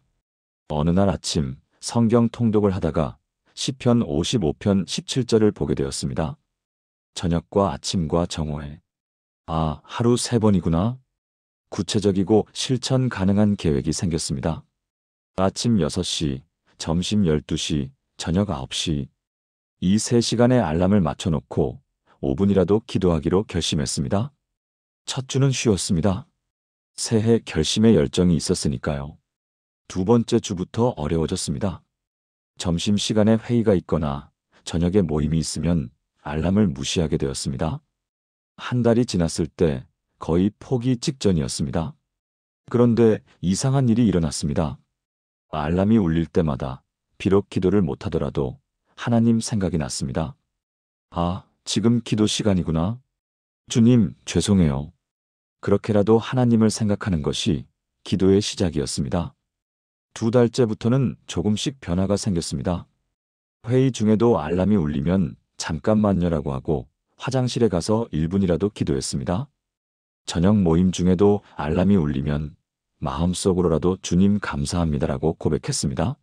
어느 날 아침 성경 통독을 하다가 시편 55편 17절을 보게 되었습니다. 저녁과 아침과 정오에. 하루 3번이구나. 구체적이고 실천 가능한 계획이 생겼습니다. 아침 6시, 점심 12시, 저녁 9시. 이 3시간의 알람을 맞춰놓고 5분이라도 기도하기로 결심했습니다. 첫 주는 쉬웠습니다. 새해 결심의 열정이 있었으니까요. 2번째 주부터 어려워졌습니다. 점심시간에 회의가 있거나 저녁에 모임이 있으면 알람을 무시하게 되었습니다. 한 달이 지났을 때 거의 포기 직전이었습니다. 그런데 이상한 일이 일어났습니다. 알람이 울릴 때마다 비록 기도를 못하더라도 하나님 생각이 났습니다. 지금 기도 시간이구나. 주님, 죄송해요. 그렇게라도 하나님을 생각하는 것이 기도의 시작이었습니다. 2달째부터는 조금씩 변화가 생겼습니다. 회의 중에도 알람이 울리면 잠깐만요라고 하고 화장실에 가서 1분이라도 기도했습니다. 저녁 모임 중에도 알람이 울리면 마음속으로라도 주님 감사합니다라고 고백했습니다.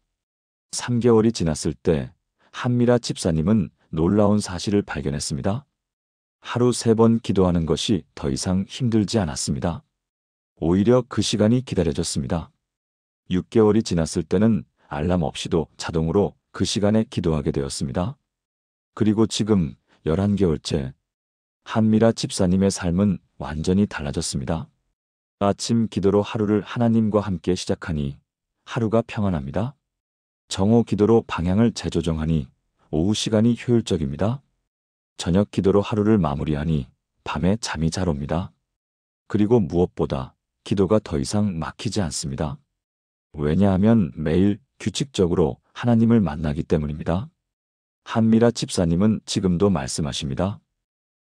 3개월이 지났을 때 한미라 집사님은 놀라운 사실을 발견했습니다. 하루 3번 기도하는 것이 더 이상 힘들지 않았습니다. 오히려 그 시간이 기다려졌습니다. 6개월이 지났을 때는 알람 없이도 자동으로 그 시간에 기도하게 되었습니다. 그리고 지금 11개월째, 한미라 집사님의 삶은 완전히 달라졌습니다. 아침 기도로 하루를 하나님과 함께 시작하니 하루가 평안합니다. 정오 기도로 방향을 재조정하니 오후 시간이 효율적입니다. 저녁 기도로 하루를 마무리하니 밤에 잠이 잘 옵니다. 그리고 무엇보다 기도가 더 이상 막히지 않습니다. 왜냐하면 매일 규칙적으로 하나님을 만나기 때문입니다. 한미라 집사님은 지금도 말씀하십니다.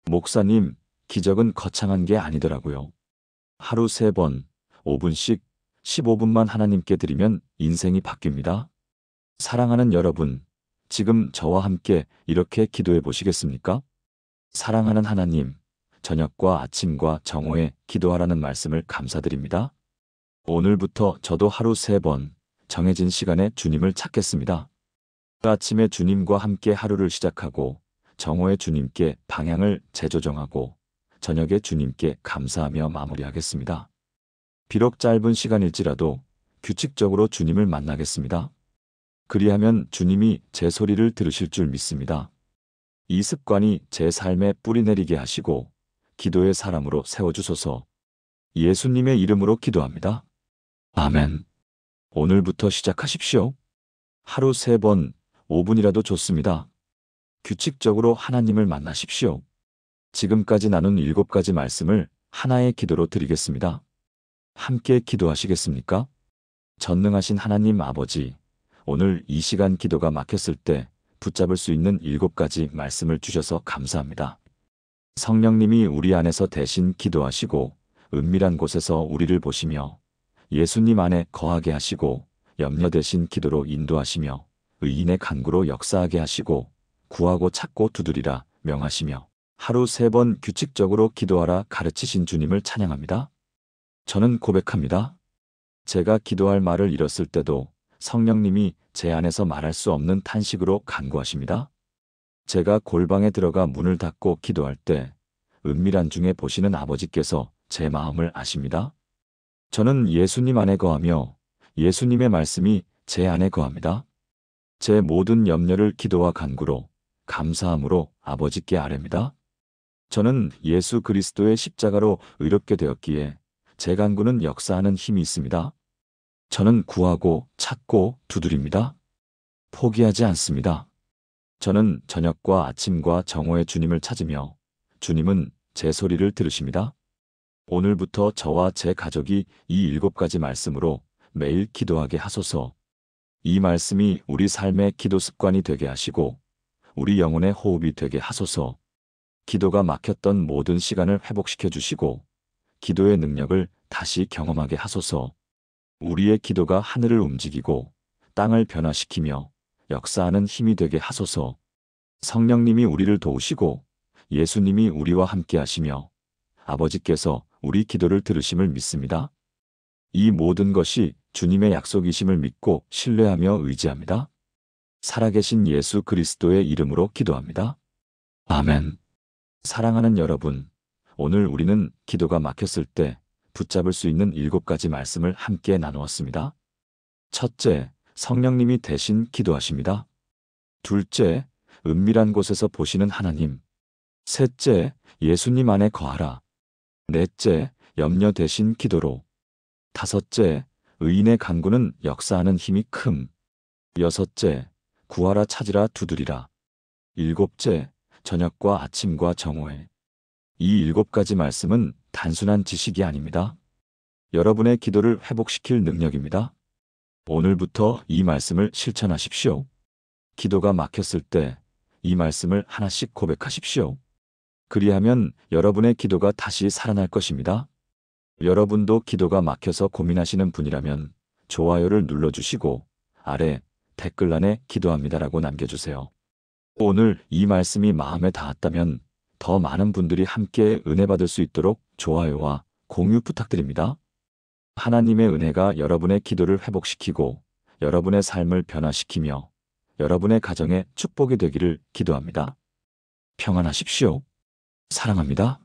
목사님, 기적은 거창한 게 아니더라고요. 하루 3번, 5분씩 15분만 하나님께 드리면 인생이 바뀝니다. 사랑하는 여러분, 지금 저와 함께 이렇게 기도해 보시겠습니까? 사랑하는 하나님, 저녁과 아침과 정오에 기도하라는 말씀을 감사드립니다. 오늘부터 저도 하루 3번 정해진 시간에 주님을 찾겠습니다. 아침에 주님과 함께 하루를 시작하고 정오에 주님께 방향을 재조정하고 저녁에 주님께 감사하며 마무리하겠습니다. 비록 짧은 시간일지라도 규칙적으로 주님을 만나겠습니다. 그리하면 주님이 제 소리를 들으실 줄 믿습니다. 이 습관이 제 삶에 뿌리내리게 하시고 기도의 사람으로 세워주소서. 예수님의 이름으로 기도합니다. 아멘. 오늘부터 시작하십시오. 하루 3번, 5분이라도 좋습니다. 규칙적으로 하나님을 만나십시오. 지금까지 나눈 7가지 말씀을 하나의 기도로 드리겠습니다. 함께 기도하시겠습니까? 전능하신 하나님 아버지, 오늘 이 시간 기도가 막혔을 때 붙잡을 수 있는 7가지 말씀을 주셔서 감사합니다. 성령님이 우리 안에서 대신 기도하시고 은밀한 곳에서 우리를 보시며 예수님 안에 거하게 하시고 염려 대신 기도로 인도하시며 의인의 간구로 역사하게 하시고 구하고 찾고 두드리라 명하시며 하루 3번 규칙적으로 기도하라 가르치신 주님을 찬양합니다. 저는 고백합니다. 제가 기도할 말을 잃었을 때도 성령님이 제 안에서 말할 수 없는 탄식으로 간구하십니다. 제가 골방에 들어가 문을 닫고 기도할 때 은밀한 중에 보시는 아버지께서 제 마음을 아십니다. 저는 예수님 안에 거하며 예수님의 말씀이 제 안에 거합니다. 제 모든 염려를 기도와 간구로 감사함으로 아버지께 아뢰입니다. 저는 예수 그리스도의 십자가로 의롭게 되었기에 제 간구는 역사하는 힘이 있습니다. 저는 구하고 찾고 두드립니다. 포기하지 않습니다. 저는 저녁과 아침과 정오에 주님을 찾으며 주님은 제 소리를 들으십니다. 오늘부터 저와 제 가족이 이 7가지 말씀으로 매일 기도하게 하소서. 이 말씀이 우리 삶의 기도 습관이 되게 하시고 우리 영혼의 호흡이 되게 하소서. 기도가 막혔던 모든 시간을 회복시켜 주시고 기도의 능력을 다시 경험하게 하소서. 우리의 기도가 하늘을 움직이고 땅을 변화시키며 역사하는 힘이 되게 하소서. 성령님이 우리를 도우시고 예수님이 우리와 함께 하시며 아버지께서 우리 기도를 들으심을 믿습니다. 이 모든 것이 주님의 약속이심을 믿고 신뢰하며 의지합니다. 살아계신 예수 그리스도의 이름으로 기도합니다. 아멘. 사랑하는 여러분, 오늘 우리는 기도가 막혔을 때 붙잡을 수 있는 7가지 말씀을 함께 나누었습니다. 첫째, 성령님이 대신 기도하십니다. 둘째, 은밀한 곳에서 보시는 하나님. 셋째, 예수님 안에 거하라. 넷째, 염려 대신 기도로. 다섯째, 의인의 간구는 역사하는 힘이 큼. 여섯째, 구하라 찾으라 두드리라. 일곱째, 저녁과 아침과 정오에. 이 7가지 말씀은 단순한 지식이 아닙니다. 여러분의 기도를 회복시킬 능력입니다. 오늘부터 이 말씀을 실천하십시오. 기도가 막혔을 때 이 말씀을 하나씩 고백하십시오. 그리하면 여러분의 기도가 다시 살아날 것입니다. 여러분도 기도가 막혀서 고민하시는 분이라면 좋아요를 눌러주시고 아래 댓글란에 기도합니다라고 남겨주세요. 오늘 이 말씀이 마음에 닿았다면 더 많은 분들이 함께 은혜 받을 수 있도록 좋아요와 공유 부탁드립니다. 하나님의 은혜가 여러분의 기도를 회복시키고 여러분의 삶을 변화시키며 여러분의 가정에 축복이 되기를 기도합니다. 평안하십시오. 사랑합니다.